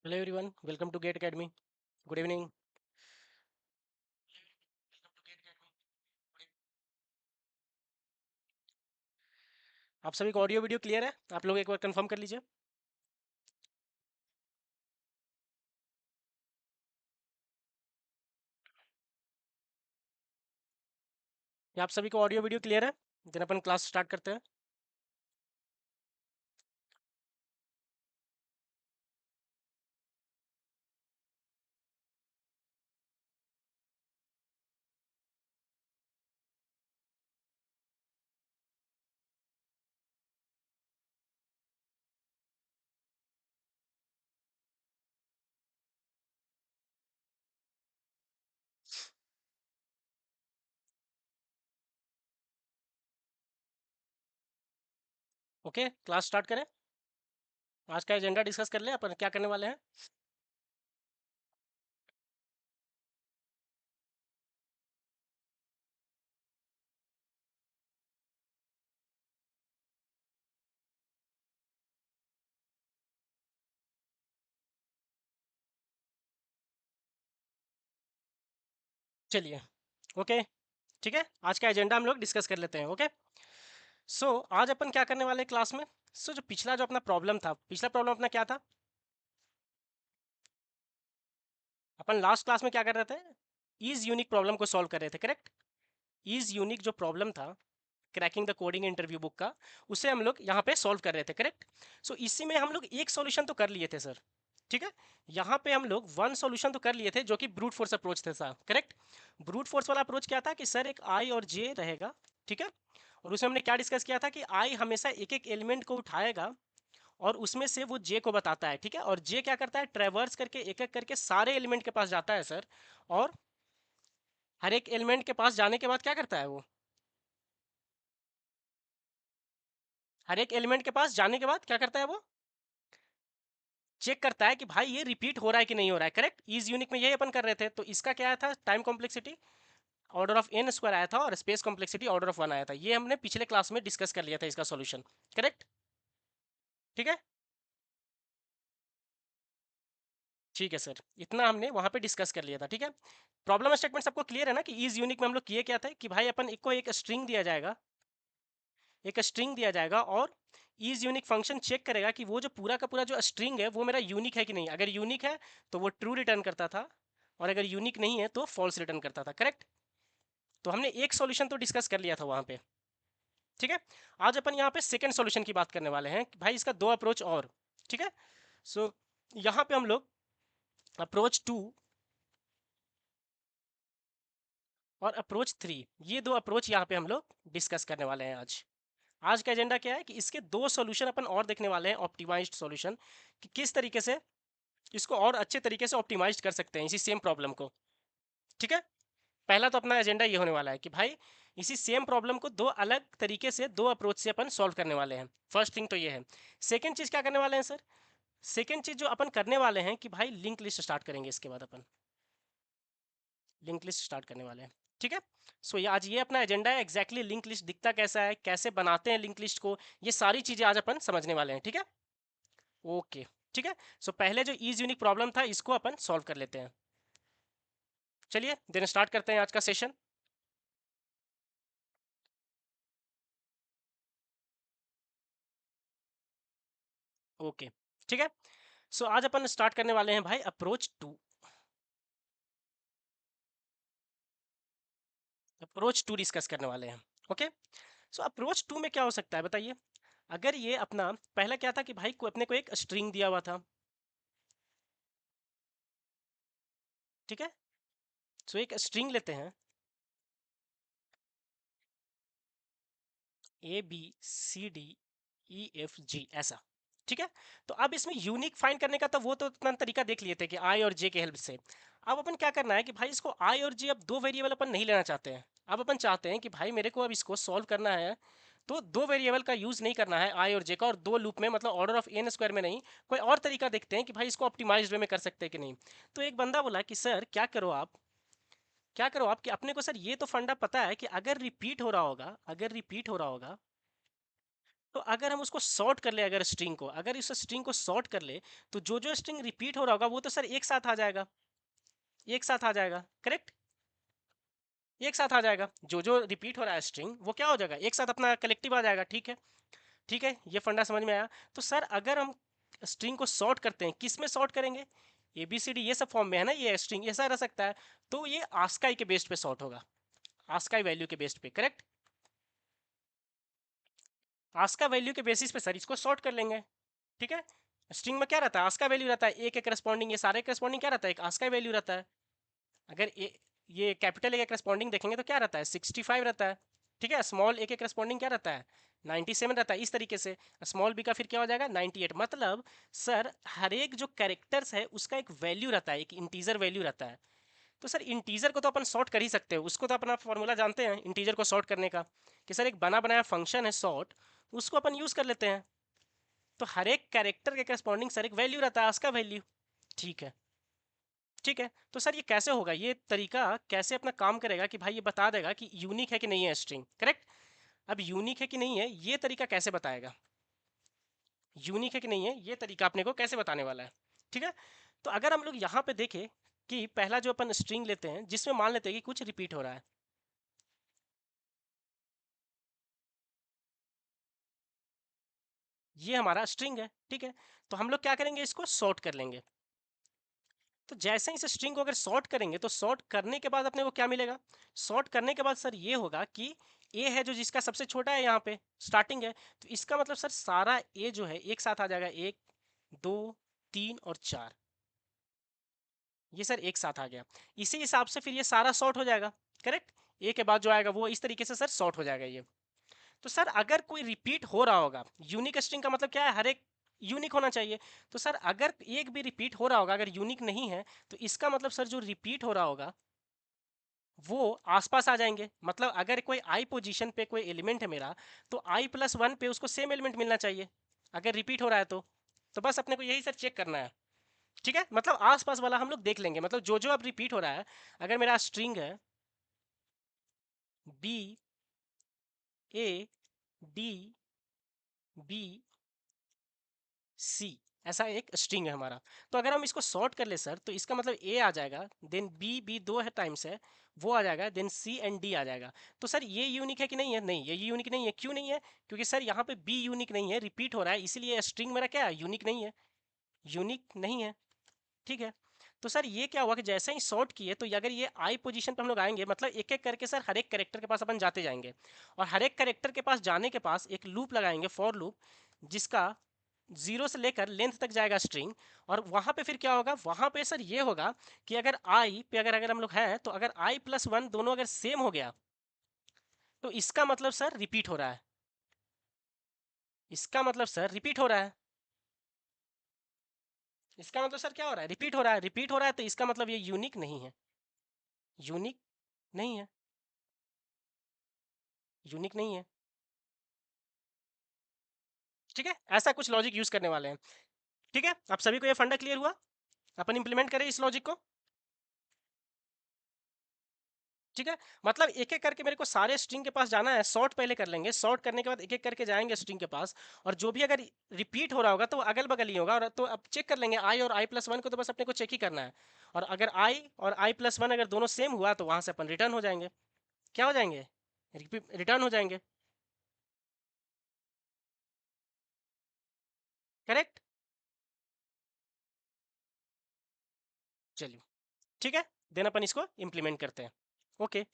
Hello everyone, welcome to Gate Academy. Good evening. आप सभी को ऑडियो वीडियो क्लियर है? आप लोग एक बार कंफर्म कर लीजिए। क्या आप सभी को ऑडियो वीडियो क्लियर है? दिन अपन क्लास स्टार्ट करते हैं। ओके, क्लास स्टार्ट करें। आज का एजेंडा डिस्कस कर ले अपन क्या करने वाले हैं। चलिए, ओके, ठीक है। आज का एजेंडा हम लोग डिस्कस कर लेते हैं। ओके, आज अपन क्या करने वाले हैं क्लास में। जो पिछला जो अपना प्रॉब्लम था, पिछला प्रॉब्लम अपना क्या था? अपन लास्ट क्लास में क्या कर रहे थे? इज यूनिक प्रॉब्लम को सॉल्व कर रहे थे, करेक्ट। इज यूनिक जो प्रॉब्लम था cracking the coding interview book का, उसे हम लोग यहाँ पे सॉल्व कर रहे थे, करेक्ट। इसी में हम लोग एक सॉल्यूशन तो कर लिए थे सर, ठीक है। यहाँ पे हम लोग वन सॉल्यूशन तो कर लिए थे जो कि ब्रूट फोर्स अप्रोच था सर, करेक्ट। ब्रूट फोर्स वाला अप्रोच क्या था कि सर एक आई और जे रहेगा, ठीक है। और उसमें हमने क्या डिस्कस किया था कि आई हमेशा एक एक एलिमेंट को उठाएगा और उसमें से वो जे को बताता है, ठीक है। और जे क्या करता है, ट्रेवर्स करके एक एक करके सारे एलिमेंट के पास जाता है सर। और हर एक एलिमेंट के पास जाने के बाद क्या करता है वो, हर एक एलिमेंट के पास जाने के बाद क्या करता है वो, चेक करता है कि भाई ये रिपीट हो रहा है कि नहीं हो रहा है, करेक्ट। इज यूनिक में यही अपन कर रहे थे। तो इसका क्या आया था, time complexity order of N square आया था और space complexity order of one आया था। ये हमने पिछले क्लास में डिस्कस कर लिया था इसका सॉल्यूशन, करेक्ट, ठीक है। ठीक है सर, इतना हमने वहां पे डिस्कस कर लिया था, ठीक है। प्रॉब्लम स्टेटमेंट सबको क्लियर है ना कि इज यूनिक में हम लोग किए क्या था कि भाई अपन एक को एक स्ट्रिंग दिया जाएगा, एक स्ट्रिंग दिया जाएगा और इज यूनिक फंक्शन चेक करेगा कि वो जो पूरा का पूरा जो स्ट्रिंग है वो मेरा यूनिक है कि नहीं। अगर यूनिक है तो वो ट्रू रिटर्न करता था और अगर यूनिक नहीं है तो फॉल्स रिटर्न करता था, करेक्ट। तो हमने एक सॉल्यूशन तो डिस्कस कर लिया था वहां पे, ठीक है। आज अपन यहाँ पे सेकंड सॉल्यूशन की बात करने वाले हैं कि भाई इसका दो अप्रोच और, ठीक है। सो यहाँ पे हम लोग अप्रोच टू और अप्रोच थ्री, ये दो अप्रोच यहाँ पे हम लोग डिस्कस करने वाले हैं आज। आज का एजेंडा क्या है कि इसके दो सॉल्यूशन अपन और देखने वाले हैं, ऑप्टिमाइज्ड सॉल्यूशन, कि किस तरीके से इसको और अच्छे तरीके से ऑप्टिमाइज कर सकते हैं इसी सेम प्रॉब्लम को, ठीक है। पहला तो अपना एजेंडा ये होने वाला है कि भाई इसी सेम प्रॉब्लम को दो अलग तरीके से दो अप्रोच से अपन सॉल्व करने वाले हैं। फर्स्ट थिंग तो ये है। सेकंड चीज क्या करने वाले हैं सर, सेकंड चीज जो अपन करने वाले हैं कि भाई लिंक लिस्ट स्टार्ट करेंगे। इसके बाद अपन लिंक लिस्ट स्टार्ट करने वाले हैं, ठीक है। ये आज ये अपना एजेंडा है। एग्जैक्टली लिंक लिस्ट दिखता कैसा है, कैसे बनाते हैं लिंक लिस्ट को, ये सारी चीजें आज अपन समझने वाले हैं, ठीक है। ओके, ठीक है। पहले जो इज यूनिक प्रॉब्लम था इसको अपन सॉल्व कर लेते हैं। चलिए देन स्टार्ट करते हैं आज का सेशन। ओके, ठीक है। आज अपन स्टार्ट करने वाले हैं भाई approach two. Approach two discuss करने वाले हैं, ओके। अप्रोच टू में क्या हो सकता है बताइए। अगर ये अपना पहला क्या था कि भाई को अपने को एक स्ट्रिंग दिया हुआ था, ठीक है। एक स्ट्रिंग लेते हैं A B C D E F G ऐसा, ठीक है। तो अब इसमें यूनिक फाइंड करने का तो वो तो अपना तरीका देख लिए थे कि आई और जे के हेल्प से। अब अपन क्या करना है कि भाई इसको आई और जे अब दो वेरिएबल अपन नहीं लेना चाहते हैं। अब अपन चाहते हैं कि भाई मेरे को अब इसको सॉल्व करना है तो दो वेरिएबल का यूज नहीं करना है आई और जे का, और दो लूप में मतलब ऑर्डर ऑफ एन स्क्वायर में नहीं, कोई और तरीका देखते हैं कि भाई इसको ऑप्टिमाइज्ड वे में कर सकते हैं कि नहीं। तो एक बंदा बोला कि सर क्या करो आप कि अपने को सर ये तो फंडा पता है कि अगर रिपीट हो रहा होगा, अगर रिपीट हो रहा होगा तो अगर हम उसको सॉर्ट कर ले, अगर स्ट्रिंग को, अगर इस स्ट्रिंग को सॉर्ट कर ले, तो जो जो स्ट्रिंग रिपीट हो रहा होगा वो तो सर एक साथ आ जाएगा, एक साथ आ जाएगा, करेक्ट, एक साथ आ जाएगा। जो जो रिपीट हो रहा है स्ट्रिंग वो क्या हो जाएगा, एक साथ अपना कलेक्टिव आ जाएगा। ठीक है, ठीक है, ये फंडा समझ में आया। तो सर अगर हम स्ट्रिंग को सॉर्ट करते हैं, किस में सॉर्ट करेंगे, ए बी सी डी ये सब फॉर्म में है ना, ये स्ट्रिंग ऐसा रह सकता है, तो ये आस्काई के बेस्ड पे सॉर्ट होगा, आस्काई वैल्यू के बेस्ड पे, करेक्ट। आस्का वैल्यू के बेसिस पे सर इसको सॉर्ट कर लेंगे। ठीक है, स्ट्रिंग में क्या रहता है, आस्का वैल्यू रहता है, ए के करस्पॉन्डिंग, ये सारे करस्पॉन्डिंग क्या रहता है, एक आस्का वैल्यू रहता है। अगर ये कैपिटल ए के करस्पॉन्डिंग देखेंगे तो क्या रहता है, 65 रहता है। ठीक है, स्मॉल ए के करस्पॉन्डिंग क्या रहता है, 97 रहता है। इस तरीके से स्मॉल बी का फिर क्या हो जाएगा, 98। मतलब सर हर एक जो कैरेक्टर्स है उसका एक वैल्यू रहता है, एक इंटीजर वैल्यू रहता है। तो सर इंटीजर को तो अपन सॉर्ट कर ही सकते हैं, उसको तो अपना फॉर्मूला जानते हैं इंटीजर को सॉर्ट करने का, कि सर एक बना बनाया फंक्शन है सॉर्ट, उसको अपन यूज कर लेते हैं। तो हर एक कैरेक्टर के करस्पॉन्डिंग सर एक वैल्यू रहता है, उसका वैल्यू। ठीक है, ठीक है। तो सर ये कैसे होगा, ये तरीका कैसे अपना काम करेगा कि भाई ये बता देगा कि यूनिक है कि नहीं है स्ट्रिंग, करेक्ट। अब यूनिक है कि नहीं है ये तरीका कैसे बताएगा, यूनिक है कि नहीं है ये तरीका अपने को कैसे बताने वाला है। ठीक है, तो अगर हम लोग यहाँ पे देखें कि पहला जो अपन स्ट्रिंग लेते हैं जिसमें मान लेते हैं कि कुछ रिपीट हो रहा है, ये हमारा स्ट्रिंग है। ठीक है, तो हम लोग क्या करेंगे, इसको सॉर्ट कर लेंगे। तो जैसे ही इस स्ट्रिंग को अगर सॉर्ट करेंगे तो सॉर्ट करने के बाद अपने को क्या मिलेगा, सॉर्ट करने के बाद सर ये होगा कि ए है जो जिसका सबसे छोटा है यहाँ पे स्टार्टिंग है, तो इसका मतलब सर सारा ए जो है एक साथ आ जाएगा, एक, दो, तीन और चार, ये सर एक साथ आ गया। इसी हिसाब से फिर ये सारा सॉर्ट हो जाएगा, करेक्ट। ए के बाद जो आएगा वो इस तरीके से सर सॉर्ट हो जाएगा ये। तो सर अगर कोई रिपीट हो रहा होगा, यूनिक स्ट्रिंग का मतलब क्या है, हर एक यूनिक होना चाहिए। तो सर अगर एक भी रिपीट हो रहा होगा, अगर यूनिक नहीं है, तो इसका मतलब सर जो रिपीट हो रहा होगा वो आसपास आ जाएंगे। मतलब अगर कोई आई पोजीशन पे कोई एलिमेंट है मेरा, तो आई प्लस वन पे उसको सेम एलिमेंट मिलना चाहिए, अगर रिपीट हो रहा है तो बस अपने को यही सर चेक करना है। ठीक है, मतलब आसपास वाला हम लोग देख लेंगे, मतलब जो जो अब रिपीट हो रहा है, अगर मेरा स्ट्रिंग है B A D B C, ऐसा एक स्ट्रिंग है हमारा, तो अगर हम इसको सॉर्ट कर ले सर, तो इसका मतलब ए आ जाएगा, देन बी, बी दो है टाइम्स है वो आ जाएगा, देन सी एंड डी आ जाएगा। तो सर ये यूनिक है कि नहीं है, नहीं ये यूनिक नहीं है। क्यों नहीं है, क्योंकि सर यहाँ पे बी यूनिक नहीं है, रिपीट हो रहा है, इसीलिए स्ट्रिंग मेरा क्या है, यूनिक नहीं है, यूनिक नहीं है। ठीक है, तो सर ये क्या हुआ कि जैसे ही सॉर्ट किए, तो अगर ये आई पोजीशन पे हम लोग आएंगे, मतलब एक एक करके सर हर एक कैरेक्टर के पास अपन जाते जाएंगे, और हर एक कैरेक्टर के पास जाने के पास एक लूप लगाएंगे, फॉर लूप, जिसका जीरो से लेकर लेंथ तक जाएगा स्ट्रिंग। और वहां पे फिर क्या होगा, वहां पे सर ये होगा कि अगर आई पे अगर अगर हम लोग हैं, तो अगर आई प्लस वन दोनों अगर सेम हो गया, तो इसका मतलब सर रिपीट हो रहा है, इसका मतलब सर रिपीट हो रहा है, इसका मतलब सर क्या हो रहा है, रिपीट हो रहा है, रिपीट हो रहा है, तो इसका मतलब ये यूनिक नहीं है, यूनिक नहीं है, यूनिक नहीं है। ठीक है, ऐसा कुछ लॉजिक यूज करने वाले हैं। ठीक है, आप सभी को ये फंडा क्लियर हुआ, अपन इंप्लीमेंट करें इस लॉजिक को। ठीक है, मतलब एक एक करके मेरे को सारे स्ट्रिंग के पास जाना है, सॉर्ट पहले कर लेंगे, सॉर्ट करने के बाद एक एक करके जाएंगे स्ट्रिंग के पास, और जो भी अगर रिपीट हो रहा होगा तो अगल बगल ही होगा, और तो अब चेक कर लेंगे आई और आई प्लस वन को, तो बस अपने को चेक ही करना है। और अगर आई और आई प्लस वन अगर दोनों सेम हुआ, तो वहां से अपन रिटर्न हो जाएंगे, क्या हो जाएंगे, रिटर्न हो जाएंगे, करेक्ट। चलिए, ठीक है, देन अपन इसको इम्प्लीमेंट करते हैं। ओके,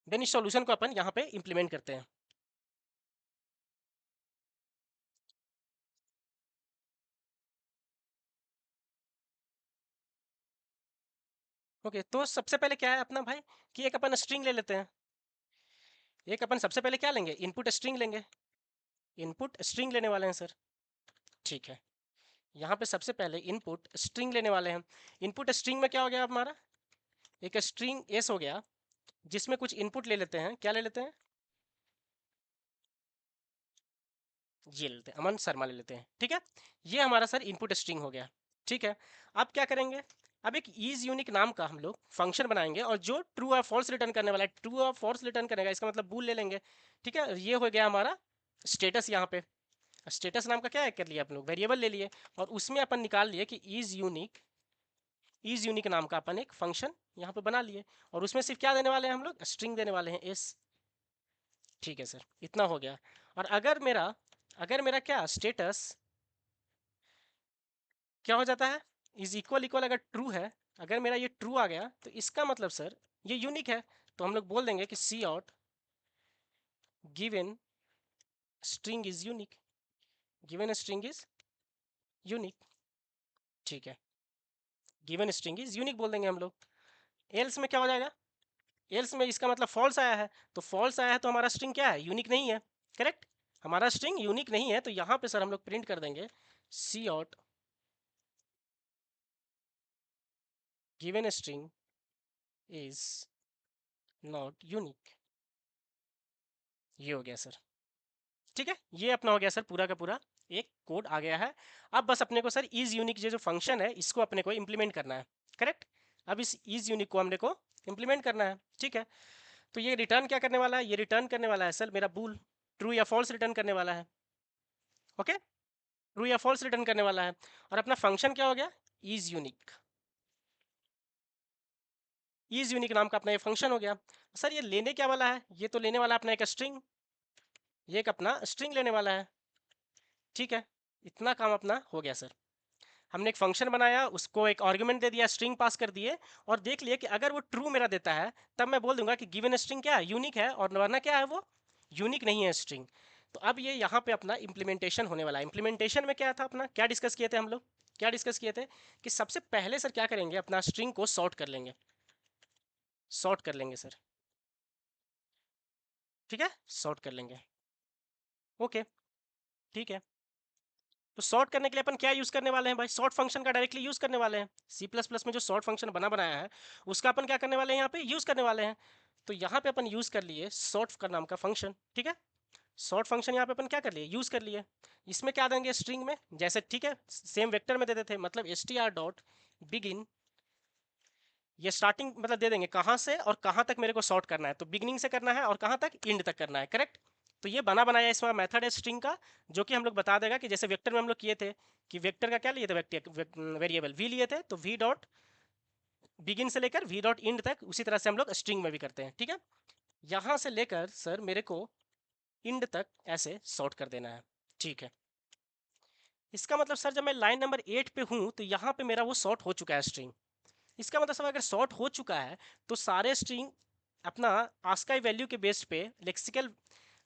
देन इस सॉल्यूशन को अपन यहाँ पे इम्प्लीमेंट करते हैं। ओके, तो सबसे पहले क्या है अपना भाई, कि एक अपन स्ट्रिंग ले लेते हैं, एक अपन सबसे पहले क्या लेंगे, इनपुट स्ट्रिंग लेंगे, इनपुट स्ट्रिंग लेने वाले हैं सर। ठीक है, यहाँ पे सबसे पहले इनपुट स्ट्रिंग लेने वाले हैं। इनपुट स्ट्रिंग में क्या हो गया हमारा, एक स्ट्रिंग एस हो गया, जिसमें कुछ इनपुट ले लेते हैं, क्या ले लेते हैं, ये लेते हैं, अमन शर्मा ले लेते हैं। ठीक है, ये हमारा सर इनपुट स्ट्रिंग हो गया। ठीक है, अब क्या करेंगे, अब एक इज यूनिक नाम का हम लोग फंक्शन बनाएंगे और जो ट्रू और फॉल्स रिटर्न करने वाला है, ट्रू और फॉल्स रिटर्न करेगा, इसका मतलब बूल ले लेंगे। ठीक है, ये हो गया हमारा स्टेटस। यहाँ पे स्टेटस नाम का क्या है कर लिया अपन लोग, वेरिएबल ले लिए और उसमें अपन निकाल लिए कि इज यूनिक नाम का अपन एक फंक्शन यहाँ पे बना लिए और उसमें सिर्फ क्या देने वाले हैं हम लोग, स्ट्रिंग देने वाले हैं एस। ठीक है सर, इतना हो गया। और अगर मेरा क्या स्टेटस क्या हो जाता है, इज इक्वल इक्वल अगर ट्रू है, अगर मेरा ये ट्रू आ गया तो इसका मतलब सर ये यूनिक है। तो हम लोग बोल देंगे कि cout given string is unique, given string is unique. ठीक है, गिवन स्ट्रिंग इज यूनिक बोल देंगे हम लोग। एल्स में क्या हो जाएगा, एल्स में इसका मतलब फॉल्स आया है, तो फॉल्स आया है तो हमारा स्ट्रिंग क्या है, यूनिक नहीं है। करेक्ट, हमारा स्ट्रिंग यूनिक नहीं है, तो यहाँ पे सर हम लोग प्रिंट कर देंगे cout given string is not unique. ये हो गया सर। ठीक है, ये अपना हो गया सर पूरा का पूरा एक कोड आ गया है। अब बस अपने को सर इज यूनिक जो फंक्शन है इसको अपने को इम्प्लीमेंट करना है। करेक्ट, अब इस इज यूनिक को हमने को इम्प्लीमेंट करना है। ठीक है, तो ये रिटर्न क्या करने वाला है, ये रिटर्न करने वाला है सर मेरा बूल, ट्रू या फॉल्स रिटर्न करने वाला है। ओके, ट्रू या फॉल्स रिटर्न करने वाला है। और अपना फंक्शन क्या हो गया, इज यूनिक। इज यूनिक नाम का अपना ये फंक्शन हो गया। सर ये लेने क्या वाला है, ये तो लेने वाला है अपना एक स्ट्रिंग, ये एक अपना स्ट्रिंग लेने वाला है। ठीक है, इतना काम अपना हो गया सर। हमने एक फंक्शन बनाया, उसको एक आर्गुमेंट दे दिया, स्ट्रिंग पास कर दिए और देख लिया कि अगर वो ट्रू मेरा देता है तब मैं बोल दूंगा कि गिवन स्ट्रिंग क्या है, यूनिक है, और वरना क्या है वो यूनिक नहीं है स्ट्रिंग। तो अब ये यहाँ पे अपना इम्प्लीमेंटेशन होने वाला है। इम्प्लीमेंटेशन में क्या था अपना, क्या डिस्कस किए थे हम लोग, क्या डिस्कस किए थे कि सबसे पहले सर क्या करेंगे, अपना स्ट्रिंग को सॉर्ट कर लेंगे, सॉर्ट कर लेंगे सर। ठीक है, सॉर्ट कर लेंगे। ओके, ठीक है। तो सॉर्ट करने के लिए अपन क्या यूज करने वाले हैं भाई, सॉर्ट फंक्शन का डायरेक्टली यूज करने वाले हैं। सी प्लस प्लस में जो सॉर्ट फंक्शन बना बनाया है उसका अपन क्या करने वाले हैं, यहाँ पे यूज करने वाले हैं। तो यहाँ पे अपन यूज कर लिए सॉर्ट का नाम का फंक्शन। ठीक है, सॉर्ट फंक्शन यहाँ पे अपन क्या कर लिए, यूज कर लिए। इसमें क्या देंगे स्ट्रिंग में जैसे, ठीक है सेम वेक्टर में दे देते, मतलब S T R dot begin, ये स्टार्टिंग मतलब दे देंगे कहाँ से और कहाँ तक मेरे को सॉर्ट करना है, तो बिगनिंग से करना है और कहाँ तक, इंड तक करना है। करेक्ट, तो ये बना बनाया इसमें मेथड है स्ट्रिंग का, जो कि हम लोग बता देगा कि जैसे वेक्टर में हम लोग किए थे कि वेक्टर का क्या लिए थे, वेक्टर वेरिएबल वी लिए थे, तो वी डॉट बिगिन से लेकर वी डॉट इंड तक, उसी तरह से हम लोग स्ट्रिंग में भी करते हैं। ठीक है, यहाँ से लेकर सर मेरे को इंड तक ऐसे सॉर्ट कर देना है। ठीक है, इसका मतलब सर जब मैं लाइन नंबर 8 पे हूँ तो यहाँ पे मेरा वो सॉर्ट हो चुका है स्ट्रिंग। इसका मतलब सब अगर सॉर्ट हो चुका है तो सारे स्ट्रिंग अपना आस्काई वैल्यू के बेस पे, लेक्सिकल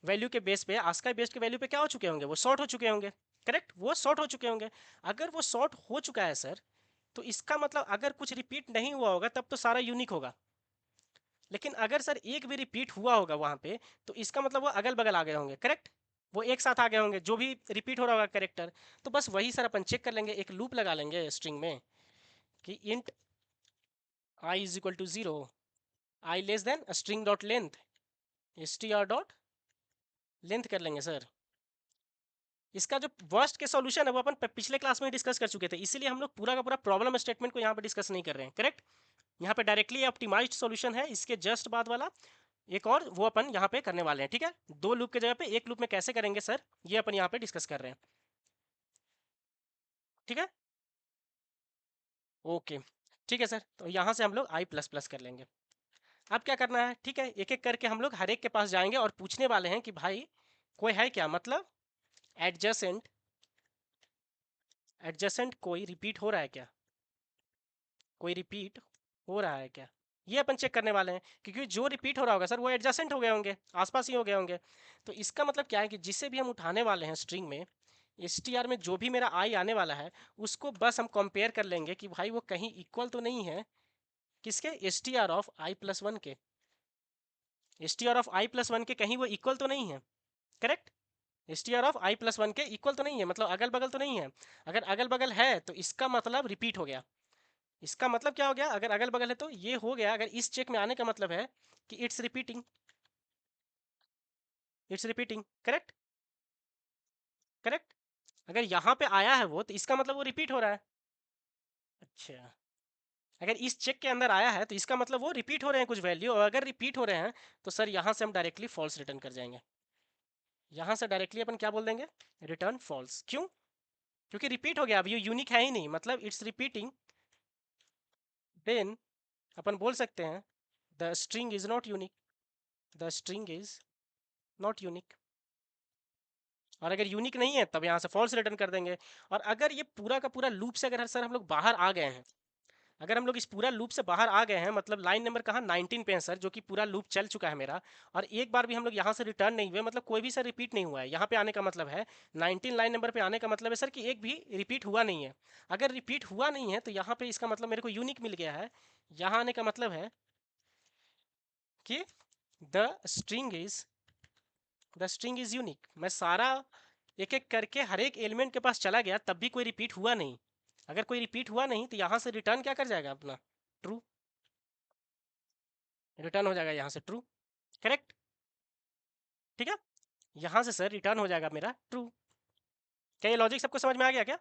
वैल्यू के बेस पे, आस्काई बेस के वैल्यू पे क्या हो चुके होंगे, वो सॉर्ट हो चुके होंगे। करेक्ट, वो सॉर्ट हो चुके होंगे। अगर वो सॉर्ट हो चुका है सर तो इसका मतलब अगर कुछ रिपीट नहीं हुआ होगा तब तो सारा यूनिक होगा। लेकिन अगर सर एक भी रिपीट हुआ होगा वहां पे तो इसका मतलब वो अगल बगल आ गए होंगे। करेक्ट, वो एक साथ आ गए होंगे जो भी रिपीट हो रहा होगा करेक्टर। तो बस वही सर अपन चेक कर लेंगे, एक लूप लगा लेंगे स्ट्रिंग में कि int I is equal to zero, I less than string dot length, S T R dot length कर लेंगे सर। इसका जो वर्स्ट के सॉल्यूशन है वो अपन पिछले क्लास में डिस्कस कर चुके थे, इसीलिए हम लोग पूरा का पूरा प्रॉब्लम स्टेटमेंट को यहाँ पे डिस्कस नहीं कर रहे हैं। करेक्ट, यहाँ पे डायरेक्टली ऑप्टिमाइज्ड सॉल्यूशन है, इसके जस्ट बाद वाला एक और वो अपन यहाँ पे करने वाले हैं। ठीक है, दो लूप के जगह पे एक लूप में कैसे करेंगे सर, ये अपन यहाँ पे डिस्कस कर रहे हैं। ठीक है, ओके, ठीक है सर। तो यहाँ से हम लोग आई प्लस प्लस कर लेंगे। अब क्या करना है, ठीक है, एक एक करके हम लोग हर एक के पास जाएंगे और पूछने वाले हैं कि भाई कोई है क्या, मतलब एडजेसेंट, एडजेसेंट कोई रिपीट हो रहा है क्या, कोई रिपीट हो रहा है क्या, ये अपन चेक करने वाले हैं। क्योंकि जो रिपीट हो रहा होगा सर वो एडजेसेंट हो गए होंगे, आसपास ही हो गए होंगे। तो इसका मतलब क्या है कि जिसे भी हम उठाने वाले हैं स्ट्रिंग में, एस टी आर में जो भी मेरा आई आने वाला है उसको बस हम कंपेयर कर लेंगे कि भाई वो कहीं इक्वल तो नहीं है किसके, S T R of I plus one के, S T R of I plus one के कहीं वो इक्वल तो नहीं है। Correct, S T R of I plus one के इक्वल तो नहीं है, मतलब अगल बगल तो नहीं है। अगर अगल बगल है तो इसका मतलब रिपीट हो गया। इसका मतलब क्या हो गया, अगर अगल बगल है तो ये हो गया, अगर इस चेक में आने का मतलब है कि it's repeating, it's repeating. Correct, correct, अगर यहाँ पे आया है वो तो इसका मतलब वो रिपीट हो रहा है। अच्छा, अगर इस चेक के अंदर आया है तो इसका मतलब वो रिपीट हो रहे हैं कुछ वैल्यू, और अगर रिपीट हो रहे हैं तो सर यहाँ से हम डायरेक्टली फॉल्स रिटर्न कर जाएंगे। यहाँ से डायरेक्टली अपन क्या बोल देंगे, रिटर्न फॉल्स। क्यों? क्योंकि रिपीट हो गया, अब ये यूनिक है ही नहीं, मतलब इट्स रिपीटिंग। देन अपन बोल सकते हैं the string is not unique, the string is not unique. और अगर यूनिक नहीं है तब यहाँ से फॉल्स रिटर्न कर देंगे। और अगर ये पूरा का पूरा लूप से अगर सर हम लोग बाहर आ गए हैं, अगर हम लोग इस पूरा लूप से बाहर आ गए हैं, मतलब लाइन नंबर कहाँ 19 पे है सर, जो कि पूरा लूप चल चुका है मेरा, और एक बार भी हम लोग यहाँ से रिटर्न नहीं हुए, मतलब कोई भी सर रिपीट नहीं हुआ है, यहाँ पे आने का मतलब है 19 लाइन नंबर पे आने का मतलब है सर कि एक भी रिपीट हुआ नहीं है। अगर रिपीट हुआ नहीं है तो यहाँ पे इसका मतलब मेरे को यूनिक मिल गया है। यहाँ आने का मतलब है कि the string is the string is unique. मैं सारा एक एक करके हर एक एलिमेंट के पास चला गया, तब भी कोई रिपीट हुआ नहीं। अगर कोई रिपीट हुआ नहीं तो यहाँ से रिटर्न क्या कर जाएगा अपना, ट्रू। रिटर्न हो जाएगा यहाँ से ट्रू, करेक्ट। ठीक है, यहाँ से सर रिटर्न हो जाएगा मेरा ट्रू। क्या ये लॉजिक सबको समझ में आ गया क्या?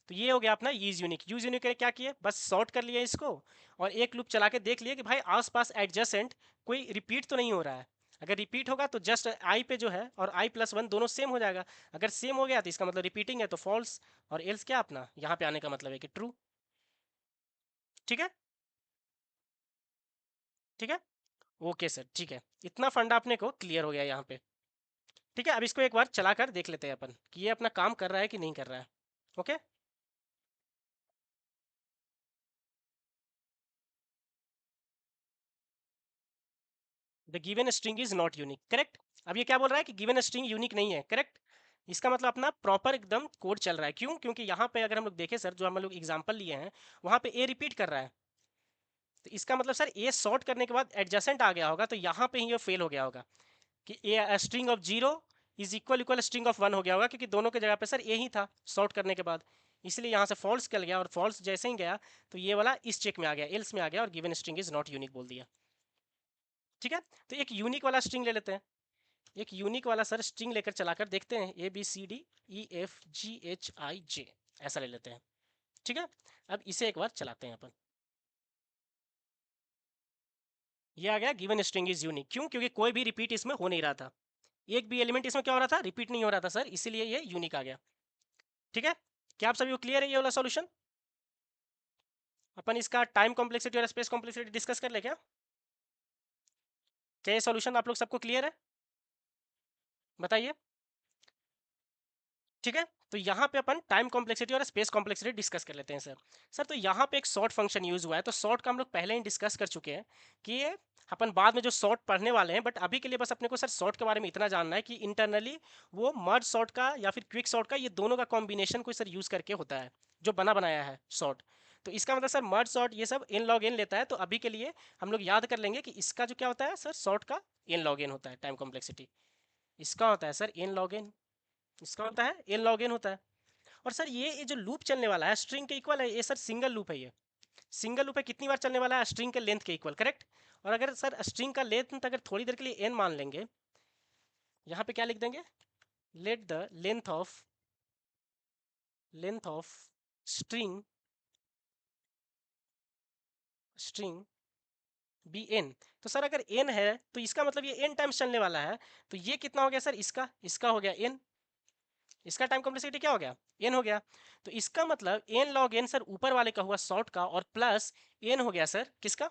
तो ये हो गया अपना यूज यूनिक। यूज यूनिक क्या किए, बस सॉर्ट कर लिए इसको, और एक लूप चला के देख लिए कि भाई आसपास एडजेसेंट कोई रिपीट तो नहीं हो रहा है। अगर रिपीट होगा तो जस्ट आई पे जो है और आई प्लस वन दोनों सेम हो जाएगा। अगर सेम हो गया तो इसका मतलब रिपीटिंग है तो फॉल्स, और एल्स क्या अपना यहाँ पे आने का मतलब है कि ट्रू। ठीक है, ठीक है, ओके सर, ठीक है। इतना फंडा अपने को क्लियर हो गया यहाँ पे। ठीक है, अब इसको एक बार चलाकर देख लेते हैं अपन कि ये अपना काम कर रहा है कि नहीं कर रहा है। Okay, the given string is not unique, correct. अब ये क्या बोल रहा है कि गिवन स्ट्रिंग यूनिक नहीं है, करेक्ट। इसका मतलब अपना प्रॉपर एकदम कोड चल रहा है। क्यों? क्योंकि यहाँ पे अगर हम लोग देखें सर, जो हम लोग एग्जांपल लिए हैं वहाँ पे ए रिपीट कर रहा है, तो इसका मतलब सर ए सॉर्ट करने के बाद एडजेसेंट आ गया होगा, तो यहाँ पे ही ये फेल हो गया होगा कि a string of zero is equal equal string of one हो गया होगा, क्योंकि दोनों के जगह पे सर ए ही था सॉर्ट करने के बाद। इसलिए यहाँ से फॉल्स कर गया, और फॉल्स जैसे ही गया तो ये वाला इस चेक में आ गया, एल्स में आ गया, और given string is not unique बोल दिया। ठीक है, तो एक यूनिक वाला स्ट्रिंग ले लेते हैं। एक यूनिक वाला सर स्ट्रिंग लेकर चलाकर देखते हैं, A B C D E F G H I J, ऐसा ले लेते हैं। ठीक है, अब इसे एक बार चलाते हैं अपन। ये आ गया गिवन स्ट्रिंग इज यूनिक। क्यों? क्योंकि कोई भी रिपीट इसमें हो नहीं रहा था, एक भी एलिमेंट इसमें क्या हो रहा था, रिपीट नहीं हो रहा था सर, इसीलिए ये यूनिक आ गया। ठीक है, क्या आप सभी को क्लियर है ये वाला सॉल्यूशन? अपन इसका टाइम कॉम्प्लेक्सिटी और स्पेस कॉम्प्लेक्सिटी डिस्कस कर ले क्या? क्या ये सॉल्यूशन आप लोग सबको क्लियर है? बताइए। ठीक है, तो यहाँ पे अपन टाइम कॉम्प्लेक्सिटी और स्पेस कॉम्प्लेक्सिटी डिस्कस कर लेते हैं सर। सर तो यहाँ पे एक सॉर्ट फंक्शन यूज हुआ है, तो सॉर्ट का हम लोग पहले ही डिस्कस कर चुके हैं कि ये अपन बाद में जो सॉर्ट पढ़ने वाले हैं, बट अभी के लिए बस अपने को सर सॉर्ट के बारे में इतना जानना है कि इंटरनली वो मर्ज सॉर्ट का या फिर क्विक सॉर्ट का, ये दोनों का कॉम्बिनेशन कोई सर यूज करके होता है जो बना बनाया है सॉर्ट। तो इसका मतलब सर मर्ज सॉर्ट ये सब एन लॉग एन लेता है, तो अभी के लिए हम लोग याद कर लेंगे कि इसका जो क्या होता है सर, सॉर्ट का एन लॉग एन होता है टाइम कॉम्प्लेक्सिटी। इसका होता है सर एन लॉग एन, इसका होता है एन लॉग एन होता है। और सर ये जो लूप चलने वाला है स्ट्रिंग के इक्वल है, ये सर सिंगल लूप है। ये सिंगल लूप है, कितनी बार चलने वाला है, स्ट्रिंग के लेंथ के इक्वल, करेक्ट। और अगर सर स्ट्रिंग का लेंथ अगर थोड़ी देर के लिए एन मान लेंगे, यहाँ पे क्या लिख देंगे, let the length of string string be N. तो सर अगर एन है तो इसका मतलब ये एन टाइम्स चलने वाला है, तो ये कितना हो गया सर, इसका इसका हो गया एन, इसका टाइम कॉम्प्लेक्सिटी क्या हो गया, एन हो गया। तो इसका मतलब एन लॉग एन सर ऊपर वाले का हुआ शॉर्ट का, और प्लस एन हो गया सर किसका,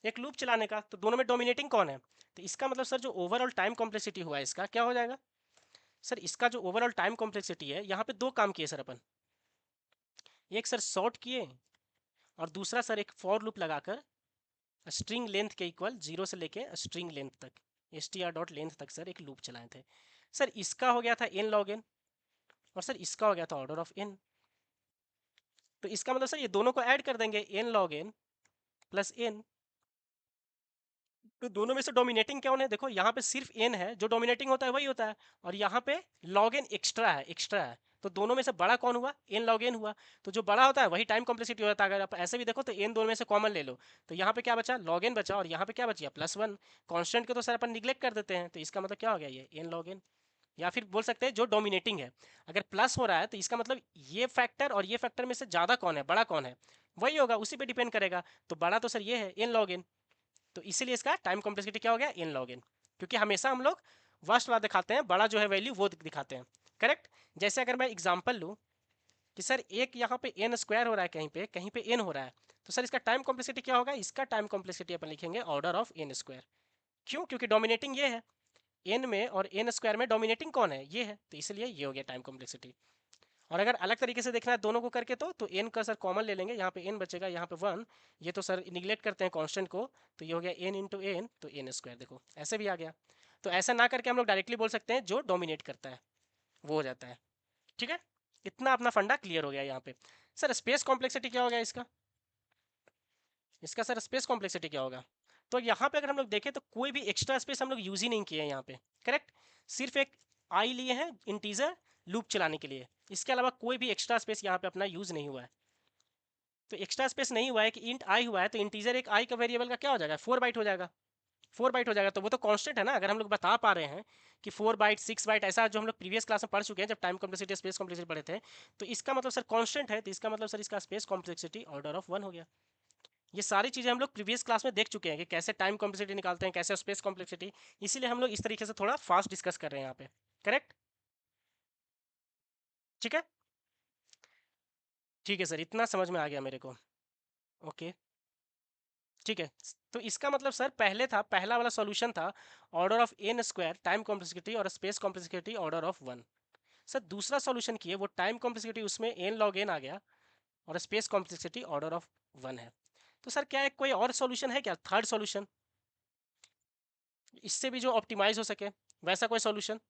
एक लूप चलाने का। तो दोनों में डोमिनेटिंग कौन है, तो इसका मतलब सर जो ओवरऑल टाइम कॉम्प्लेक्सिटी हुआ है इसका क्या हो जाएगा सर, इसका जो ओवरऑल टाइम कॉम्प्लेक्सिटी है, यहाँ पे दो काम किए सर अपन, एक सर शॉर्ट किए, और दूसरा सर एक फॉर लूप लगाकर स्ट्रिंग लेंथ के इक्वल जीरो से लेके स्ट्रिंग लेंथ तक, S T R dot length तक सर एक लूप चलाए थे। सर इसका हो गया था एन लॉग एन, और सर इसका हो गया था ऑर्डर ऑफ एन। तो इसका मतलब सर ये दोनों को ऐड कर देंगे, N log N plus N. तो दोनों में से डोमिनेटिंग कौन है, देखो यहाँ पे सिर्फ एन है, जो डोमिनेटिंग होता है वही होता है, और यहाँ पे लॉग एन एक्स्ट्रा है, एक्स्ट्रा है। तो दोनों में से बड़ा कौन हुआ, एन लॉग एन हुआ। तो जो बड़ा होता है वही टाइम कॉम्प्लेक्सिटी होता है। अगर आप ऐसे भी देखो तो एन दोनों में से कॉमन ले लो, तो यहाँ पे क्या बचा, लॉग एन बचा, और यहाँ पे क्या बचा, प्लस वन। कॉन्स्टेंट को तो सर अपन निगलेक्ट कर देते हैं, तो इसका मतलब क्या हो गया, ये एन लॉग एन। या फिर बोल सकते हैं जो डोमिनेटिंग है, अगर प्लस हो रहा है तो इसका मतलब ये फैक्टर और ये फैक्टर में से ज़्यादा कौन है, बड़ा कौन है, वही होगा, उसी पे डिपेंड करेगा। तो बड़ा तो सर ये है n log n, तो इसीलिए इसका टाइम कॉम्प्लेक्सिटी क्या हो गया n log n, क्योंकि हमेशा हम लोग वर्स्ट वाला दिखाते हैं, बड़ा जो है वैल्यू वो दिखाते हैं। करेक्ट। जैसे अगर मैं एग्जांपल लूँ कि सर एक यहाँ पे n स्क्वायर हो रहा है, कहीं पे n हो रहा है, तो सर इसका टाइम कॉम्प्लेक्सिटी क्या होगा? इसका टाइम कॉम्प्लेक्सिटी अपन लिखेंगे ऑर्डर ऑफ n स्क्वायर। क्यों? क्योंकि डोमिनेटिंग ये है n में, और n स्क्वायर में डोमिनेटिंग कौन है? ये है, तो इसलिए ये हो गया टाइम कॉम्प्लेक्सिटी। और अगर अलग तरीके से देखना है दोनों को करके, तो n का सर कॉमन ले लेंगे, यहाँ पे n बचेगा, यहाँ पे 1, ये तो सर निगलेक्ट करते हैं कांस्टेंट को, तो ये हो गया n इंटू एन, तो n स्क्वायर, देखो ऐसे भी आ गया। तो ऐसा ना करके हम लोग डायरेक्टली बोल सकते हैं जो डोमिनेट करता है वो हो जाता है। ठीक है, इतना अपना फंडा क्लियर हो गया यहाँ पे। सर स्पेस कॉम्प्लेक्सिटी क्या हो गया इसका? इसका सर स्पेस कॉम्प्लेक्सिटी क्या होगा? तो यहाँ पे अगर हम लोग देखें तो कोई भी एक्स्ट्रा स्पेस हम लोग यूज ही नहीं किए हैं यहाँ पे। करेक्ट। सिर्फ एक आई लिए हैं इंटीजर लूप चलाने के लिए, इसके अलावा कोई भी एक्स्ट्रा स्पेस यहाँ पे अपना यूज नहीं हुआ है। तो एक्स्ट्रा स्पेस नहीं हुआ है कि इंट आई हुआ है, तो इंटीजर एक आई का वेरिएबल का क्या हो जाएगा? 4 बाइट हो जाएगा। 4 बाइट हो जाएगा, तो वो तो कांस्टेंट है ना। अगर हम लोग बता पा रहे हैं कि 4 बाइट 6 बाइट, ऐसा जो हम लोग प्रीवियस क्लास में पढ़ चुके हैं जब टाइम कॉम्प्लेक्सिटी स्पेस कॉम्प्लेक्सिटी पढ़े थे, तो इसका मतलब सर कांस्टेंट है, तो इसका मतलब सर इसका स्पेस कॉम्प्लेक्सिटी ऑर्डर ऑफ 1 हो गया। ये सारी चीज़ें हम लोग प्रीवियस क्लास में देख चुके हैं कि कैसे टाइम कॉम्प्लेक्सिटी निकालते हैं, कैसे स्पेस कॉम्प्लेक्सिटी, इसीलिए हम लोग इस तरीके से थोड़ा फास्ट डिस्कस कर रहे हैं यहाँ पे। करेक्ट। ठीक है। ठीक है सर, इतना समझ में आ गया मेरे को। ओके। ठीक है। तो इसका मतलब सर पहले था, पहला वाला सॉल्यूशन था order of n square time complexity और space complexity order of 1। Sir दूसरा सॉल्यूशन किए, वो टाइम कॉम्प्लेक्सिटी उसमें n log n आ गया और स्पेस कॉम्प्लेक्सिटी ऑर्डर ऑफ 1 है। तो सर क्या है, कोई और सॉल्यूशन है क्या, थर्ड सॉल्यूशन, इससे भी जो ऑप्टिमाइज हो सके, वैसा कोई सॉल्यूशन?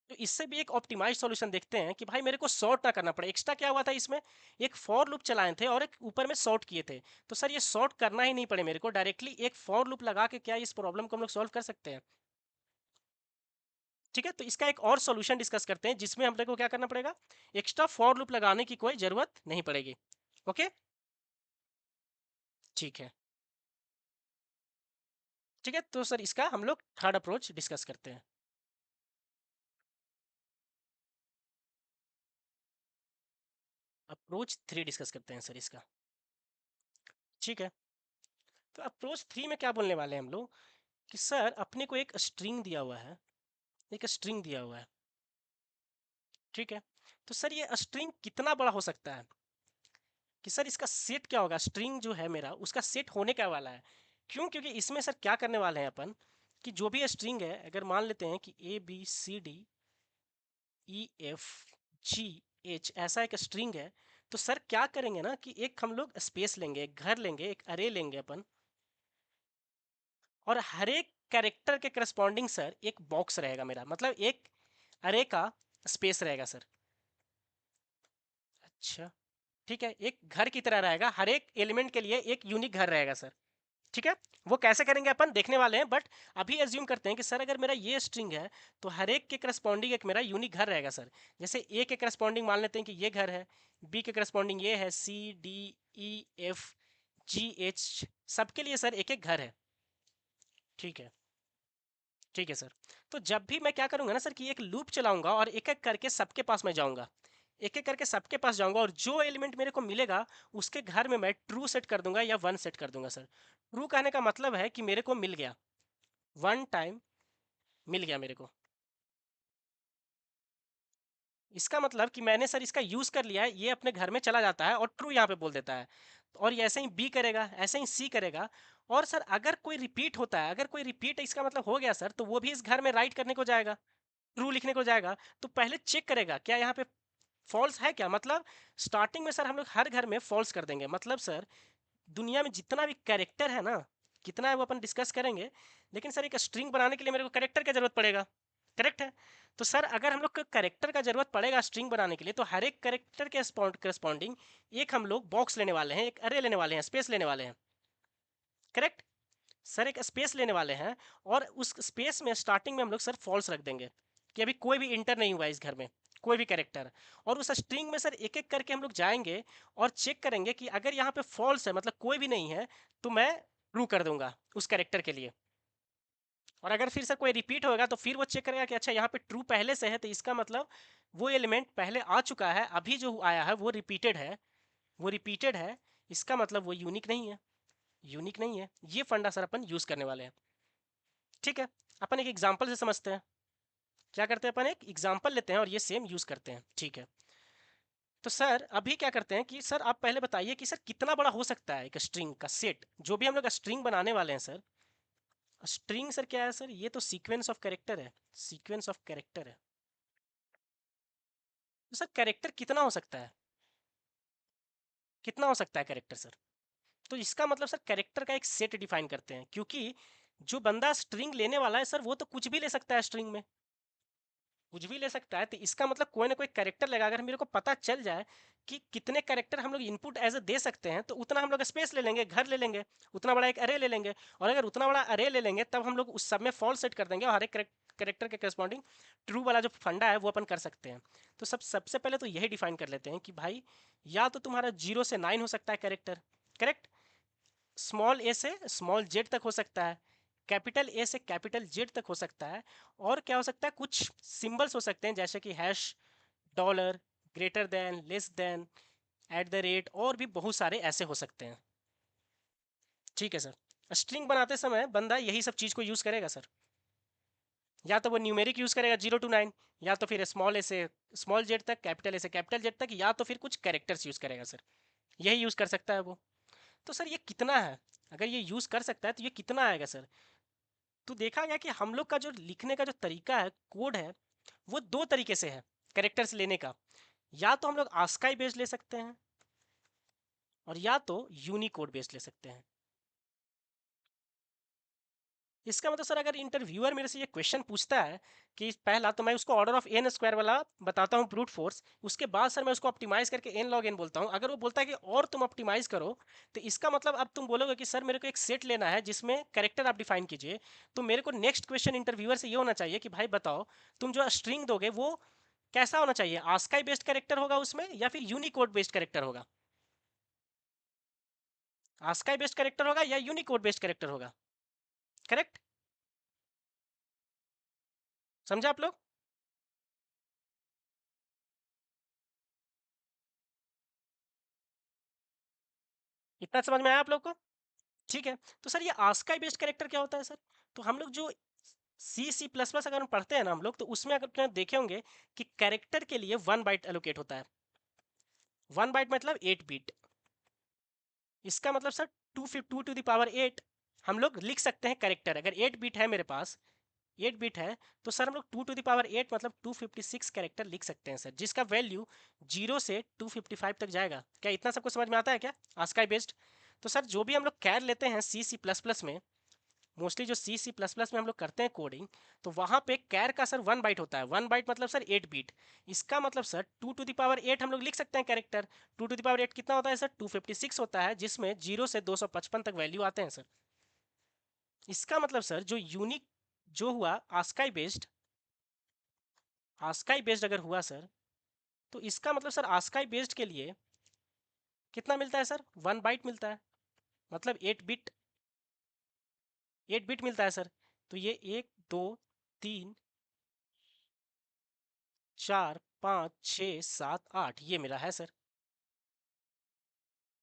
तो इससे भी एक ऑप्टिमाइज सॉल्यूशन देखते हैं कि भाई मेरे को सॉर्ट ना करना पड़े। एक्स्ट्रा क्या हुआ था इसमें, एक फॉर लूप चलाए थे और एक ऊपर में सॉर्ट किए थे, तो सर ये सॉर्ट करना ही नहीं पड़े मेरे को, डायरेक्टली एक फॉर लूप लगा के क्या इस प्रॉब्लम को हम लोग सॉल्व कर सकते हैं? ठीक है, तो इसका एक और सॉल्यूशन डिस्कस करते हैं जिसमें हम लोग को क्या करना पड़ेगा, एक्स्ट्रा फॉर लूप लगाने की कोई जरूरत नहीं पड़ेगी। ओके। ठीक है। ठीक है, तो सर इसका हम लोग थर्ड अप्रोच डिस्कस करते हैं। अप्रोच 3 डिस्कस करते हैं सर इसका। ठीक है। तो अप्रोच 3 में क्या बोलने वाले हैं हम लोग कि सर अपने को एक स्ट्रिंग दिया हुआ है, एक स्ट्रिंग दिया हुआ है। ठीक है। तो सर ये स्ट्रिंग कितना बड़ा हो सकता है, कि सर इसका सेट क्या होगा, स्ट्रिंग जो है मेरा उसका सेट होने क्या वाला है? क्यों? क्योंकि इसमें सर क्या करने वाले हैं अपन, कि जो भी स्ट्रिंग है, अगर मान लेते हैं कि ABCDEFGH ऐसा एक स्ट्रिंग है, तो सर क्या करेंगे ना कि एक हम लोग स्पेस लेंगे, एक घर लेंगे, एक अरे लेंगे अपन, और हर एक कैरेक्टर के करस्पॉन्डिंग सर एक बॉक्स रहेगा मेरा, मतलब एक अरे का स्पेस रहेगा सर। अच्छा। ठीक है, एक घर की तरह रहेगा, हर एक एलिमेंट के लिए एक यूनिक घर रहेगा सर। ठीक है। वो कैसे करेंगे अपन देखने वाले हैं, बट अभी एज्यूम करते हैं कि सर अगर मेरा ये स्ट्रिंग है, तो हर एक के करस्पॉन्डिंग एक मेरा यूनिक घर रहेगा सर। जैसे ए के करस्पॉन्डिंग मान लेते हैं कि ये घर है, बी के करस्पॉन्डिंग ये है, C D E F G H, सबके लिए सर एक एक घर है। ठीक है। ठीक है सर। तो जब भी मैं क्या करूंगा ना सर, कि एक लूप चलाऊंगा और एक एक करके सबके पास मैं जाऊंगा, एक एक करके सबके पास जाऊंगा, और जो एलिमेंट मेरे को मिलेगा उसके घर में मैं ट्रू सेट कर दूंगा या 1 सेट कर दूंगा सर। ट्रू कहने का मतलब है कि मेरे को मिल गया, 1 टाइम मिल गया मेरे को। इसका मतलब कि मैंने सर इसका यूज कर लिया है, ये अपने घर में चला जाता है और ट्रू यहाँ पे बोल देता है, और ये ऐसे ही बी करेगा, ऐसे ही सी करेगा। और सर अगर कोई रिपीट होता है, अगर कोई रिपीट इसका मतलब हो गया सर, तो वो भी इस घर में राइट करने को जाएगा, ट्रू लिखने को जाएगा। तो पहले चेक करेगा क्या यहाँ पे फॉल्स है क्या, मतलब स्टार्टिंग में सर हम लोग हर घर में फॉल्स कर देंगे। मतलब सर दुनिया में जितना भी कैरेक्टर है ना, कितना है वो अपन डिस्कस करेंगे, लेकिन सर एक स्ट्रिंग बनाने के लिए मेरे को कैरेक्टर की जरूरत पड़ेगा। करेक्ट है। तो सर अगर हम लोग को कैरेक्टर का जरूरत पड़ेगा स्ट्रिंग बनाने के लिए, तो हर एक कैरेक्टर के करस्पॉन्डिंग एक हम लोग बॉक्स लेने वाले हैं, एक अरे लेने वाले हैं, स्पेस लेने वाले हैं। करेक्ट। सर एक स्पेस लेने वाले हैं, और उस स्पेस में स्टार्टिंग में हम लोग सर फॉल्स रख देंगे कि अभी कोई भी इंटर नहीं हुआ इस घर में, कोई भी कैरेक्टर। और उस स्ट्रिंग में सर एक एक करके हम लोग जाएंगे और चेक करेंगे कि अगर यहाँ पे फॉल्स है, मतलब कोई भी नहीं है, तो मैं ट्रू कर दूंगा उस कैरेक्टर के लिए। और अगर फिर सर कोई रिपीट होगा, तो फिर वो चेक करेगा कि अच्छा यहाँ पे ट्रू पहले से है, तो इसका मतलब वो एलिमेंट पहले आ चुका है, अभी जो आया है वो रिपीटेड है, वो रिपीटेड है, इसका मतलब वो यूनिक नहीं है, यूनिक नहीं है। ये फंडा सर अपन यूज करने वाले हैं। ठीक है, अपन एक एग्जांपल से समझते हैं। क्या करते हैं, अपन एक एग्जांपल लेते हैं और ये सेम यूज करते हैं। ठीक है, तो सर अभी क्या करते हैं कि सर आप पहले बताइए कि सर कितना बड़ा हो सकता है एक स्ट्रिंग का सेट, जो भी हम लोग स्ट्रिंग बनाने वाले हैं सर। स्ट्रिंग सर क्या है सर, ये तो सीक्वेंस ऑफ कैरेक्टर है, सीक्वेंस ऑफ कैरेक्टर है। तो सर कैरेक्टर कितना हो सकता है, कितना हो सकता है कैरेक्टर सर? तो इसका मतलब सर कैरेक्टर का एक सेट डिफाइन करते हैं, क्योंकि जो बंदा स्ट्रिंग लेने वाला है सर वो तो कुछ भी ले सकता है स्ट्रिंग में, कुछ भी ले सकता है। तो इसका मतलब कोई ना कोई कैरेक्टर लगा, अगर मेरे को पता चल जाए कि कितने कैरेक्टर हम लोग इनपुट एज ए दे सकते हैं, तो उतना हम लोग स्पेस ले लेंगे, घर ले लेंगे, उतना बड़ा एक अरे ले लेंगे। और अगर उतना बड़ा अरे ले लेंगे तब हम लोग उस सब में फॉल्स सेट कर देंगे और हर एक कैरेक्टर के करस्पॉन्डिंग ट्रू वाला जो फंडा है वो अपन कर सकते हैं। तो सबसे पहले तो यही डिफाइन कर लेते हैं कि भाई या तो तुम्हारा 0 से 9 हो सकता है कैरेक्टर, करेक्ट। स्मॉल ए से स्मॉल जेड तक हो सकता है, कैपिटल ए से कैपिटल जेड तक हो सकता है। और क्या हो सकता है, कुछ सिंबल्स हो सकते हैं जैसे कि hash, dollar, greater than, less than, at the rate, और भी बहुत सारे ऐसे हो सकते हैं। ठीक है सर, स्ट्रिंग बनाते समय बंदा यही सब चीज़ को यूज़ करेगा सर। या तो वो न्यूमेरिक यूज़ करेगा 0 to 9, या तो फिर स्मॉल ए से स्मॉल जेड तक, कैपिटल ए से कैपिटल जेड तक, या तो फिर कुछ कैरेक्टर्स यूज़ करेगा सर। यही यूज़ कर सकता है वो। तो सर ये कितना है, अगर ये यूज़ कर सकता है तो ये कितना आएगा सर? तो देखा गया कि हम लोग का जो लिखने का जो तरीका है, कोड है, वो दो तरीके से है कैरेक्टर्स लेने का। या तो हम लोग आस्काई बेस्ड ले सकते हैं और या तो यूनिकोड बेस्ड ले सकते हैं। इसका मतलब सर अगर इंटरव्यूअर मेरे से ये क्वेश्चन पूछता है कि पहला तो मैं उसको ऑर्डर ऑफ एन स्क्वायर वाला बताता हूँ ब्रूट फोर्स, उसके बाद सर मैं उसको ऑप्टिमाइज करके एन लॉग एन बोलता हूँ। अगर वो बोलता है कि और तुम ऑप्टिमाइज करो, तो इसका मतलब अब तुम बोलोगे कि सर मेरे को एक सेट लेना है जिसमें कैरेक्टर आप डिफाइन कीजिए। तो मेरे को नेक्स्ट क्वेश्चन इंटरव्यूअर से ये होना चाहिए कि भाई बताओ तुम जो स्ट्रिंग दोगे वो कैसा होना चाहिए, आस्काई बेस्ड कैरेक्टर होगा उसमें या फिर यूनिकोड बेस्ड कैरेक्टर होगा? आस्काई बेस्ड कैरेक्टर होगा या यूनिकोड बेस्ड कैरेक्टर होगा, करेक्ट? समझा आप लोग? इतना समझ में आया आप लोग को? ठीक है, तो सर ये आस्काई बेस्ड कैरेक्टर क्या होता है सर? तो हम लोग जो C++ अगर हम पढ़ते हैं ना हम लोग, तो उसमें अगर आपने देखे होंगे कि कैरेक्टर के लिए 1 बाइट एलोकेट होता है। 1 बाइट मतलब 8 बिट। इसका मतलब सर 2 टू द पावर 8 हम लोग लिख सकते हैं कैरेक्टर। अगर 8 बिट है मेरे पास, 8 बिट है, तो सर हम लोग 2 टू द पावर 8 मतलब 256 कैरेक्टर लिख सकते हैं सर, जिसका वैल्यू 0 से 255 तक जाएगा। क्या इतना सबको समझ में आता है क्या, आस्काई बेस्ड? तो सर जो भी हम लोग कैर लेते हैं C++ में, मोस्टली जो C++ में हम लोग करते हैं कोडिंग, तो वहाँ पे कैर का सर 1 बाइट होता है। 1 बाइट मतलब सर 8 बिट। इसका मतलब सर 2 टू द पावर 8 हम लोग लिख सकते हैं कैरेक्टर। 2 टू द पावर 8 कितना होता है सर, 256 होता है, जिसमें 0 से 255 तक वैल्यू आते हैं सर। इसका मतलब सर जो यूनिक जो हुआ आस्काई बेस्ड अगर हुआ सर, तो इसका मतलब सर आस्काई बेस्ड के लिए कितना मिलता है सर, 1 बाइट मिलता है, मतलब 8 बिट, 8 बिट मिलता है सर। तो ये 1 2 3 4 5 6 7 8 ये मेरा है सर।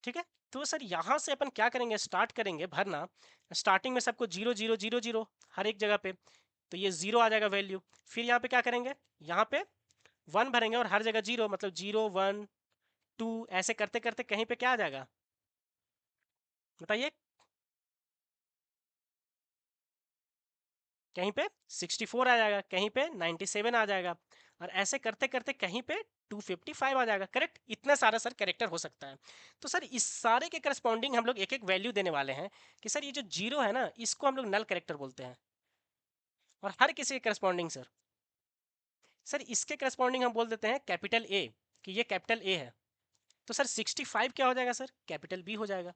ठीक है, तो सर यहाँ से अपन क्या करेंगे, स्टार्ट करेंगे भरना। स्टार्टिंग में सबको 0 0 0 0 हर एक जगह पे, तो ये 0 आ जाएगा वैल्यू। फिर यहाँ पे क्या करेंगे, यहाँ पे 1 भरेंगे और हर जगह 0, मतलब 0 1 2 ऐसे करते करते कहीं पे क्या आ जाएगा बताइए, कहीं पे 64 आ जाएगा, कहीं पे 97 आ जाएगा, और ऐसे करते करते कहीं पे 255 आ जाएगा, करेक्ट? इतना सारा सर कैरेक्टर हो सकता है। तो सर इस सारे के करस्पॉन्डिंग हम लोग एक एक वैल्यू देने वाले हैं कि सर ये जो 0 है ना, इसको हम लोग नल कैरेक्टर बोलते हैं। और हर किसी के करस्पॉन्डिंग सर इसके करस्पॉन्डिंग हम बोल देते हैं कैपिटल ए, कि ये कैपिटल ए है। तो सर 65 क्या हो जाएगा सर, कैपिटल बी हो जाएगा।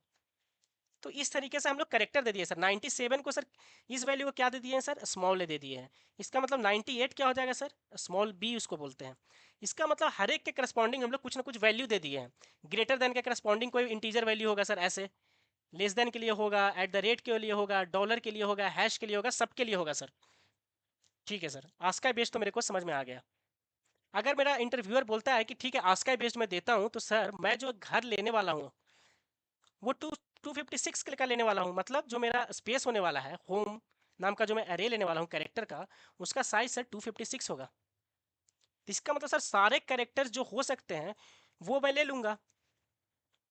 तो इस तरीके से हम लोग करेक्टर दे दिए सर। 97 को सर इस वैल्यू को क्या दे दिए हैं सर, स्मॉल ए दे दिए हैं। इसका मतलब 98 क्या हो जाएगा सर, स्मॉल बी उसको बोलते हैं। इसका मतलब हर एक के करस्पॉन्डिंग हम लोग कुछ ना कुछ वैल्यू दे दिए हैं। ग्रेटर देन के करस्पॉन्डिंग कोई इंटीजर वैल्यू होगा सर ऐसे, लेस देन के लिए होगा, एट द रेट के लिए होगा, डॉलर के लिए होगा, हैश के लिए होगा, सबके लिए होगा सर। ठीक है सर, आस्का बेस तो मेरे को समझ में आ गया। अगर मेरा इंटरव्यूअर बोलता है कि ठीक है आस्काई बेस्ड मैं देता हूँ, तो सर मैं जो घर लेने वाला हूँ वो 256 का लेने वाला हूँ, मतलब जो मेरा स्पेस होने वाला है, होम नाम का जो मैं एरे लेने वाला हूँ कैरेक्टर का, उसका साइज सर 256 होगा। तो इसका मतलब सर सारे कैरेक्टर्स जो हो सकते हैं वो मैं ले लूँगा,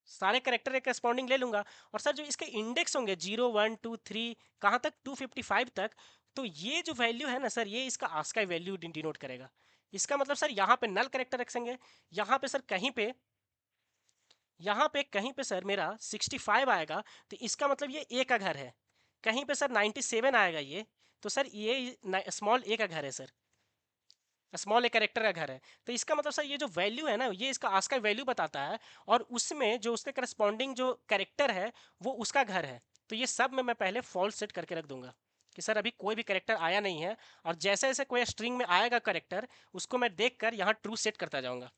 सारे कैरेक्टर के करस्पॉन्डिंग ले लूँगा। और सर जो इसके इंडेक्स होंगे 0 1 2 3 कहाँ तक 255 तक, तो ये जो वैल्यू है ना सर, ये इसका आस्काई वैल्यू डिनोट करेगा। इसका मतलब सर यहाँ पे नल कैरेक्टर रखेंगे, यहाँ पे सर कहीं पे सर मेरा 65 आएगा, तो इसका मतलब ये ए का घर है। कहीं पे सर 97 आएगा ये, तो सर ये स्मॉल ए का घर है सर, स्मॉल ए कैरेक्टर का घर है। तो इसका मतलब सर ये जो वैल्यू है ना, ये इसका आस्काई वैल्यू बताता है, और उसमें जो उसके करस्पॉन्डिंग जो कैरेक्टर है वो उसका घर है। तो ये सब में मैं पहले फॉल्स सेट करके रख दूंगा कि सर अभी कोई भी कैरेक्टर आया नहीं है, और जैसे जैसे कोई स्ट्रिंग में आएगा कैरेक्टर, उसको मैं देख कर यहाँ ट्रू सेट करता जाऊंगा।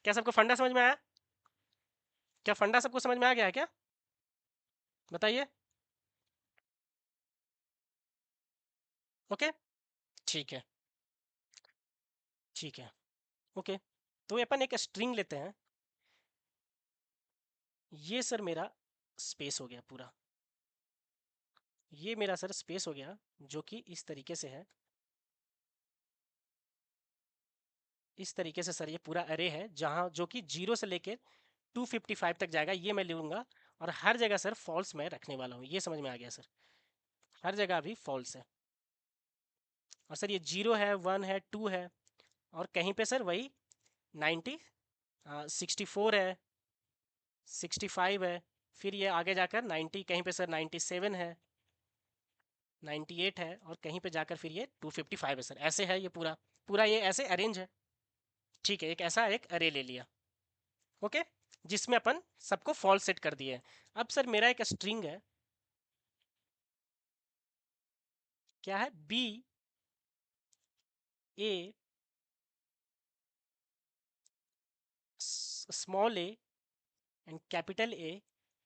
क्या सबको फंडा समझ में आया? क्या फंडा सबको समझ में आ गया है क्या? बताइए। ओके, ठीक है, ठीक है, ओके। तो ये अपन एक स्ट्रिंग लेते हैं। ये सर मेरा स्पेस हो गया पूरा, ये मेरा सर स्पेस हो गया, जो कि इस तरीके से है। इस तरीके से सर ये पूरा अरे है, जहाँ जो कि 0 से लेकर 255 तक जाएगा, ये मैं लूँगा। और हर जगह सर फॉल्स मैं रखने वाला हूँ, ये समझ में आ गया सर? हर जगह अभी फॉल्स है। और सर ये 0 है, 1 है, 2 है, और कहीं पे सर वही 90 64 है, 65 है, फिर ये आगे जाकर 90, कहीं पे सर 97 है, 98 है, और कहीं पे जाकर फिर ये 255 है सर। ऐसे है ये पूरा, पूरा ये ऐसे अरेंज है। ठीक है, एक ऐसा एक अरे ले लिया, ओके, जिसमें अपन सबको फॉल्स सेट कर दिए। अब सर मेरा एक स्ट्रिंग है, क्या है, B A small A and capital A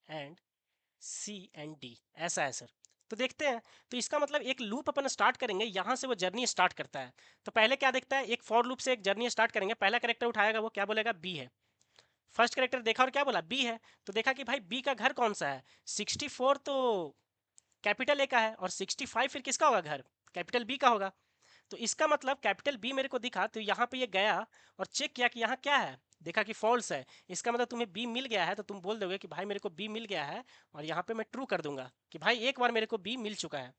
and C and D, ऐसा है सर। तो देखते हैं। तो इसका मतलब एक लूप अपन स्टार्ट करेंगे, यहाँ से वो जर्नी स्टार्ट करता है। तो पहले क्या देखता है, एक फॉर लूप से एक जर्नी स्टार्ट करेंगे, पहला करेक्टर उठाएगा, वो क्या बोलेगा, बी है। फर्स्ट करेक्टर देखा और क्या बोला, बी है। तो देखा कि भाई बी का घर कौन सा है, 64 तो कैपिटल ए का है, और 65 फिर किसका होगा घर, कैपिटल बी का होगा। तो इसका मतलब कैपिटल बी मेरे को दिखा, तो यहाँ पे ये गया और चेक किया कि यहाँ क्या है, देखा कि फॉल्स है। इसका मतलब तुम्हें बी मिल गया है, तो तुम बोल दोगे कि भाई मेरे को बी मिल गया है, और यहाँ पे मैं ट्रू कर दूंगा कि भाई एक बार मेरे को बी मिल चुका है।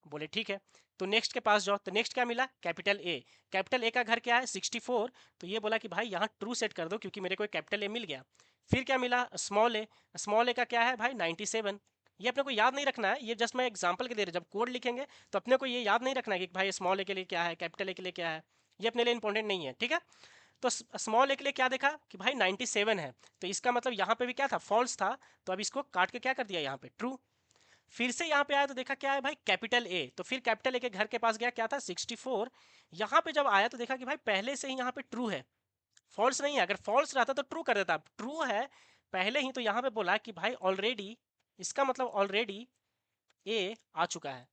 बोले ठीक है। तो नेक्स्ट के पास जाओ, तो नेक्स्ट क्या मिला, कैपिटल ए। कैपिटल ए का घर क्या है, 64। तो ये बोला कि भाई यहाँ ट्रू सेट कर दो, क्योंकि मेरे को कैपिटल ए मिल गया। फिर क्या मिला, स्मॉल ए। स्मॉल ए का क्या है भाई, 97। ये अपने को याद नहीं रखना है, ये जस्ट मैं एग्जांपल के दे रहा, जब कोड लिखेंगे तो अपने को ये याद नहीं रखना है कि भाई स्मॉल ए के लिए क्या है, कैपिटल ए के लिए क्या है। ये अपने लिए इंपॉर्टेंट नहीं है, ठीक है। तो स्मॉल ए के लिए क्या देखा कि भाई 97 है, तो इसका मतलब यहाँ पे भी क्या था, फॉल्स था। तो अब इसको काट के क्या कर दिया, यहाँ पे ट्रू। फिर से यहाँ पे आया तो देखा क्या है भाई, कैपिटल ए। तो फिर कैपिटल ए के घर के पास गया, क्या था, 64। यहाँ पे जब आया तो देखा कि भाई पहले से ही यहाँ पे ट्रू है, फॉल्स नहीं है। अगर फॉल्स रहता तो ट्रू कर देता, ट्रू है पहले ही, तो यहाँ पे बोला कि भाई ऑलरेडी, इसका मतलब ऑलरेडी ए आ चुका है।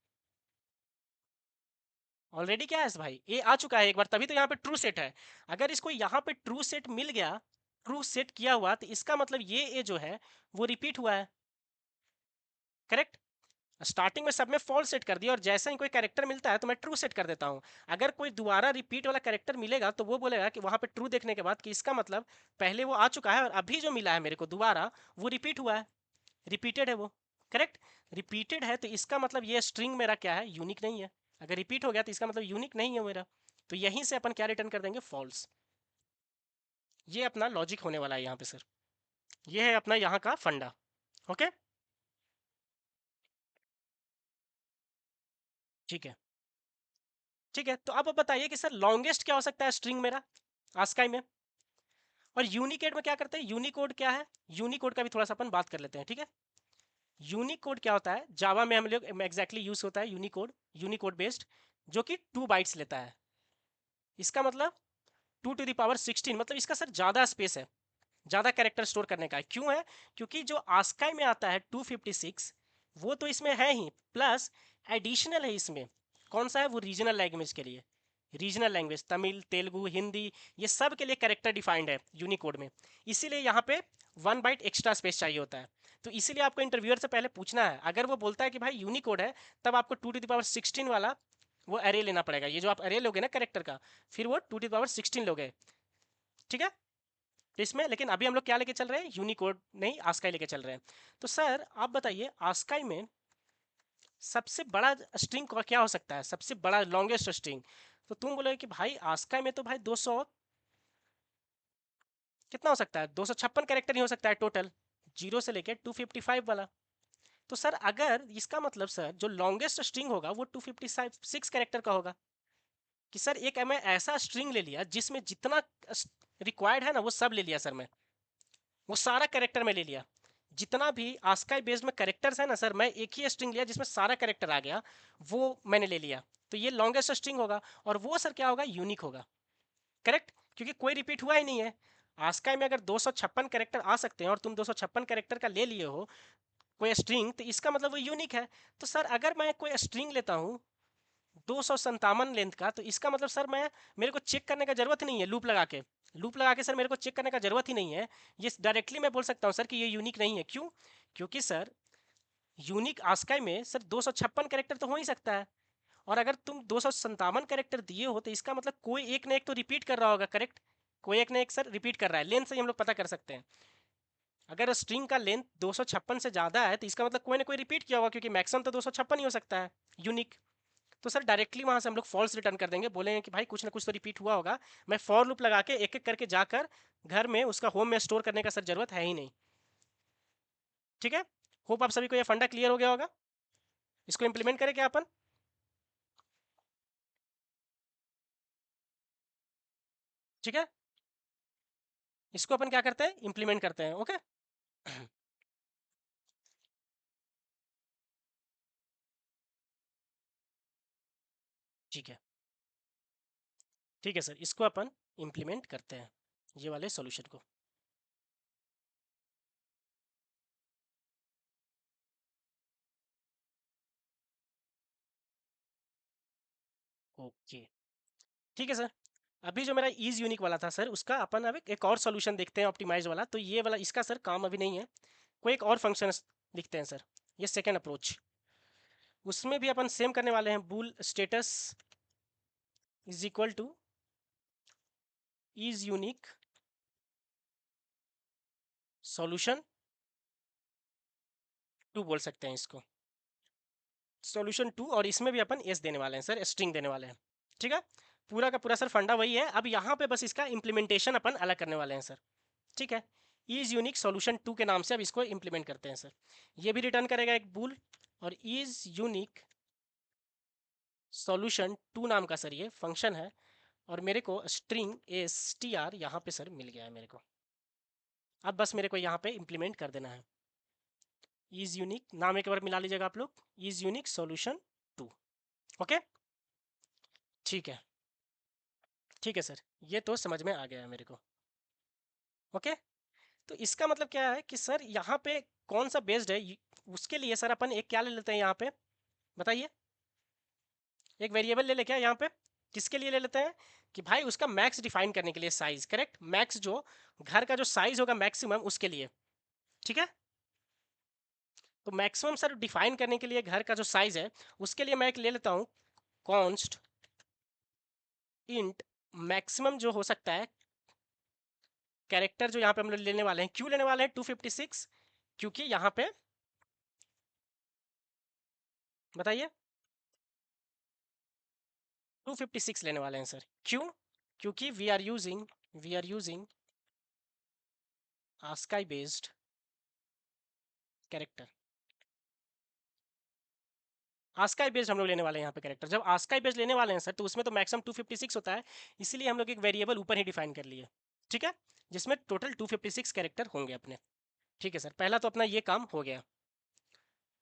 ऑलरेडी क्या है भाई, ए आ चुका है एक बार, तभी तो यहाँ पे ट्रू सेट है। अगर इसको यहाँ पे ट्रू सेट मिल गया, ट्रू सेट किया हुआ, तो इसका मतलब ये ए जो है वो रिपीट हुआ है, करेक्ट। स्टार्टिंग में सब में फॉल्स सेट कर दिया, और जैसे ही कोई कैरेक्टर मिलता है तो मैं ट्रू सेट कर देता हूँ। अगर कोई दोबारा रिपीट वाला कैरेक्टर मिलेगा तो वो बोलेगा कि वहाँ पे ट्रू देखने के बाद कि इसका मतलब पहले वो आ चुका है, और अभी जो मिला है मेरे को दोबारा वो रिपीट हुआ है, रिपीटेड है वो, करेक्ट। रिपीटेड है तो इसका मतलब ये स्ट्रिंग मेरा क्या है, यूनिक नहीं है। अगर रिपीट हो गया तो इसका मतलब यूनिक नहीं है मेरा। तो यहीं से अपन क्या रिटर्न कर देंगे, फॉल्स। ये अपना लॉजिक होने वाला है यहाँ पे सर। ये है अपना यहाँ का फंडा, ओके, ठीक है। ठीक है, तो अब बताइए कि सर लॉन्गेस्ट क्या हो सकता है स्ट्रिंग मेरा आस्काई में। और यूनिकोड में क्या करते हैं, यूनिकोड क्या है, यूनिकोड का भी थोड़ा सा अपन बात कर लेते हैं, ठीक है। यूनिकोड क्या होता है, जावा में हम लोग एग्जैक्टली यूज होता है यूनिकोड, यूनिकोड बेस्ड, जो कि 2 बाइट्स लेता है। इसका मतलब 2 to the power 16, मतलब इसका सर ज़्यादा स्पेस है, ज़्यादा कैरेक्टर स्टोर करने का है। क्यों है, क्योंकि जो आस्काई में आता है 256, वो तो इसमें है ही, प्लस एडिशनल है इसमें। कौन सा है वो, रीजनल लैंग्वेज के लिए। रीजनल लैंग्वेज तमिल, तेलुगु, हिंदी, ये सब के लिए कैरेक्टर डिफाइंड है यूनिकोड में। इसीलिए यहाँ पे 1 बाइट एक्स्ट्रा स्पेस चाहिए होता है। तो इसीलिए आपको इंटरव्यूअर से पहले पूछना है, अगर वो बोलता है कि भाई यूनिकोड है, तब आपको 2 टू द पावर 16 वाला वो अरे लेना पड़ेगा। ये जो आप अरे लोगे ना कैरेक्टर का, फिर वो 2 टू द पावर 16 लोगे। ठीक है। तो इसमें लेकिन अभी हम लोग क्या लेके चल रहे हैं, यूनिकोड नहीं, आस्काई लेके चल रहे हैं। तो सर आप बताइए, आस्काई में सबसे बड़ा स्ट्रिंग क्या हो सकता है, सबसे बड़ा लॉन्गेस्ट स्ट्रिंग? तो तुम बोलोगे कि भाई आस्काई में तो भाई 200 कितना हो सकता है, 256 कैरेक्टर ही हो सकता है टोटल, 0 से लेके 255 वाला। तो सर अगर इसका मतलब सर जो लॉन्गेस्ट स्ट्रिंग होगा वो 256 कैरेक्टर का होगा। कि सर एक मैं ऐसा स्ट्रिंग ले लिया जिसमें जितना रिक्वायर्ड है ना वो सब ले लिया सर, मैं वो सारा कैरेक्टर में ले लिया। जितना भी आस्काई बेस्ड में कैरेक्टर्स है ना सर, मैं एक ही स्ट्रिंग लिया जिसमें सारा कैरेक्टर आ गया, वो मैंने ले लिया। तो ये लॉन्गेस्ट स्ट्रिंग होगा, और वो सर क्या होगा, यूनिक होगा। करेक्ट, क्योंकि कोई रिपीट हुआ ही नहीं है। आस्काई में अगर 256 कैरेक्टर आ सकते हैं और तुम 256 कैरेक्टर का ले लिए हो कोई स्ट्रिंग, तो इसका मतलब वो यूनिक है। तो सर अगर मैं कोई स्ट्रिंग लेता हूँ 257 लेंथ का, तो इसका मतलब सर मैं, मेरे को चेक करने का जरूरत ही नहीं है लूप लगा के सर मेरे को चेक करने का जरूरत ही नहीं है। ये डायरेक्टली मैं बोल सकता हूँ सर कि ये यूनिक नहीं है। क्यों? क्योंकि सर यूनिक आस्काई में सर 256 कैरेक्टर तो हो ही सकता है, और अगर तुम 257 कैरेक्टर दिए हो तो इसका मतलब कोई एक ना एक तो रिपीट कर रहा होगा। करेक्ट, कोई एक ना एक सर रिपीट कर रहा है। लेंथ से ही हम लोग पता कर सकते हैं। अगर स्ट्रिंग का लेंथ 256 से ज़्यादा है तो इसका मतलब कोई ना कोई रिपीट किया होगा, क्योंकि मैक्सिमम तो 256 ही हो सकता है यूनिक। तो सर डायरेक्टली वहां से हम लोग फॉल्स रिटर्न कर देंगे, बोलेंगे कि भाई कुछ ना कुछ तो रिपीट हुआ होगा। मैं फॉर लूप लगा के एक एक करके जाकर घर में उसका होम में स्टोर करने का सर जरूरत है ही नहीं। ठीक है, होप आप सभी को ये फंडा क्लियर हो गया होगा। इसको इंप्लीमेंट करें क्या अपन? ठीक है, इसको अपन क्या करते हैं, इंप्लीमेंट करते हैं। ओके। ठीक है, ठीक है सर, इसको अपन इंप्लीमेंट करते हैं, ये वाले सॉल्यूशन को। ओके, ठीक है सर। अभी जो मेरा इज यूनिक वाला था सर, उसका अपन अब एक और सॉल्यूशन देखते हैं, ऑप्टिमाइज वाला। तो ये वाला इसका सर काम अभी नहीं है, कोई एक और फंक्शन लिखते हैं सर। ये सेकेंड अप्रोच, उसमें भी अपन सेम करने वाले हैं। Bool status is equal to is unique solution two बोल सकते हैं इसको, सॉल्यूशन टू। और इसमें भी अपन एस देने वाले हैं सर, स्ट्रिंग देने वाले हैं। ठीक है, पूरा का पूरा सर फंडा वही है। अब यहाँ पे बस इसका इम्प्लीमेंटेशन अपन अलग करने वाले हैं सर। ठीक है, इज यूनिक सॉल्यूशन टू के नाम से अब इसको इम्प्लीमेंट करते हैं सर। ये भी रिटर्न करेगा एक बूल, और इज यूनिक सॉल्यूशन टू नाम का सर ये फंक्शन है। और मेरे को स्ट्रिंग एस टी आर यहाँ पे सर मिल गया है मेरे को। अब बस मेरे को यहाँ पे इम्प्लीमेंट कर देना है। इज यूनिक नाम एक बार मिला लीजिएगा आप लोग, is unique solution two. Okay, ठीक है, ठीक है सर, ये तो समझ में आ गया है मेरे को। ओके, तो इसका मतलब क्या है कि सर यहाँ पे कौन सा बेस्ड है, उसके लिए सर अपन एक क्या ले लेते हैं यहाँ पे, बताइए। एक वेरिएबल ले ले क्या यहाँ पे, किसके लिए ले लेते हैं, कि भाई उसका मैक्स डिफाइन करने के लिए, साइज। करेक्ट, मैक्स जो घर का जो साइज होगा मैक्सिमम, उसके लिए। ठीक है, तो मैक्सिमम सर डिफाइन करने के लिए घर का जो साइज है, उसके लिए मैं एक ले लेता हूँ कॉन्स्ट इंट मैक्सिमम जो हो सकता है कैरेक्टर, जो यहाँ पे हम लोग लेने वाले हैं। क्यों लेने वाले हैं 256? क्योंकि यहाँ पे बताइए 256 लेने वाले हैं सर। क्यों? क्योंकि we are using ASCII based character. ASCII based हम लोग लेने वाले हैं यहाँ पे कैरेक्टर। जब आस्काई बेस्ड लेने वाले हैं सर, तो उसमें तो मैक्सिमम 256 होता है, इसीलिए हम लोग एक वेरिएबल ऊपर ही डिफाइन कर लिए। ठीक है, जिसमें टोटल 256 कैरेक्टर होंगे अपने। ठीक है सर, पहला तो अपना ये काम हो गया,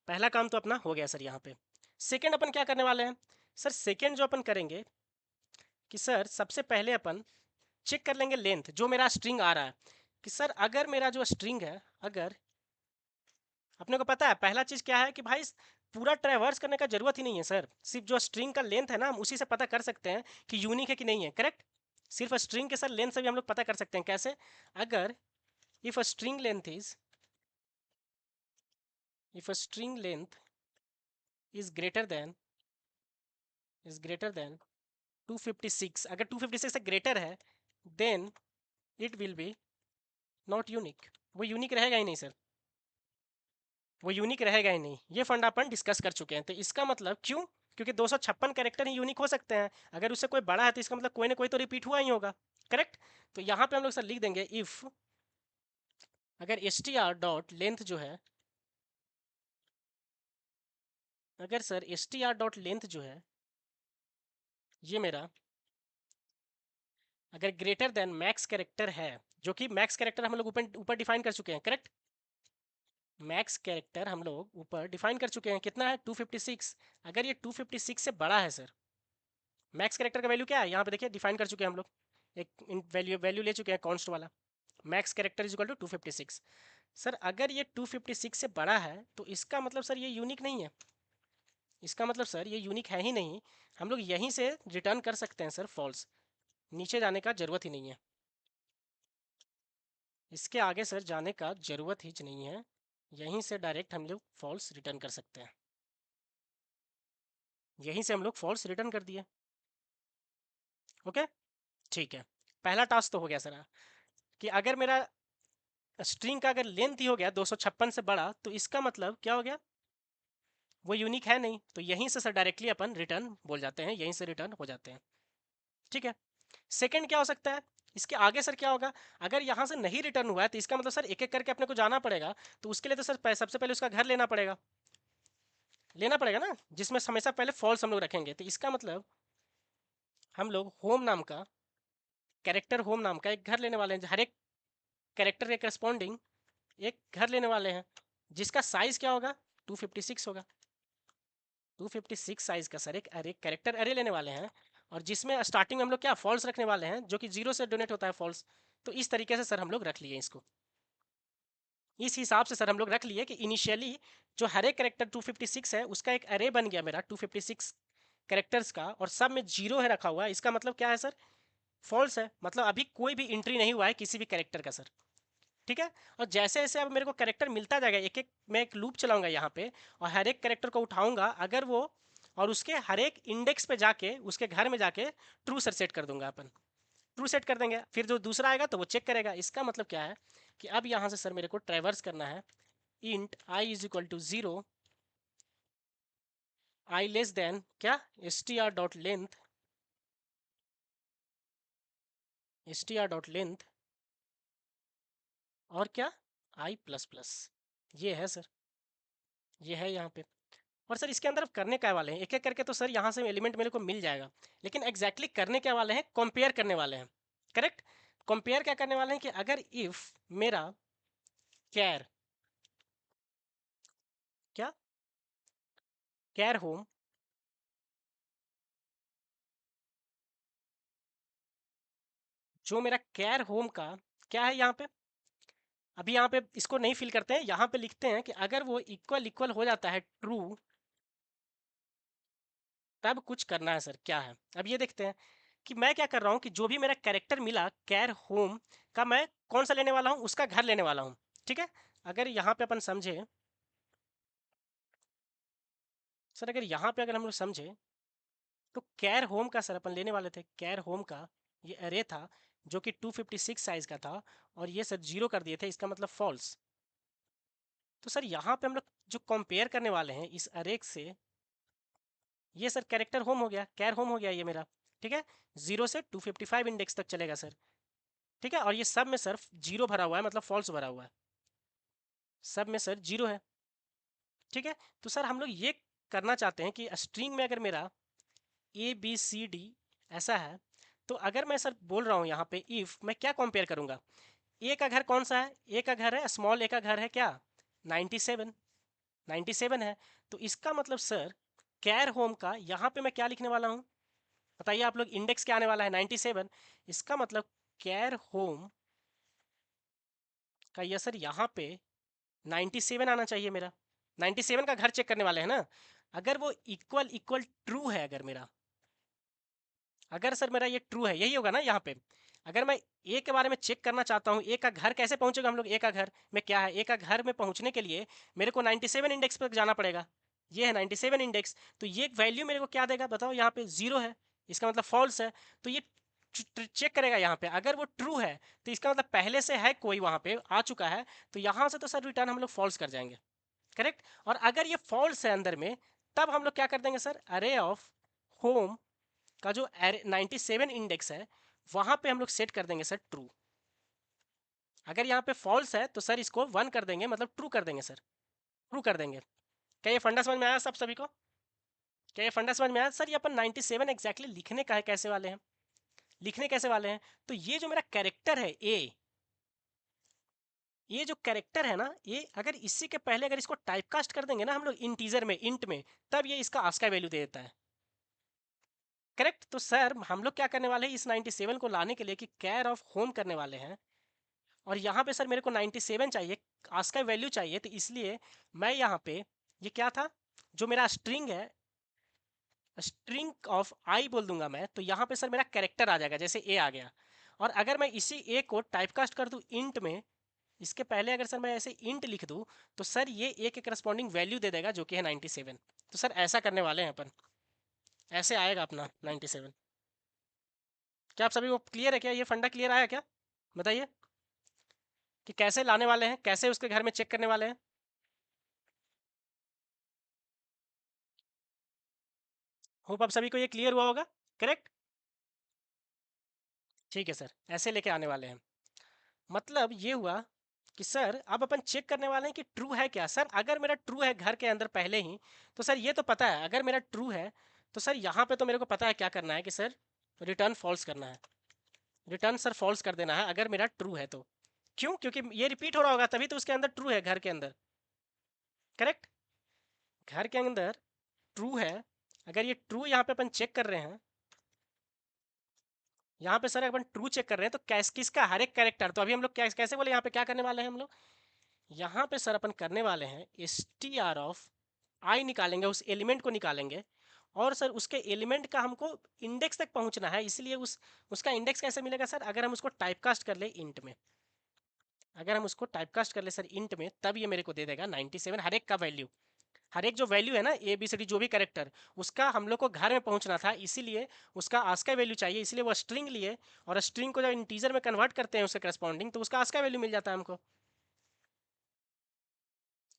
पहला काम तो अपना हो गया सर। यहाँ पे सेकेंड अपन क्या करने वाले हैं सर, सेकेंड जो अपन करेंगे कि सर सबसे पहले अपन चेक कर लेंगे लेंथ, जो मेरा स्ट्रिंग आ रहा है। कि सर अगर मेरा जो स्ट्रिंग है, अगर अपने को पता है पहला चीज़ क्या है कि भाई पूरा ट्रैवर्स करने का जरूरत ही नहीं है सर, सिर्फ जो स्ट्रिंग का लेंथ है ना हम उसी से पता कर सकते हैं कि यूनिक है कि नहीं है, करेक्ट। सिर्फ स्ट्रिंग के सर लेंथ से भी हम लोग पता कर सकते हैं। कैसे? अगर if a string length is if a string length is greater than 256, अगर 256 से ग्रेटर है then it will be not unique. वो यूनिक रहेगा ही नहीं सर, वो यूनिक रहेगा ही नहीं। ये फंडा अपन डिस्कस कर चुके हैं। तो इसका मतलब क्यों? क्योंकि 256 कैरेक्टर ही यूनिक हो सकते हैं। अगर उससे कोई बड़ा है तो इसका मतलब कोई ना कोई तो रिपीट हुआ ही होगा, करेक्ट। तो यहाँ पे हम लोग सर लिख देंगे इफ अगर S T R dot length जो है, अगर sir S T R dot length जो है ये मेरा अगर ग्रेटर देन मैक्स कैरेक्टर है, जो कि मैक्स कैरेक्टर हम लोग ऊपर ऊपर डिफाइन कर चुके हैं, करेक्ट। मैक्स कैरेक्टर हम लोग ऊपर डिफाइन कर चुके हैं, कितना है 256। अगर ये 256 से बड़ा है सर, मैक्स कैरेक्टर का वैल्यू क्या है यहाँ पे देखिए डिफाइन कर चुके हैं हम लोग, एक वैल्यू वैल्यू ले चुके हैं कॉन्स्ट वाला। Max character is equal to 256। Sir अगर ये 256 से बड़ा है तो इसका मतलब सर ये यूनिक नहीं है, इसका मतलब सर ये यूनिक है ही नहीं। हम लोग यहीं से रिटर्न कर सकते हैं सर फॉल्स, नीचे जाने का जरूरत ही नहीं है, इसके आगे सर जाने का जरूरत ही नहीं है। यहीं से डायरेक्ट हम लोग फॉल्स रिटर्न कर सकते हैं, यहीं से हम लोग फॉल्स रिटर्न कर दिए। ओके, ठीक है। पहला टास्क तो हो गया सर, कि अगर मेरा स्ट्रिंग का अगर लेंथ ही हो गया 256 से बड़ा तो इसका मतलब क्या हो गया, वो यूनिक है नहीं। तो यहीं से सर डायरेक्टली अपन रिटर्न बोल जाते हैं, यहीं से रिटर्न हो जाते हैं, ठीक है। सेकंड क्या हो सकता है, इसके आगे सर क्या होगा, अगर यहाँ से नहीं रिटर्न हुआ है तो इसका मतलब सर एक एक करके अपने को जाना पड़ेगा। तो उसके लिए तो सर सबसे पहले उसका घर लेना पड़ेगा ना, जिसमें हमेशा पहले फॉल्स हम लोग रखेंगे। तो इसका मतलब हम लोग होम नाम का कैरेक्टर, होम नाम का एक घर लेने वाले हैं, हर एक कैरेक्टर के करस्पॉन्डिंग एक घर लेने वाले हैं, जिसका साइज क्या होगा 256 होगा। 256 साइज का सर एक अरे कैरेक्टर अरे लेने वाले हैं, और जिसमें स्टार्टिंग में हम लोग क्या फॉल्स रखने वाले हैं, जो कि जीरो से डोनेट होता है फॉल्स। तो इस तरीके से सर हम लोग रख लिए इसको, इस हिसाब से सर हम लोग रख लिए कि इनिशियली जो हर एक करेक्टर 256 है उसका एक अरे बन गया मेरा 256 करेक्टर्स का, और सब में जीरो है रखा हुआ है। इसका मतलब क्या है सर, फॉल्स है, मतलब अभी कोई भी एंट्री नहीं हुआ है किसी भी करेक्टर का सर, ठीक है। और जैसे जैसे अब मेरे को करेक्टर मिलता जाएगा एक एक, मैं एक लूप चलाऊंगा यहाँ पे और हर एक करेक्टर को उठाऊंगा, अगर वो और उसके हर एक इंडेक्स पे जाके उसके घर में जाके ट्रू सर सेट कर दूंगा अपन, ट्रू सेट कर देंगे, फिर जो दूसरा आएगा तो वो चेक करेगा। इसका मतलब क्या है कि अब यहाँ से सर मेरे को ट्रेवर्स करना है int I is equal to 0, I less than क्या S T R dot length, S T R dot length और क्या आई प्लस प्लस, ये है सर, ये है यहाँ पे। और सर इसके अंदर अब करने क्या वाले हैं, एक एक करके तो सर यहाँ से एलिमेंट मेरे को मिल जाएगा, लेकिन एग्जैक्टली करने क्या वाले हैं, कंपेयर करने वाले हैं, करेक्ट। कंपेयर क्या करने वाले हैं कि अगर इफ मेरा कैर क्या कैर होम, जो मेरा कैर होम का क्या है यहाँ पे, अभी यहाँ पे इसको नहीं फिल करते हैं, यहाँ पे लिखते हैं कि अगर वो इक्वल इक्वल हो जाता है ट्रू, तब कुछ करना है सर, क्या है। अब ये देखते हैं कि मैं क्या कर रहा हूँ कि जो भी मेरा कैरेक्टर मिला कैर होम का, मैं कौन सा लेने वाला हूँ, उसका घर लेने वाला हूँ, ठीक है। अगर यहाँ पे अपन समझे सर, अगर यहाँ पे अगर हम लोग समझे तो कैर होम का सर अपन लेने वाले थे, कैर होम का ये अरे था जो कि 256 साइज का था, और ये सर जीरो कर दिए थे, इसका मतलब फॉल्स। तो सर यहाँ पे हम लोग जो कंपेयर करने वाले हैं इस अरे से, ये सर कैरेक्टर होम हो गया, कैर होम हो गया ये मेरा, ठीक है। 0 से 255 इंडेक्स तक चलेगा सर, ठीक है। और ये सब में सर जीरो भरा हुआ है, मतलब फॉल्स भरा हुआ है, सब में सर जीरो है, ठीक है। तो सर हम लोग ये करना चाहते हैं कि स्ट्रिंग में अगर मेरा ए बी सी डी ऐसा है, तो अगर मैं सर बोल रहा हूँ यहाँ पे इफ मैं क्या कंपेयर करूँगा, ए का घर कौन सा है, ए का घर है स्मॉल ए का घर है क्या 97, 97 है। तो इसका मतलब सर कैर होम का यहाँ पे मैं क्या लिखने वाला हूँ, बताइए आप लोग, इंडेक्स क्या आने वाला है 97। इसका मतलब कैर होम का ये सर यहाँ पे 97 आना चाहिए मेरा, 97 का घर चेक करने वाले हैं ना। अगर वो इक्वल इक्वल ट्रू है, अगर मेरा, अगर सर मेरा ये ट्रू है, यही होगा ना यहाँ पे। अगर मैं ए के बारे में चेक करना चाहता हूँ, ए का घर कैसे पहुंचेगा हम लोग, ए का घर में क्या है, ए का घर में पहुंचने के लिए मेरे को 97 इंडेक्स पर जाना पड़ेगा। ये है 97 इंडेक्स, तो ये वैल्यू मेरे को क्या देगा बताओ, यहाँ पे जीरो है, इसका मतलब फॉल्स है। तो ये चेक करेगा यहाँ पे, अगर वो ट्रू है तो इसका मतलब पहले से है, कोई वहाँ पे आ चुका है, तो यहाँ से तो सर रिटर्न हम लोग फॉल्स कर जाएंगे, करेक्ट। और अगर ये फॉल्स है अंदर में, तब हम लोग क्या कर देंगे सर, अरे ऑफ होम का जो 97 इंडेक्स है वहां पे हम लोग सेट कर देंगे सर ट्रू। अगर यहाँ पे फॉल्स है तो सर इसको 1 कर देंगे, मतलब ट्रू कर देंगे सर, ट्रू कर देंगे। क्या ये फंडा समझ में आया सब सभी को? क्या ये फंडा समझ में आया सर? ये अपन 97 एग्जैक्टली लिखने का है कैसे वाले हैं, लिखने कैसे वाले हैं? तो ये जो मेरा कैरेक्टर है ए, ये जो कैरेक्टर है ना, ये अगर इसी के पहले अगर इसको टाइपकास्ट कर देंगे ना हम लोग इंटीजर में, इंट में, तब ये इसका आस्का वैल्यू दे देता है, करेक्ट। तो सर हम लोग क्या करने वाले हैं इस 97 को लाने के लिए कि कैर ऑफ होम करने वाले हैं, और यहाँ पे सर मेरे को 97 चाहिए, आस्का वैल्यू चाहिए, तो इसलिए मैं यहाँ पे, ये क्या था, जो मेरा स्ट्रिंग है, स्ट्रिंग ऑफ आई बोल दूंगा मैं, तो यहाँ पे सर मेरा कैरेक्टर आ जाएगा, जैसे ए आ गया। और अगर मैं इसी ए को टाइपकास्ट कर दूँ इंट में, इसके पहले अगर सर मैं ऐसे इंट लिख दूँ, तो सर ये ए के करस्पॉन्डिंग वैल्यू दे देगा जो कि है 97। तो सर ऐसा करने वाले हैं अपन, ऐसे आएगा अपना 97। क्या आप सभी को क्लियर है? क्या ये फंडा क्लियर आया क्या? बताइए कि कैसे लाने वाले हैं, कैसे उसके घर में चेक करने वाले हैं। होप आप सभी को ये क्लियर हुआ होगा, करेक्ट। ठीक है सर, ऐसे लेके आने वाले हैं। मतलब ये हुआ कि सर अब अपन चेक करने वाले हैं कि ट्रू है क्या। सर अगर मेरा ट्रू है घर के अंदर पहले ही, तो सर ये तो पता है अगर मेरा ट्रू है, तो सर यहाँ पे तो मेरे को पता है क्या करना है कि सर रिटर्न फॉल्स करना है, रिटर्न सर फॉल्स कर देना है अगर मेरा ट्रू है तो। क्यों? क्योंकि ये रिपीट हो रहा होगा तभी तो उसके अंदर ट्रू है, घर के अंदर, करेक्ट। घर के अंदर ट्रू है, अगर ये ट्रू यहाँ पे अपन चेक कर रहे हैं, यहाँ पे सर अपन ट्रू चेक कर रहे हैं, तो कैस किसका, हर एक कैरेक्टर। तो अभी हम लोग कैसे बोले, यहाँ पे क्या करने वाले हैं हम लोग, यहाँ पे सर अपन करने वाले हैं एस टी आर ऑफ आई निकालेंगे, उस एलिमेंट को निकालेंगे, और सर उसके एलिमेंट का हमको इंडेक्स तक पहुंचना है, इसलिए उसका इंडेक्स कैसे मिलेगा सर, अगर हम उसको टाइपकास्ट कर ले इंट में, अगर हम उसको टाइपकास्ट कर ले सर इंट में, तब ये मेरे को दे देगा 97 हर एक का वैल्यू। हर एक जो वैल्यू है ना ए बी सी डी जो भी कैरेक्टर, उसका हम लोग को घर में पहुंचना था, इसीलिए उसका आस्का वैल्यू चाहिए, इसलिए वो स्ट्रिंग लिए, और स्ट्रिंग को जब इंटीजर में कन्वर्ट करते हैं उसके करस्पॉन्डिंग, तो उसका आस्का वैल्यू मिल जाता है हमको।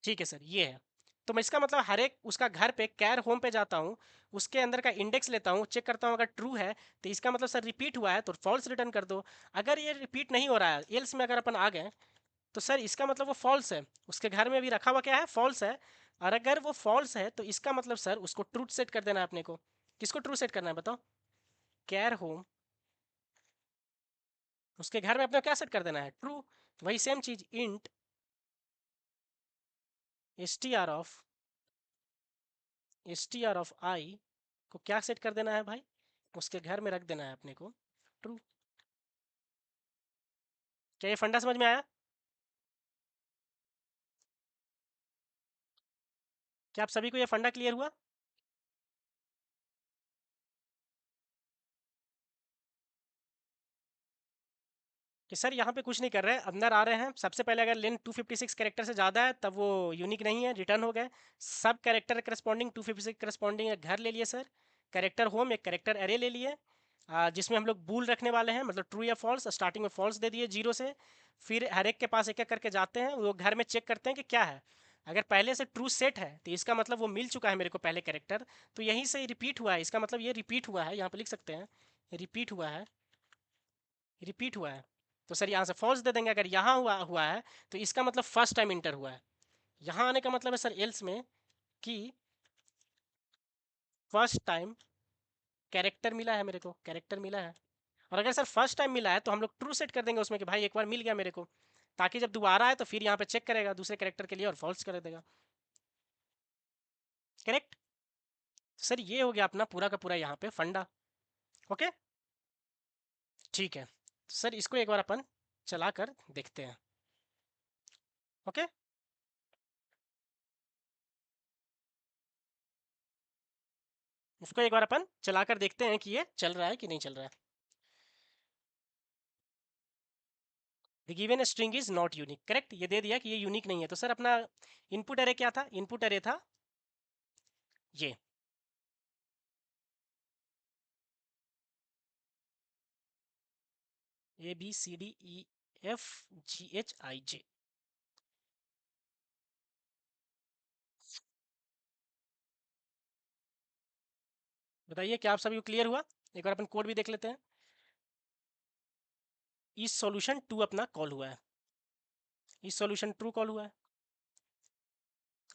ठीक है सर, ये है। तो मैं इसका मतलब हर एक उसका घर पे कैर होम पे जाता हूँ, उसके अंदर का इंडेक्स लेता हूँ, चेक करता हूँ, अगर ट्रू है तो इसका मतलब सर रिपीट हुआ है तो फॉल्स रिटर्न कर दो। अगर ये रिपीट नहीं हो रहा है, एल्स में अगर अपन आ गए, तो सर इसका मतलब वो फॉल्स है, उसके घर में अभी रखा हुआ क्या है, फॉल्स है। और अगर वो फॉल्स है तो इसका मतलब सर उसको ट्रू सेट कर देना है अपने को। किसको ट्रू सेट करना है बताओ? कैर होम, उसके घर में अपने क्या सेट कर देना है, ट्रू। वही सेम चीज int S T R of I को क्या सेट कर देना है भाई, उसके घर में रख देना है अपने को ट्रू। क्या ये फंडा समझ में आया? क्या आप सभी को ये फंडा क्लियर हुआ? कि सर यहाँ पे कुछ नहीं कर रहे हैं, अंदर आ रहे हैं, सबसे पहले अगर लेन 256 कैरेक्टर से ज़्यादा है तब वो यूनिक नहीं है, रिटर्न हो गए। सब कैरेक्टर करस्पॉन्डिंग 256 करस्पॉन्डिंग एक घर ले लिए सर, कैरेक्टर होम एक कैरेक्टर एरे ले लिए, जिसमें हम लोग बूल रखने वाले हैं, मतलब ट्रू या फॉल्स, स्टार्टिंग में फॉल्स दे दिए जीरो से। फिर हर एक के पास एक एक करके जाते हैं, वो घर में चेक करते हैं कि क्या है। अगर पहले से ट्रू सेट है तो इसका मतलब वो मिल चुका है मेरे को पहले कैरेक्टर, तो यहीं से रिपीट हुआ है, इसका मतलब ये रिपीट हुआ है, यहाँ पे लिख सकते हैं रिपीट हुआ है, रिपीट हुआ है। तो सर यहाँ से फॉल्स दे देंगे, अगर यहाँ हुआ हुआ है तो इसका मतलब फर्स्ट टाइम इंटर हुआ है। यहाँ आने का मतलब है सर एल्स में कि फर्स्ट टाइम कैरेक्टर मिला है, मेरे को कैरेक्टर मिला है। और अगर सर फर्स्ट टाइम मिला है तो हम लोग ट्रू सेट कर देंगे उसमें कि भाई एक बार मिल गया मेरे को, ताकि जब दोबारा है तो फिर यहाँ पे चेक करेगा दूसरे कैरेक्टर के लिए और फॉल्स कर देगा, करेक्ट। सर ये हो गया अपना पूरा का पूरा यहाँ पे फंडा, ओके। ठीक है सर, इसको एक बार अपन चला कर देखते हैं, ओके। इसको एक बार अपन चलाकर देखते हैं कि ये चल रहा है कि नहीं चल रहा है। The given string is not unique, correct, ये दे दिया कि ये यूनिक नहीं है। तो सर अपना इनपुट अरे क्या था? इनपुट अरे था ये, ABCDEFGHIJ। बताइए क्या आप सभी को क्लियर हुआ? एक बार अपन कोड भी देख लेते हैं। इस सॉल्यूशन टू अपना कॉल हुआ है, इस सॉल्यूशन ट्रू कॉल हुआ है।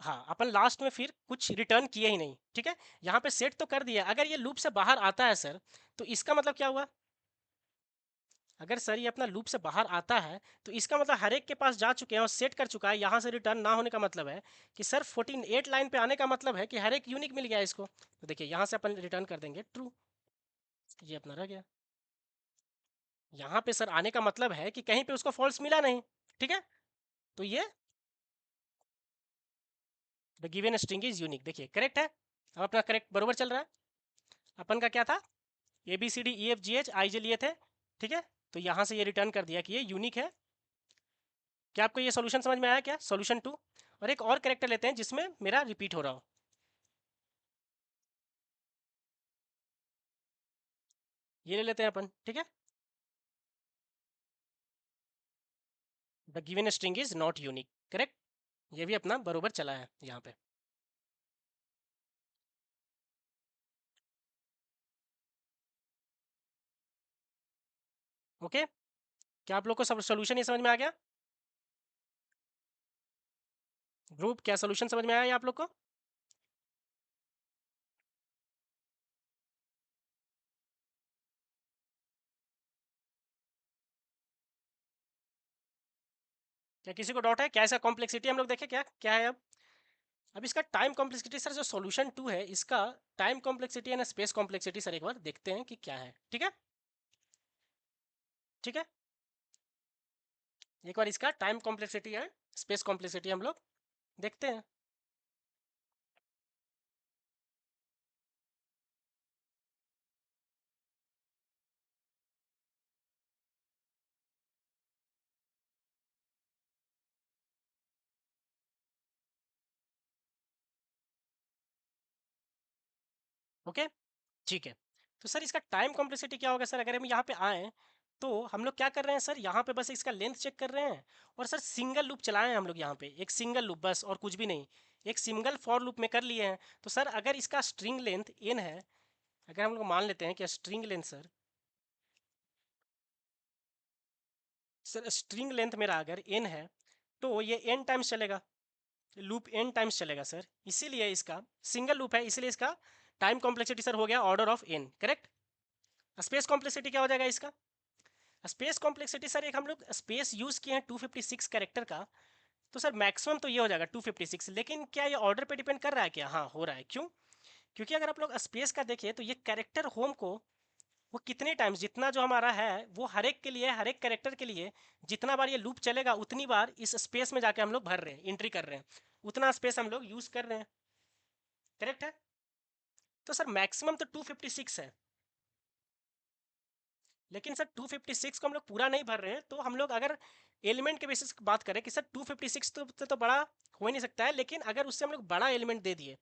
हाँ, अपन लास्ट में फिर कुछ रिटर्न किए ही नहीं, ठीक है। यहाँ पे सेट तो कर दिया, अगर ये लूप से बाहर आता है सर, तो इसका मतलब क्या हुआ? अगर सर ये अपना लूप से बाहर आता है तो इसका मतलब हर एक के पास जा चुके हैं और सेट कर चुका है। यहाँ से रिटर्न ना होने का मतलब है कि सर 48 लाइन पे आने का मतलब है कि हर एक यूनिक मिल गया इसको। तो देखिए यहाँ से अपन रिटर्न कर देंगे ट्रू, ये अपना रह गया। यहाँ पे सर आने का मतलब है कि कहीं पे उसको फॉल्स मिला नहीं, ठीक है। तो ये the given string is unique, देखिए करेक्ट है। अब अपना करेक्ट बरोबर चल रहा है। अपन का क्या था? ABCDEFGH IJ लिए थे, ठीक है। तो यहाँ से ये रिटर्न कर दिया कि ये यूनिक है। क्या आपको ये सॉल्यूशन समझ में आया? क्या सॉल्यूशन टू? और एक और करेक्टर लेते हैं जिसमें मेरा रिपीट हो रहा हो, ये ले लेते हैं अपन, ठीक है। The given string is not unique, correct. ये भी अपना बरोबर चला है यहाँ पे। ओके, क्या आप लोग को सब सोल्यूशन ये समझ में आ गया? ग्रुप, क्या सोल्यूशन समझ में आया ये आप लोग को? क्या किसी को डाउट है? क्या इसका कॉम्प्लेक्सिटी हम लोग देखें, क्या क्या है अब इसका टाइम कॉम्प्लेक्सिटी सर, जो सॉल्यूशन टू है इसका time complexity and space complexity sir एक बार देखते हैं कि क्या है, ठीक है। ठीक है, एक बार इसका time complexity and space complexity हम लोग देखते हैं। ओके, ठीक है। तो सर इसका टाइम कॉम्प्लेक्सिटी क्या होगा सर? अगर हम यहाँ पे आए तो हम लोग क्या कर रहे हैं सर, यहाँ पे बस इसका लेंथ चेक कर रहे हैं और सर सिंगल लूप चलाए हैं हम लोग यहाँ पे, एक सिंगल लूप बस और कुछ भी नहीं। एक सिंगल फॉर लूप में कर लिए हैं। तो सर अगर इसका स्ट्रिंग लेंथ n है, अगर हम लोग मान लेते हैं कि string length sir string length मेरा अगर n है तो ये n टाइम्स चलेगा, लूप n टाइम्स चलेगा सर। इसीलिए इसका सिंगल लूप है, इसीलिए इसका टाइम कॉम्प्लेक्सिटी सर हो गया order of n, correct. Space complexity क्या हो जाएगा इसका? स्पेस कॉम्प्लेक्सिटी सर, एक हम लोग स्पेस यूज़ किए हैं 256 कैरेक्टर का, तो सर मैक्सिमम तो ये हो जाएगा 256। लेकिन क्या ये ऑर्डर पे डिपेंड कर रहा है क्या? हाँ हो रहा है। क्यों? क्योंकि अगर आप लोग स्पेस का देखिए तो ये कैरेक्टर होम को वो कितने टाइम्स, जितना जो हमारा है वो हर एक के लिए, हर एक कैरेक्टर के लिए जितना बार ये लूप चलेगा उतनी बार इस स्पेस में जाके हम लोग भर रहे हैं, एंट्री कर रहे हैं, उतना स्पेस हम लोग यूज़ कर रहे हैं, करेक्ट है। तो सर मैक्सिमम तो 256 है, लेकिन सर 256 को हम लोग पूरा नहीं भर रहे हैं। तो हम लोग अगर एलिमेंट के बेसिस बात करें कि सर 256 तो बड़ा हो ही नहीं सकता है, लेकिन अगर उससे हम लोग बड़ा एलिमेंट दे दिए,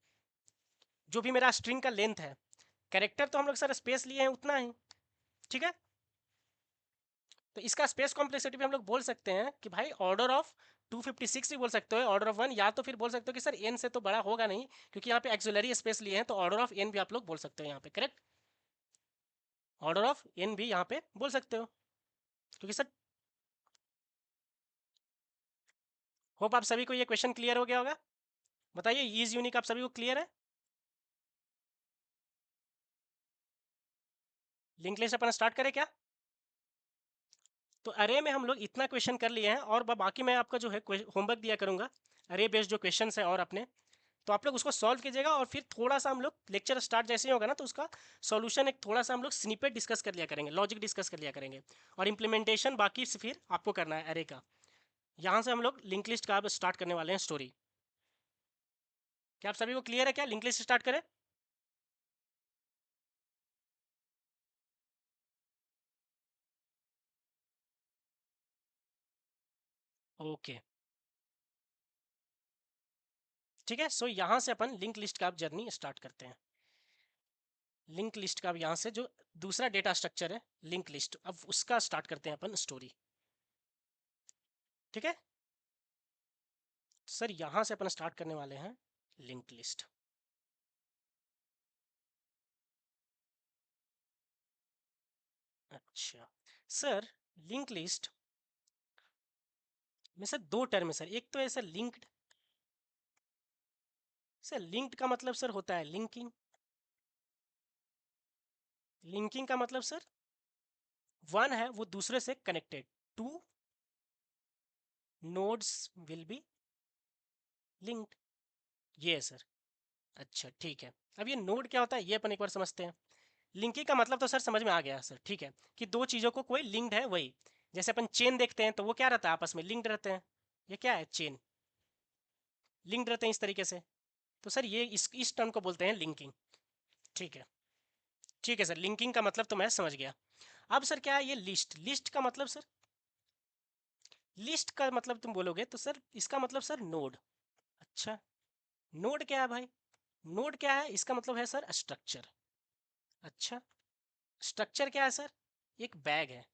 जो भी मेरा स्ट्रिंग का लेंथ है, कैरेक्टर तो हम लोग सर स्पेस लिए हैं उतना ही, ठीक है। तो इसका स्पेस कॉम्प्लेक्सिटी भी हम लोग बोल सकते हैं कि भाई ऑर्डर ऑफ 256 भी बोल सकते हो, ऑर्डर ऑफ 1, या तो फिर बोल सकते हो कि सर एन से तो बड़ा होगा नहीं, क्योंकि यहाँ पे एक्सुलरी स्पेस लिए हैं, तो ऑर्डर ऑफ एन भी आप लोग बोल सकते हो यहाँ पे, करेक्ट। ऑर्डर ऑफ एन भी यहाँ पे बोल सकते हो, क्योंकि सर होप आप सभी को ये क्वेश्चन क्लियर हो गया होगा। बताइए इज यूनिक आप सभी को क्लियर है? लिंक लिस्ट अपन स्टार्ट करें क्या? तो अरे में हम लोग इतना क्वेश्चन कर लिए हैं और बाकी मैं आपका जो है होमवर्क दिया करूंगा, अरे बेस्ड जो क्वेश्चन है और अपने, तो आप लोग उसको सॉल्व कीजिएगा और फिर थोड़ा सा हम लोग लेक्चर स्टार्ट जैसे ही होगा ना तो उसका सॉल्यूशन एक थोड़ा सा हम लोग स्निपेट डिस्कस कर लिया करेंगे, लॉजिक डिस्कस कर लिया करेंगे, और इम्प्लीमेंटेशन बाकी से फिर आपको करना है अरे का। यहाँ से हम लोग लिंक लिस्ट का अब स्टार्ट करने वाले हैं स्टोरी। क्या आप सभी को क्लियर है? क्या लिंक लिस्ट स्टार्ट करें? ओके, ठीक है। सो यहाँ से अपन लिंक लिस्ट का अब जर्नी स्टार्ट करते हैं। लिंक लिस्ट का अब यहाँ से जो दूसरा डेटा स्ट्रक्चर है लिंक लिस्ट, अब उसका स्टार्ट करते हैं अपन स्टोरी। ठीक है, सर यहाँ से अपन स्टार्ट करने वाले हैं लिंक लिस्ट। अच्छा सर, लिंक लिस्ट में सर दो टर्म है सर। एक तो है सर लिंक्ड। सर लिंक्ड का मतलब सर होता है लिंकिंग। लिंकिंग का मतलब सर वन है वो दूसरे से connected, two nodes will be linked, ये है सर। अच्छा ठीक है, अब ये नोड क्या होता है ये अपन एक बार समझते हैं। लिंकिंग का मतलब तो सर समझ में आ गया सर, ठीक है, कि दो चीज़ों को कोई लिंक्ड है वही। जैसे अपन चेन देखते हैं तो वो क्या रहता है, आपस में लिंक्ड रहते हैं। ये क्या है, चेन, लिंक्ड रहते हैं इस तरीके से। तो सर ये इस टर्म को बोलते हैं लिंकिंग। ठीक है, ठीक है सर, लिंकिंग का मतलब तो मैं समझ गया। अब सर क्या है ये लिस्ट, लिस्ट का मतलब सर, लिस्ट का मतलब तुम बोलोगे तो सर इसका मतलब सर नोड। अच्छा, नोड क्या है भाई, नोड क्या है, इसका मतलब है सर स्ट्रक्चर। अच्छा, स्ट्रक्चर क्या है सर, एक बैग है।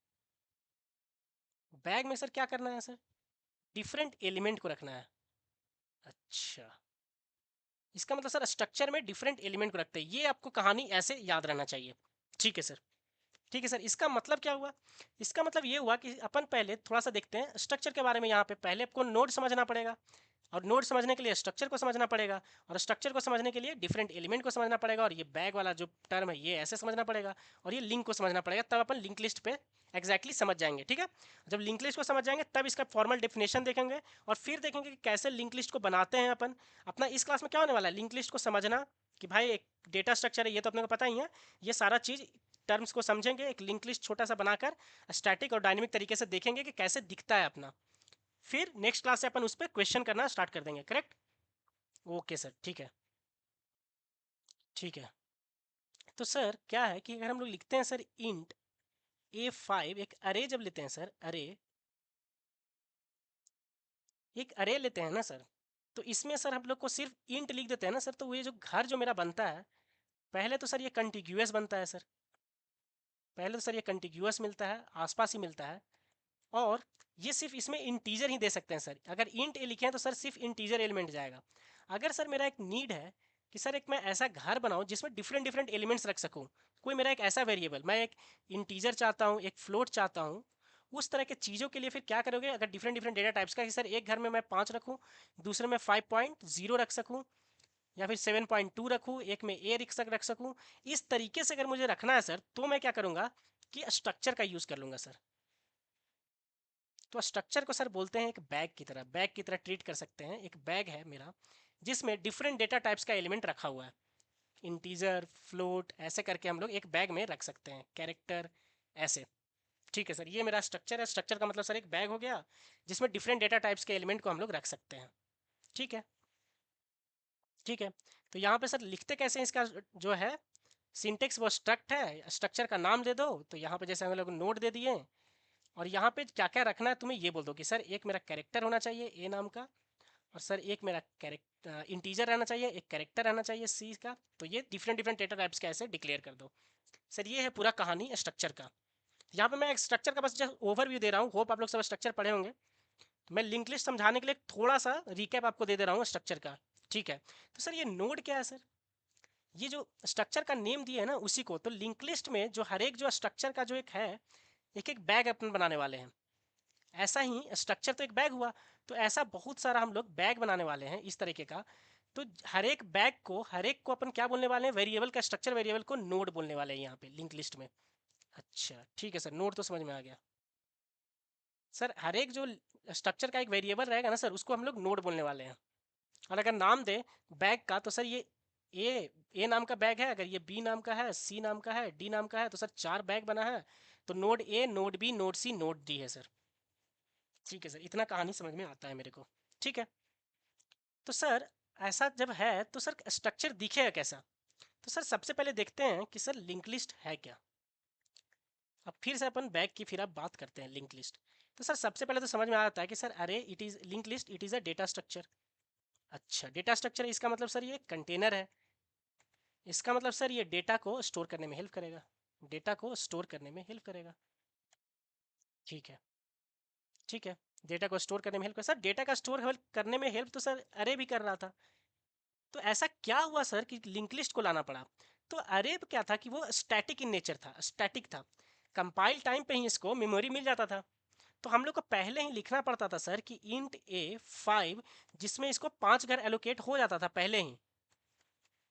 बैग में सर क्या करना है सर, डिफरेंट एलिमेंट को रखना है। अच्छा, इसका मतलब सर स्ट्रक्चर में डिफरेंट एलिमेंट को रखते हैं, ये आपको कहानी ऐसे याद रहना चाहिए। ठीक है सर, ठीक है सर, इसका मतलब क्या हुआ, इसका मतलब ये हुआ कि अपन पहले थोड़ा सा देखते हैं स्ट्रक्चर के बारे में। यहाँ पे पहले आपको नोड समझना पड़ेगा, और नोड समझने के लिए स्ट्रक्चर को समझना पड़ेगा, और स्ट्रक्चर को समझने के लिए डिफरेंट एलिमेंट को समझना पड़ेगा, और ये बैग वाला जो टर्म है ये ऐसे समझना पड़ेगा, और ये लिंक को समझना पड़ेगा, तब अपन लिंक लिस्ट पे एग्जैक्टली समझ जाएंगे। ठीक है, जब लिंक लिस्ट को समझ जाएंगे तब इसका फॉर्मल डेफिनेशन देखेंगे, और फिर देखेंगे कि कैसे लिंक लिस्ट को बनाते हैं अपन। अपना इस क्लास में क्या होने वाला है, लिंक लिस्ट को समझना, कि भाई एक डेटा स्ट्रक्चर है ये तो अपने को पता ही है, ये सारा चीज़ टर्म्स को समझेंगे, एक लिंक लिस्ट छोटा सा बनाकर स्टैटिक और डायनेमिक तरीके से देखेंगे कि कैसे दिखता है अपना। फिर नेक्स्ट क्लास से अपन उस पर क्वेश्चन करना स्टार्ट कर देंगे। करेक्ट, ओके सर, ठीक है, ठीक है। तो सर क्या है कि अगर हम लोग लिखते हैं सर इंट A5, एक अरे जब लेते हैं सर, अरे, एक अरे लेते हैं ना सर, तो इसमें सर हम लोग को सिर्फ इंट लिख देते हैं ना सर, तो ये जो घर जो मेरा बनता है, पहले तो सर ये कंटिग्यूअस बनता है सर, पहले तो सर ये कंटिग्यूअस मिलता है, आसपास ही मिलता है, और ये सिर्फ इसमें इंटीजर ही दे सकते हैं सर। अगर इंट ए लिखे हैं तो सर सिर्फ इंटीजर एलिमेंट जाएगा। अगर सर मेरा एक नीड है कि सर एक मैं ऐसा घर बनाऊं जिसमें डिफरेंट डिफरेंट एलिमेंट्स रख सकूं, कोई मेरा एक ऐसा वेरिएबल, मैं एक इंटीजर चाहता हूं, एक फ्लोट चाहता हूं, उस तरह के चीज़ों के लिए फिर क्या करोगे, अगर डिफरेंट डिफरेंट डेटा टाइप्स का, कि सर एक घर में मैं 5 रखूँ, दूसरे में 5.0 रख सकूँ, या फिर 7.2 रखूँ, एक में ए रख सकूँ, इस तरीके से अगर मुझे रखना है सर, तो मैं क्या करूँगा कि स्ट्रक्चर का यूज़ कर लूँगा सर। तो स्ट्रक्चर को सर बोलते हैं एक बैग की तरह, बैग की तरह ट्रीट कर सकते हैं। एक बैग है मेरा जिसमें डिफरेंट डेटा टाइप्स का एलिमेंट रखा हुआ है, इंटीजर, फ्लोट, ऐसे करके हम लोग एक बैग में रख सकते हैं, कैरेक्टर, ऐसे। ठीक है सर, ये मेरा स्ट्रक्चर है। स्ट्रक्चर का मतलब सर एक बैग हो गया जिसमें डिफरेंट डेटा टाइप्स के एलिमेंट को हम लोग रख सकते हैं। ठीक है, ठीक है। तो यहाँ पे सर लिखते कैसे हैं, इसका जो है सिंटेक्स वो स्ट्रक्ट है, स्ट्रक्चर का नाम दे दो। तो यहाँ पे जैसे हम लोग नोट दे दिए, और यहाँ पे क्या क्या रखना है तुम्हें ये बोल दो कि सर एक मेरा कैरेक्टर होना चाहिए ए नाम का, और सर एक मेरा कैरेक्टर इंटीजर रहना चाहिए, एक कैरेक्टर रहना चाहिए सी का। तो ये डिफरेंट डिफरेंट डेटा टाइप्स का ऐसे डिक्लेयर कर दो। सर ये है पूरा कहानी स्ट्रक्चर का। यहाँ पे मैं एक स्ट्रक्चर का बस जस्ट ओवरव्यू दे रहा हूँ, होप आप लोग सब स्ट्रक्चर पढ़े होंगे। तो मैं लिंक लिस्ट समझाने के लिए थोड़ा सा रिकैप आपको दे दे रहा हूँ स्ट्रक्चर का। ठीक है, तो सर ये नोड क्या है सर, ये जो स्ट्रक्चर का नेम दिया है ना उसी को, तो लिंक लिस्ट में जो हर एक जो स्ट्रक्चर का जो एक है, एक एक बैग अपन बनाने वाले हैं। ऐसा ही स्ट्रक्चर तो एक बैग हुआ, तो ऐसा बहुत सारा हम लोग बैग बनाने वाले हैं इस तरीके का। तो हर एक बैग को, हर एक को अपन क्या बोलने वाले हैं, वेरिएबल का, स्ट्रक्चर वेरिएबल को नोड बोलने वाले हैं यहाँ पे लिंक लिस्ट में। अच्छा ठीक है सर, नोड तो समझ में आ गया। सर हर एक जो स्ट्रक्चर का एक वेरिएबल रहेगा ना सर, उसको हम लोग नोड बोलने वाले हैं। और अगर नाम दे बैग का, तो सर ये ए ए नाम का बैग है, अगर ये बी नाम का है, सी नाम का है, डी नाम का है, तो सर 4 बैग बना है। तो node A, node B, node C, node D है सर। ठीक है सर, इतना कहानी समझ में आता है मेरे को। ठीक है, तो सर ऐसा जब है तो सर स्ट्रक्चर दिखेगा कैसा। तो सर सबसे पहले देखते हैं कि सर लिंक लिस्ट है क्या। अब फिर से अपन बैग की फिर अब बात करते हैं लिंक लिस्ट। तो सर सबसे पहले तो समझ में आता है कि सर अरे it is link list, it is a data structure. अच्छा, डेटा स्ट्रक्चर इसका मतलब सर ये कंटेनर है। इसका मतलब सर ये डेटा को स्टोर करने में हेल्प करेगा, डेटा को स्टोर करने में हेल्प करेगा। ठीक है, ठीक है, डेटा को स्टोर करने में हेल्प कर सर, डेटा का स्टोर हेल्प करने में हेल्प तो सर अरे भी कर रहा था। तो ऐसा क्या हुआ सर कि लिंक लिस्ट को लाना पड़ा? तो अरे क्या था कि वो स्टैटिक इन नेचर था, स्टैटिक था। कंपाइल टाइम पे ही इसको मेमोरी मिल जाता था। तो हम लोग को पहले ही लिखना पड़ता था सर कि इंट ए 5, जिसमें इसको 5 घर एलोकेट हो जाता था पहले ही,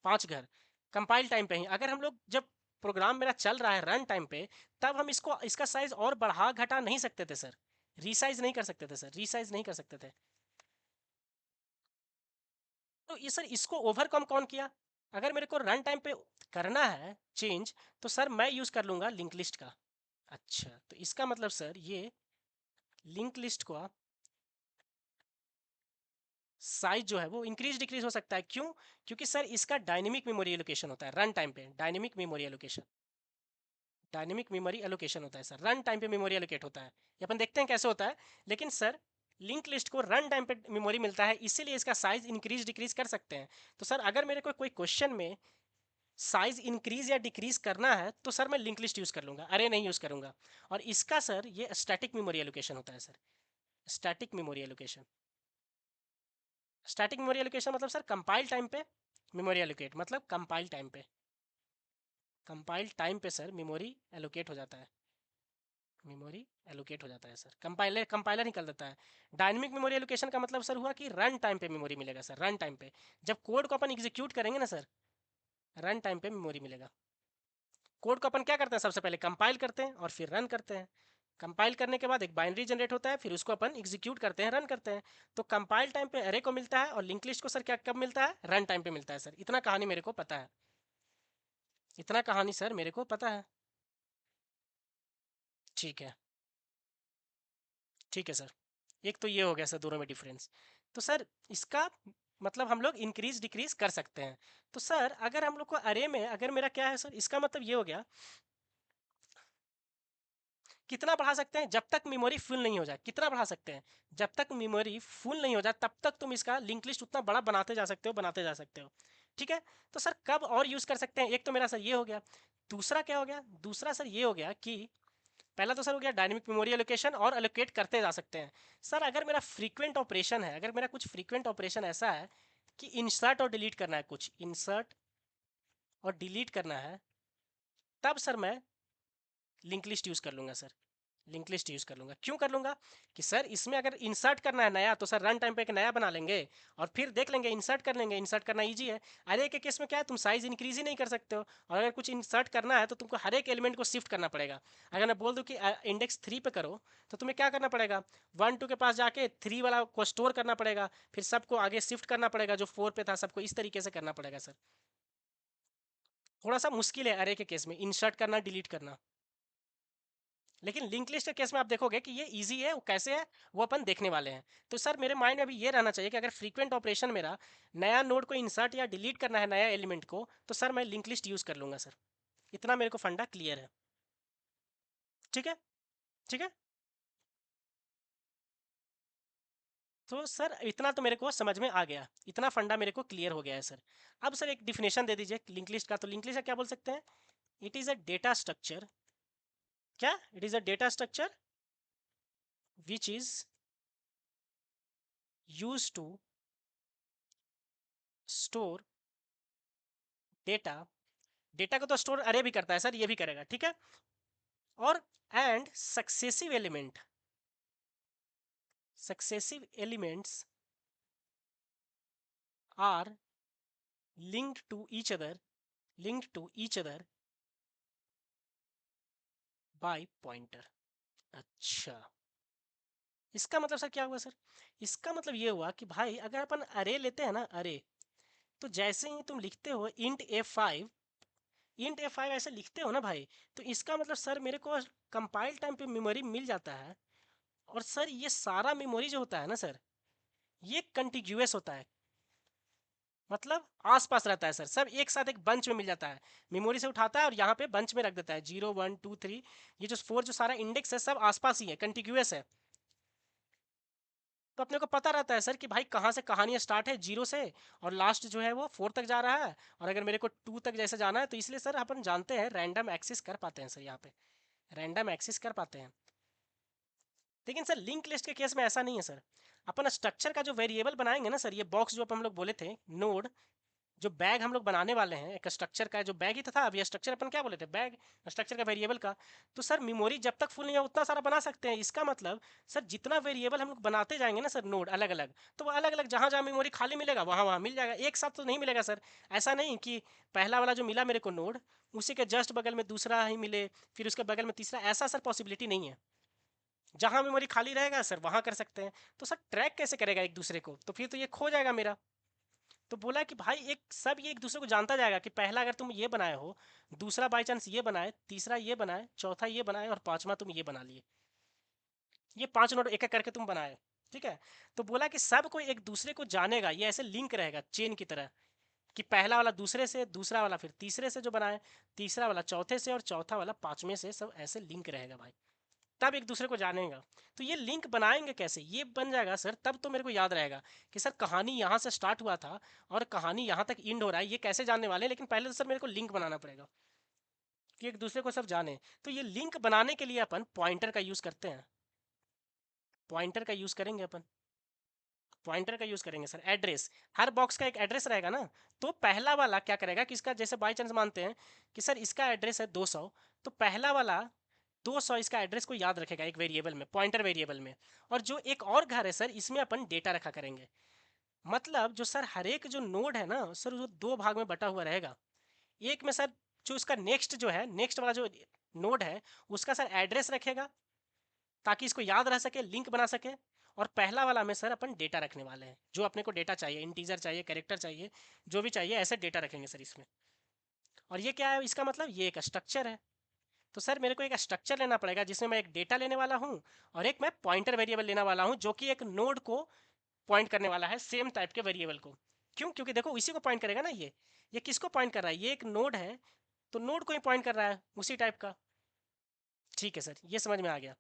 5 घर कंपाइल टाइम पे ही। अगर हम लोग जब प्रोग्राम मेरा चल रहा है रन टाइम पे, तब हम इसको इसका साइज और बढ़ा घटा नहीं सकते थे सर, रीसाइज नहीं कर सकते थे सर, रीसाइज नहीं कर सकते थे। तो ये सर इसको ओवरकम कौन किया? अगर मेरे को रन टाइम पे करना है चेंज, तो सर मैं यूज कर लूंगा लिंक लिस्ट का। अच्छा, तो इसका मतलब सर ये लिंक लिस्ट का साइज जो है वो इंक्रीज डिक्रीज हो सकता है। क्यों? क्योंकि सर इसका डायनेमिक मेमोरी एलोकेशन होता है रन टाइम पे, dynamic memory allocation, dynamic memory allocation होता है सर, रन टाइम पे मेमोरी एलोकेट होता है। ये अपन देखते हैं कैसे होता है। लेकिन सर लिंक लिस्ट को रन टाइम पे मेमोरी मिलता है, इसीलिए इसका साइज इंक्रीज डिक्रीज कर सकते हैं। तो सर अगर मेरे को कोई क्वेश्चन में साइज इंक्रीज या डिक्रीज करना है, तो सर मैं लिंक लिस्ट यूज कर लूंगा, अरे नहीं यूज करूंगा। और इसका सर ये स्टैटिक मेमोरी एलोकेशन होता है sir, static memory allocation. Static memory allocation मतलब सर कंपाइल टाइम पे मेमोरी एलोकेट, मतलब कंपाइल टाइम पे, कंपाइल टाइम पे सर मेमोरी एलोकेट हो जाता है, मेमोरी एलोकेट हो जाता है सर, कंपाइलर कंपाइलर निकल देता है। डायनेमिक मेमोरी एलोकेशन का मतलब सर हुआ कि रन टाइम पे मेमोरी मिलेगा सर, रन टाइम पे जब कोड को अपन एग्जीक्यूट करेंगे ना सर, रन टाइम पे मेमोरी मिलेगा। कोड को अपन क्या करते हैं, सबसे पहले कंपाइल करते हैं और फिर रन करते हैं। कंपाइल करने के बाद एक बाइनरी जनरेट होता है, फिर उसको अपन एग्जीक्यूट करते हैं, रन करते हैं। तो कंपाइल टाइम पे अरे को मिलता है और लिंक लिस्ट को सर क्या कब मिलता है, रन टाइम पे मिलता है सर। इतना कहानी मेरे को पता है, इतना कहानी सर मेरे को पता है। ठीक है, ठीक है सर। एक तो ये हो गया सर दोनों में डिफरेंस। तो सर इसका मतलब हम लोग इंक्रीज डिक्रीज कर सकते हैं। तो सर अगर हम लोग को अरे में अगर मेरा क्या है सर, इसका मतलब ये हो गया कितना बढ़ा सकते हैं, जब तक मेमोरी फुल नहीं हो जाए। कितना बढ़ा सकते हैं? जब तक मेमोरी फुल नहीं हो जाए तब तक तुम इसका लिंक लिस्ट उतना बड़ा बनाते जा सकते हो, बनाते जा सकते हो। ठीक है। तो सर कब और यूज कर सकते हैं? एक तो मेरा सर ये हो गया। दूसरा क्या हो गया? दूसरा सर ये हो गया कि पहला तो सर हो गया डायनेमिक मेमोरी एलोकेशन, और एलोकेट करते जा सकते हैं। सर अगर मेरा फ्रीक्वेंट ऑपरेशन है, अगर मेरा कुछ फ्रीक्वेंट ऑपरेशन ऐसा है कि इंसर्ट और डिलीट करना है, कुछ इंसर्ट और डिलीट करना है, तब सर मैं लिंक लिस्ट यूज़ कर लूँगा सर, लिंक लिस्ट यूज़ कर लूँगा। क्यों कर लूँगा? कि सर इसमें अगर इंसर्ट करना है नया, तो सर रन टाइम पे एक नया बना लेंगे और फिर देख लेंगे, इंसर्ट कर लेंगे। इंसर्ट करना ईजी है। अरे के केस में क्या है, तुम साइज इंक्रीज ही नहीं कर सकते हो, और अगर कुछ इंसर्ट करना है तो तुमको हर एक एलिमेंट को शिफ्ट करना पड़ेगा। अगर मैं बोल दूँ कि इंडेक्स 3 पे करो, तो तुम्हें क्या करना पड़ेगा, 1 2 के पास जाके 3 वाला को स्टोर करना पड़ेगा, फिर सबको आगे शिफ्ट करना पड़ेगा, जो 4 पे था सबको इस तरीके से करना पड़ेगा सर। थोड़ा सा मुश्किल है अरे के केस में इंसर्ट करना, डिलीट करना। लेकिन लिंक लिस्ट के केस में आप देखोगे कि ये इजी है। वो कैसे है वो अपन देखने वाले हैं। तो सर मेरे माइंड में अभी ये रहना चाहिए कि अगर फ्रीक्वेंट ऑपरेशन मेरा नया नोड को इंसर्ट या डिलीट करना है, नया एलिमेंट को, तो सर मैं लिंक लिस्ट यूज़ कर लूँगा सर। इतना मेरे को फंडा क्लियर है। ठीक है, ठीक है। तो सर इतना तो मेरे को समझ में आ गया, इतना फंडा मेरे को क्लियर हो गया है सर। अब सर एक डिफिनेशन दे दीजिए लिंक लिस्ट का। तो लिंक लिस्ट का क्या बोल सकते हैं? It is a data structure, क्या? It is a data structure which is use to store data. Data को तो स्टोर अरे भी करता है सर, ये भी करेगा, ठीक है। और and successive elements are linked to each other, linked to each other by pointer. अच्छा, इसका मतलब सर क्या हुआ सर? इसका मतलब ये हुआ कि भाई अगर अपन अरे लेते हैं ना, अरे, तो जैसे ही तुम लिखते हो int a5, int a5 ऐसे लिखते हो ना भाई, तो इसका मतलब सर मेरे को कंपाइल टाइम पे मेमोरी मिल जाता है। और सर ये सारा मेमोरी जो होता है ना सर, ये कंटिग्यूअस होता है, मतलब आसपास रहता है सर, सब एक साथ एक बंच में मिल जाता है। मेमोरी से उठाता है और यहाँ पे बंच में रख देता है, 0 1 2 3। ये जो 4 जो सारा इंडेक्स है सब आसपास ही है, कंटिग्यूअस है। तो अपने को पता रहता है सर कि भाई कहाँ से कहानी स्टार्ट है, जीरो से, और लास्ट जो है वो 4 तक जा रहा है, और अगर मेरे को 2 तक जैसे जाना है तो इसलिए सर अपन जानते हैं रैंडम एक्सेस कर पाते हैं सर, यहाँ पे रैंडम एक्सेस कर पाते हैं। लेकिन सर लिंक लिस्ट के केस में ऐसा नहीं है सर। अपन स्ट्रक्चर का जो वेरिएबल बनाएंगे ना सर, ये बॉक्स जो हम लोग बोले थे नोड, जो बैग हम लोग बनाने वाले हैं एक स्ट्रक्चर का, जो बैग ही तो था, अब ये स्ट्रक्चर अपन क्या बोले थे, बैग, स्ट्रक्चर का वेरिएबल का। तो सर मेमोरी जब तक फुल नहीं है उतना सारा बना सकते हैं। इसका मतलब सर जितना वेरिएबल हम लोग बनाते जाएंगे ना सर नोड अलग अलग, तो वो अलग अलग जहाँ जहाँ मेमोरी खाली मिलेगा वहाँ वहाँ मिल जाएगा, एक साथ तो नहीं मिलेगा सर। ऐसा नहीं कि पहला वाला जो मिला मेरे को नोड, उसी के जस्ट बगल में दूसरा ही मिले, फिर उसके बगल में तीसरा, ऐसा सर पॉसिबिलिटी नहीं है। जहाँ मेमोरी खाली रहेगा सर वहाँ कर सकते हैं। तो सर ट्रैक कैसे करेगा एक दूसरे को, तो फिर तो ये खो जाएगा मेरा। तो बोला कि भाई एक सब ये एक दूसरे को जानता जाएगा कि पहला अगर तुम ये बनाए हो, दूसरा बाई चांस ये बनाए, तीसरा ये बनाए, चौथा ये बनाए, और पांचवा तुम ये बना लिए, ये 5 नोट एक एक करके तुम बनाए। ठीक है। तो बोला कि सब कोई एक दूसरे को जानेगा, ये ऐसे लिंक रहेगा चेन की तरह, कि पहला वाला दूसरे से, दूसरा वाला फिर तीसरे से जो बनाए, तीसरा वाला चौथे से, और चौथा वाला पांचवें से, सब ऐसे लिंक रहेगा भाई, तब एक दूसरे को जानेगा। तो ये लिंक बनाएंगे कैसे, ये बन जाएगा सर तब तो मेरे को याद रहेगा कि सर कहानी यहाँ से स्टार्ट हुआ था और कहानी यहाँ तक एंड हो रहा है, ये कैसे जानने वाले हैं। लेकिन पहले तो सर मेरे को लिंक बनाना पड़ेगा कि एक दूसरे को सब जाने। तो ये लिंक बनाने के लिए अपन पॉइंटर का यूज़ करते हैं, पॉइंटर का यूज़ करेंगे अपन, पॉइंटर का यूज़ करेंगे सर। एड्रेस, हर बॉक्स का एक एड्रेस रहेगा ना, तो पहला वाला क्या करेगा कि इसका जैसे बाई चांस मानते हैं कि सर इसका एड्रेस है 200, तो पहला वाला 200 इसका एड्रेस को याद रखेगा एक वेरिएबल में, पॉइंटर वेरिएबल में। और जो एक और घर है सर इसमें अपन डेटा रखा करेंगे। मतलब जो सर हर एक जो नोड है ना सर वो 2 भाग में बटा हुआ रहेगा। एक में सर जो उसका नेक्स्ट जो है, नेक्स्ट वाला जो नोड है उसका सर एड्रेस रखेगा ताकि इसको याद रह सके, लिंक बना सके। और पहला वाला में सर अपन डेटा रखने वाले हैं, जो अपने को डेटा चाहिए, इंटीजर चाहिए, कैरेक्टर चाहिए, जो भी चाहिए ऐसे डेटा रखेंगे सर इसमें। और ये क्या है, इसका मतलब ये एक स्ट्रक्चर है। तो सर मेरे को एक स्ट्रक्चर लेना पड़ेगा जिसमें मैं एक डेटा लेने वाला हूँ और एक मैं पॉइंटर वेरिएबल लेने वाला हूँ, जो कि एक नोड को पॉइंट करने वाला है, सेम टाइप के वेरिएबल को। क्यों, क्योंकि देखो इसी को पॉइंट करेगा ना, ये किसको पॉइंट कर रहा है, ये एक नोड है, तो नोड को ही पॉइंट कर रहा है उसी टाइप का। ठीक है सर, ये समझ में आ गया।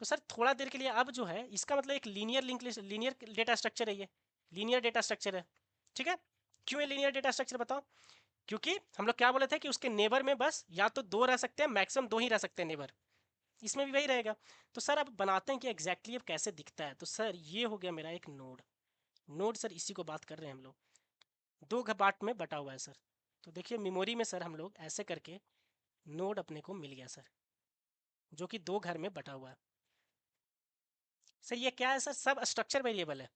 तो सर थोड़ा देर के लिए अब जो है इसका मतलब एक linear link list, linear data structure है, ये लीनियर डेटा स्ट्रक्चर है। ठीक है। क्यों ये लीनियर डेटा स्ट्रक्चर बताओ। क्योंकि हम लोग क्या बोले थे कि उसके नेबर में बस या तो 2 रह सकते हैं, मैक्सिमम 2 ही रह सकते हैं नेबर, इसमें भी वही रहेगा। तो सर अब बनाते हैं कि एग्जैक्टली अब कैसे दिखता है। तो सर ये हो गया मेरा एक नोड, नोड सर इसी को बात कर रहे हैं हम लोग, 2 पार्ट में बटा हुआ है सर। तो देखिए मेमोरी में सर हम लोग ऐसे करके नोड अपने को मिल गया सर, जो कि 2 घर में बटा हुआ है। सर ये क्या है सर, सब स्ट्रक्चर वेरिएबल है,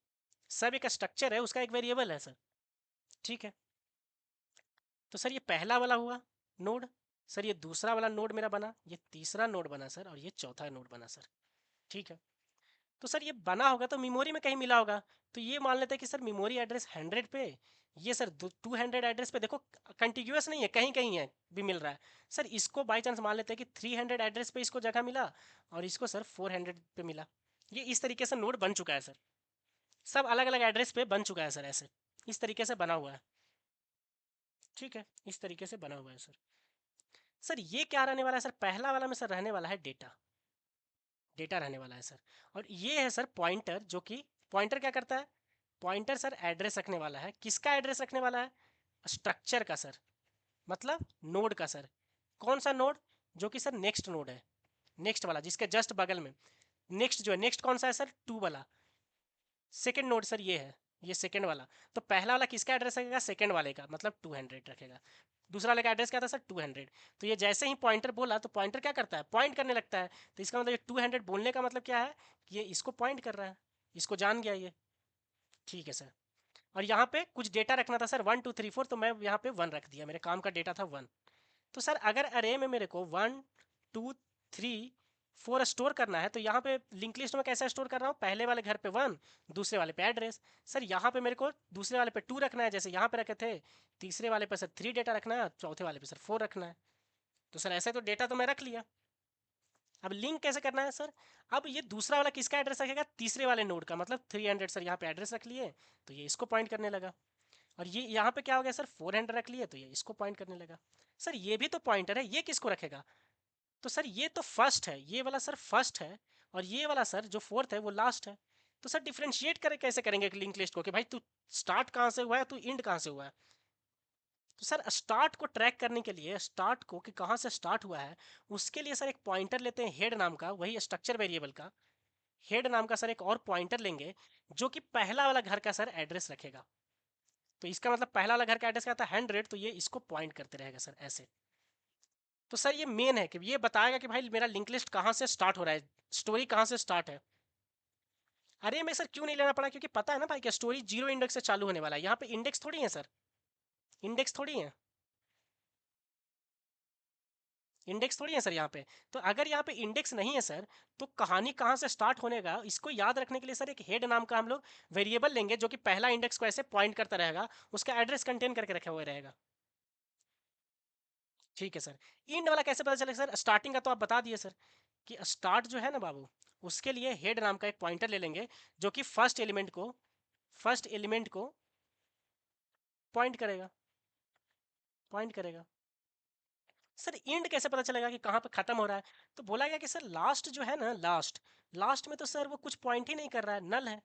सब एक स्ट्रक्चर है उसका एक वेरिएबल है सर। ठीक है। तो सर ये पहला वाला हुआ नोड, सर ये दूसरा वाला नोड मेरा बना, ये तीसरा नोड बना सर, और ये चौथा नोड बना सर। ठीक है। तो सर ये बना होगा तो मेमोरी में कहीं मिला होगा। तो ये मान लेते हैं कि सर मेमोरी एड्रेस 100 पे, ये सर 200 एड्रेस पे, देखो कंटिन्यूस नहीं है, कहीं कहीं है भी मिल रहा है। सर इसको बाई चांस मान लेते हैं कि 300 एड्रेस पे इसको जगह मिला, और इसको सर 400 पे मिला। ये इस तरीके से नोड बन चुका है सर, सब अलग अलग एड्रेस पे बन चुका है सर, ऐसे इस तरीके से बना हुआ है। ठीक है, इस तरीके से बना हुआ है सर। सर ये क्या रहने वाला है सर, पहला वाला में सर रहने वाला है डेटा, डेटा रहने वाला है सर। और ये है सर पॉइंटर, जो कि पॉइंटर क्या करता है, पॉइंटर सर एड्रेस रखने वाला है, किसका एड्रेस रखने वाला है, स्ट्रक्चर का सर, मतलब नोड का सर। कौन सा नोड, जो कि सर नेक्स्ट नोड है, नेक्स्ट वाला जिसके जस्ट बगल में, नेक्स्ट जो है, नेक्स्ट कौन सा है सर, 2 वाला, सेकेंड नोड सर ये है, ये सेकेंड वाला। तो पहला वाला किसका एड्रेस रखेगा, सेकेंड वाले का, मतलब 200 रखेगा। दूसरा वाले का एड्रेस क्या था सर, 200। तो ये जैसे ही पॉइंटर बोला तो पॉइंटर क्या करता है, पॉइंट करने लगता है। तो इसका मतलब ये 200 बोलने का मतलब क्या है, कि ये इसको पॉइंट कर रहा है, इसको जान गया ये। ठीक है सर। और यहाँ पे कुछ डेटा रखना था सर, 1 2 3 4, तो मैं यहाँ पे 1 रख दिया, मेरे काम का डेटा था 1। तो सर अगर अरे में मेरे को 1 2 3 4 स्टोर करना है, तो यहाँ पे लिंक लिस्ट में कैसे स्टोर कर रहा हूँ, पहले वाले घर पे 1, दूसरे वाले पे एड्रेस। सर यहाँ पे मेरे को दूसरे वाले पे 2 रखना है, जैसे यहाँ पे रखे थे, तीसरे वाले पे सर 3 डेटा रखना है, चौथे वाले पे सर 4 रखना है। तो सर ऐसे तो डेटा तो मैं रख लिया। अब लिंक कैसे करना है सर, अब ये दूसरा वाला किसका एड्रेस रखेगा, तीसरे वाले नोड का, मतलब 300 सर यहाँ पे एड्रेस रख लिए, तो ये इसको पॉइंट करने लगा। और ये यहाँ पे क्या हो गया सर, 400 रख लिए, तो ये इसको पॉइंट करने लगा। सर ये भी तो पॉइंटर है, ये किसको रखेगा, तो सर ये तो फर्स्ट है, ये वाला सर फर्स्ट है, और ये वाला सर जो फोर्थ है वो लास्ट है। तो सर डिफ्रेंशिएट करे कैसे करेंगे लिंक लिस्ट को कि भाई तू स्टार्ट कहाँ से हुआ है, तू इंड कहाँ से हुआ है? तो सर स्टार्ट को ट्रैक करने के लिए, स्टार्ट को कि कहाँ से स्टार्ट हुआ है, उसके लिए सर एक पॉइंटर लेते हैं हेड नाम का, वही स्ट्रक्चर वेरिएबल का हेड नाम का सर एक और पॉइंटर लेंगे जो कि पहला वाला घर का सर एड्रेस रखेगा। तो इसका मतलब पहला वाला घर का एड्रेस क्या था 100, तो ये इसको पॉइंट करते रहेगा सर ऐसे। तो सर ये मेन है कि ये बताएगा कि भाई मेरा लिंक लिस्ट कहाँ से स्टार्ट हो रहा है, स्टोरी कहाँ से स्टार्ट है। अरे मैं सर क्यों नहीं लेना पड़ा, क्योंकि पता है ना भाई कि स्टोरी जीरो इंडेक्स से चालू होने वाला है, यहाँ पे इंडेक्स थोड़ी है सर, इंडेक्स थोड़ी है, इंडेक्स थोड़ी है सर यहाँ पे। तो अगर यहाँ पे इंडेक्स नहीं है सर, तो कहानी कहाँ से स्टार्ट होने का इसको याद रखने के लिए सर एक हेड नाम का हम लोग वेरिएबल लेंगे जो कि पहला इंडेक्स को ऐसे पॉइंट करता रहेगा, उसका एड्रेस कंटेन करके रखा हुआ रहेगा। ठीक है सर। इंड वाला कैसे पता चलेगा सर? स्टार्टिंग का तो आप बता दिए सर कि स्टार्ट जो है ना बाबू, उसके लिए हेड नाम का एक पॉइंटर ले लेंगे जो कि फर्स्ट एलिमेंट को पॉइंट करेगा, पॉइंट करेगा। सर एंड कैसे पता चलेगा कि कहाँ पे खत्म हो रहा है? तो बोला गया कि सर लास्ट जो है ना, लास्ट लास्ट में तो सर वो कुछ पॉइंट ही नहीं कर रहा है, नल है,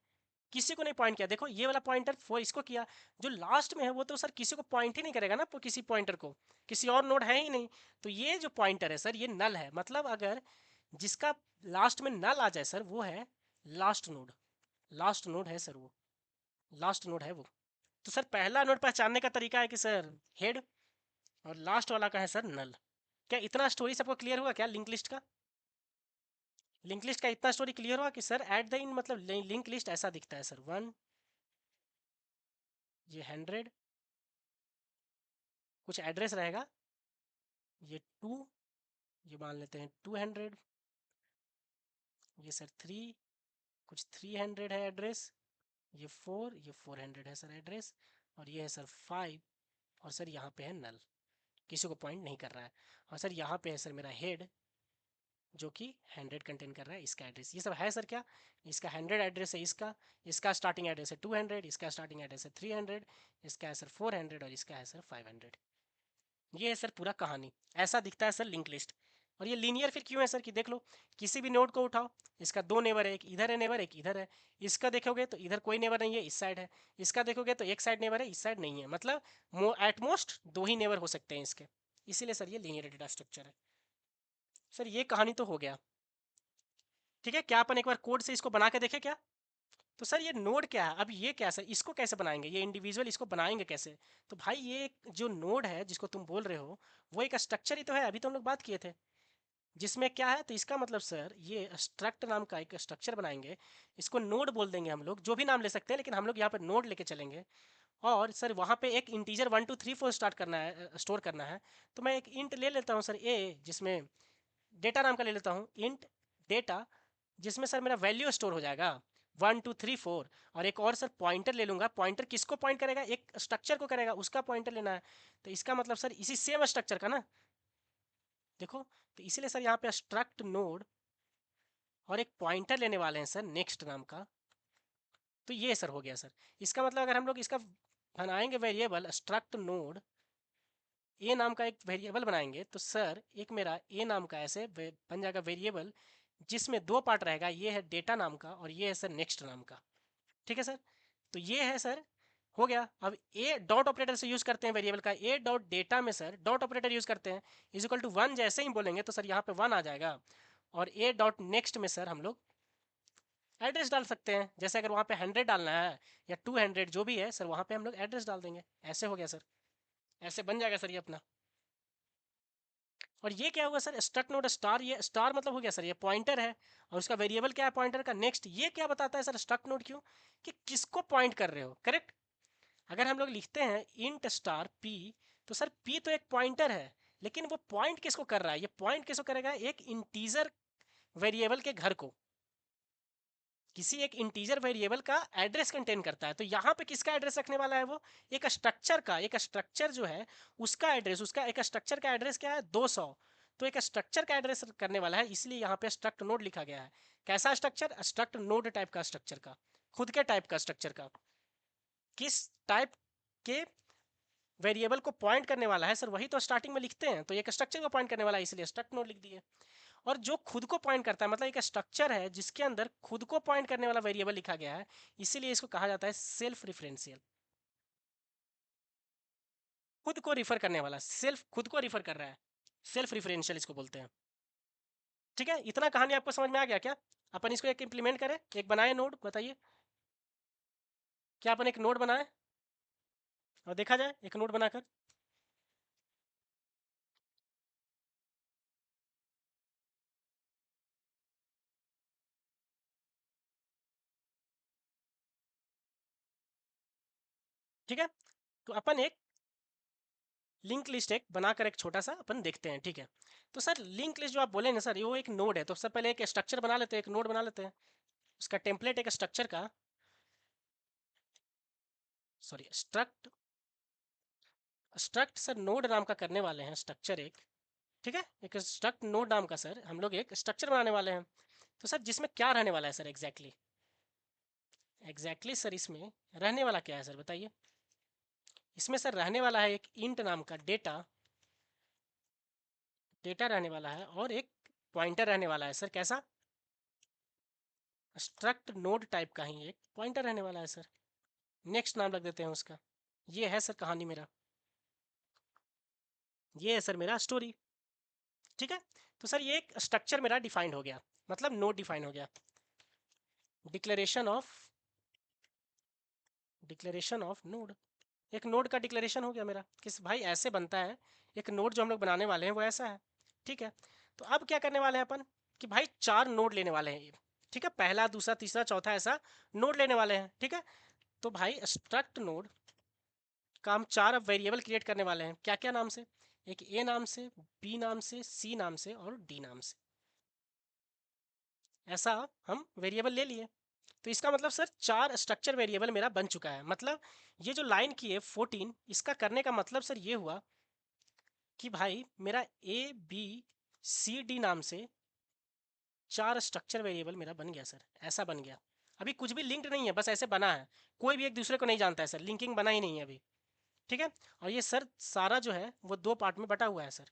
किसी को नहीं पॉइंट किया। देखो ये वाला पॉइंटर फॉर इसको किया, जो लास्ट में है वो तो सर किसी को पॉइंट ही नहीं करेगा ना, किसी पॉइंटर को, किसी और नोड है ही नहीं। तो ये जो पॉइंटर है सर ये नल है, मतलब अगर जिसका लास्ट में नल आ जाए सर वो है लास्ट नोड, लास्ट नोड है सर वो, लास्ट नोड है वो। तो सर पहला नोड पहचानने का तरीका है कि सर हेड, और लास्ट वाला का है सर नल। क्या इतना स्टोरी सबको क्लियर हुआ क्या लिंक लिस्ट का? लिंक लिस्ट का इतना स्टोरी क्लियर हुआ कि सर एट द इन मतलब लिंक लिस्ट ऐसा दिखता है सर, 1, ये 100, कुछ एड्रेस रहेगा, ये 2, ये मान लेते हैं 200, ये सर 3, कुछ 300 है एड्रेस, ये 4, ये 400 है सर एड्रेस, और ये है सर 5, और सर यहाँ पे है नल, किसी को पॉइंट नहीं कर रहा है। और सर यहाँ पे है सर मेरा हेड जो कि 100 कंटेन कर रहा है, इसका एड्रेस ये सब है सर क्या, इसका 100 एड्रेस है, इसका स्टार्टिंग एड्रेस है 200, इसका स्टार्टिंग एड्रेस है 300, इसका है सर 400, और इसका है सर 500। ये है सर पूरा कहानी, ऐसा दिखता है सर लिंक लिस्ट। और ये लीनियर फिर क्यों है सर कि देख लो, किसी भी नोड को उठाओ, इसका दो नेबर है, एक इधर है नेबर, एक इधर है, इसका देखोगे तो इधर कोई नेबर नहीं है, इस साइड है, इसका देखोगे तो एक साइड नेबर है, इस साइड नहीं है, मतलब एट मोस्ट दो ही नेबर हो सकते हैं इसके, इसीलिए सर ये लीनियर डेटा स्ट्रक्चर है। सर ये कहानी तो हो गया, ठीक है, क्या अपन एक बार कोड से इसको बना के देखें क्या? तो सर ये नोड क्या है, अब ये क्या है सर, इसको कैसे बनाएंगे, ये इंडिविजुअल इसको बनाएंगे कैसे? तो भाई ये जो नोड है जिसको तुम बोल रहे हो वो एक स्ट्रक्चर ही तो है, अभी तो हम लोग बात किए थे, जिसमें क्या है, तो इसका मतलब सर ये स्ट्रक्ट नाम का एक स्ट्रक्चर बनाएंगे, इसको नोड बोल देंगे हम लोग, जो भी नाम ले सकते हैं लेकिन हम लोग यहाँ पे नोड लेके चलेंगे। और सर वहाँ पे एक इंटीजर 1 2 3 4 स्टार्ट करना है, स्टोर करना है। तो मैं एक इंट ले लेता हूँ सर ए, जिसमें डेटा नाम का ले लेता हूँ इंट डेटा, जिसमें सर मेरा वैल्यू स्टोर हो जाएगा 1 2 3 4। और एक और सर पॉइंटर ले लूँगा, पॉइंटर किसको पॉइंट करेगा, एक स्ट्रक्चर को करेगा, उसका पॉइंटर लेना है। तो इसका मतलब सर इसी सेम स्ट्रक्चर का ना, देखो, तो इसीलिए सर यहाँ पे स्ट्रक्ट नोड और एक पॉइंटर लेने वाले हैं सर नेक्स्ट नाम का। तो ये सर हो गया सर, इसका मतलब अगर हम लोग इसका बनाएंगे वेरिएबल स्ट्रक्ट नोड, ए नाम का एक वेरिएबल बनाएंगे, तो सर एक मेरा ए नाम का ऐसे बन जाएगा वेरिएबल, जिसमें दो पार्ट रहेगा, ये है डेटा नाम का और ये है सर नेक्स्ट नाम का। ठीक है सर, तो ये है सर, हो गया। अब ए डॉट ऑपरेटर से यूज करते हैं वेरिएबल का, ए डॉट डेटा में सर डॉट ऑपरेटर यूज करते हैं, इज इक्वल टू 1 जैसे ही बोलेंगे तो सर यहाँ पे 1 आ जाएगा। और ए डॉट नेक्स्ट में सर हम लोग एड्रेस डाल सकते हैं, जैसे अगर वहाँ पे 100 डालना है या 200 जो भी है सर, वहाँ पे हम लोग एड्रेस डाल देंगे। ऐसे हो गया सर, ऐसे बन जाएगा सर ये अपना। और ये क्या होगा सर, स्ट्रक्ट नोड स्टार, ये स्टार मतलब हो गया सर ये पॉइंटर है, और उसका वेरिएबल क्या है पॉइंटर का नेक्स्ट। ये क्या बताता है सर स्ट्रक्ट नोड क्यों, कि किसको पॉइंट कर रहे हो, करेक्ट। अगर हम लोग लिखते हैं इंट स्टार पी, तो सर पी तो एक पॉइंटर है, लेकिन वो पॉइंट किसको कर रहा है, ये पॉइंट किसको करेगा, एक इंटीजर वेरिएबल के घर को, किसी एक इंटीजर वेरिएबल का एड्रेस कंटेन करता है। तो यहाँ पे किसका एड्रेस रखने वाला है वो, एक स्ट्रक्चर का, एक स्ट्रक्चर जो है उसका एड्रेस, उसका एक स्ट्रक्चर का एड्रेस क्या है 200, तो एक स्ट्रक्चर का एड्रेस करने वाला है, इसलिए यहाँ पे स्ट्रक्ट नोड लिखा गया है। कैसा स्ट्रक्चर, स्ट्रक्ट नोड टाइप का स्ट्रक्चर का, खुद के टाइप का स्ट्रक्चर का, किस टाइप के वेरिएबल को पॉइंट करने वाला है सर, वही तो स्टार्टिंग में लिखते हैं, तो एक स्ट्रक्चर को पॉइंट करने वाला है, इसलिए स्ट्रक्ट नोड लिख दिए। और जो खुद को पॉइंट करता है, मतलब एक स्ट्रक्चर है जिसके अंदर खुद को पॉइंट करने वाला वेरिएबल लिखा गया है, इसीलिए इसको कहा जाता है सेल्फ रिफरेंशियल। खुद को रिफर करने वाला, सेल्फ खुद को रिफर कर रहा है, सेल्फ रिफरेंशियल इसको बोलते हैं। ठीक है, इतना कहानी आपको समझ में आ गया क्या? अपन इसको एक इंप्लीमेंट करें, एक बनाए नोड, बताइए क्या अपन एक नोड बनाए और देखा जाए एक नोड बनाकर। ठीक है, तो अपन एक लिंक लिस्ट एक बनाकर एक छोटा सा अपन देखते हैं। ठीक है, तो सर लिंक लिस्ट जो आप बोले ना सर, वो एक नोड है, तो सर पहले एक स्ट्रक्चर बना लेते हैं, एक नोड बना लेते हैं, उसका टेम्पलेट एक स्ट्रक्चर का, sorry struct, struct sir node नाम का करने वाले हैं स्ट्रक्चर एक। ठीक है, एक स्ट्रक्ट नोड नाम का सर हम लोग एक स्ट्रक्चर बनाने वाले हैं। तो सर जिसमें क्या रहने वाला है सर एग्जैक्टली, एग्जैक्टली सर इसमें रहने वाला क्या है सर बताइए। इसमें सर रहने वाला है एक इंट नाम का डेटा, डेटा रहने वाला है, और एक पॉइंटर रहने वाला है सर, कैसा, स्ट्रक्ट नोड टाइप का ही एक पॉइंटर रहने वाला है सर। नेक्स्ट नाम रख देते हैं उसका। ये है सर कहानी मेरा, ये है सर मेरा स्टोरी। ठीक है, तो सर ये एक स्ट्रक्चर मेरा डिफाइंड हो गया, मतलब नोड डिफाइन हो गया। Declaration of, declaration of node, एक नोड का डिक्लेरेशन हो गया मेरा, किस भाई ऐसे बनता है एक नोड, जो हम लोग बनाने वाले हैं वो ऐसा है। ठीक है, तो अब क्या करने वाले हैं अपन कि भाई चार नोड लेने वाले हैं। ठीक है, पहला दूसरा तीसरा चौथा ऐसा नोड लेने वाले हैं। ठीक है, तो भाई स्ट्रक्ट नोड का हम चार अब वेरिएबल क्रिएट करने वाले हैं, क्या क्या नाम से, एक ए नाम से, बी नाम से, सी नाम से और डी नाम से, ऐसा हम वेरिएबल ले लिए। तो इसका मतलब सर चार स्ट्रक्चर वेरिएबल मेरा बन चुका है। मतलब ये जो लाइन की है 14, इसका करने का मतलब सर ये हुआ कि भाई मेरा ए बी सी डी नाम से चार स्ट्रक्चर वेरिएबल मेरा बन गया सर, ऐसा बन गया। अभी कुछ भी लिंक्ड नहीं है, बस ऐसे बना है, कोई भी एक दूसरे को नहीं जानता है सर, लिंकिंग बना ही नहीं है अभी। ठीक है, और ये सर सारा जो है वो दो पार्ट में बटा हुआ है सर,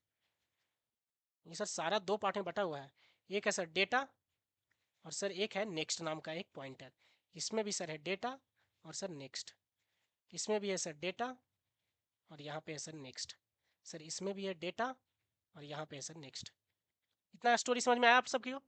ये सर सारा दो पार्ट में बटा हुआ है। एक है सर डेटा, और सर एक है नेक्स्ट नाम का एक पॉइंटर। इसमें भी सर है डेटा और सर नेक्स्ट, इसमें भी है सर डेटा और यहाँ पे है सर नेक्स्ट, सर इसमें भी है डेटा और यहाँ पे है सर नेक्स्ट। इतना स्टोरी समझ में आया आप सबकी को?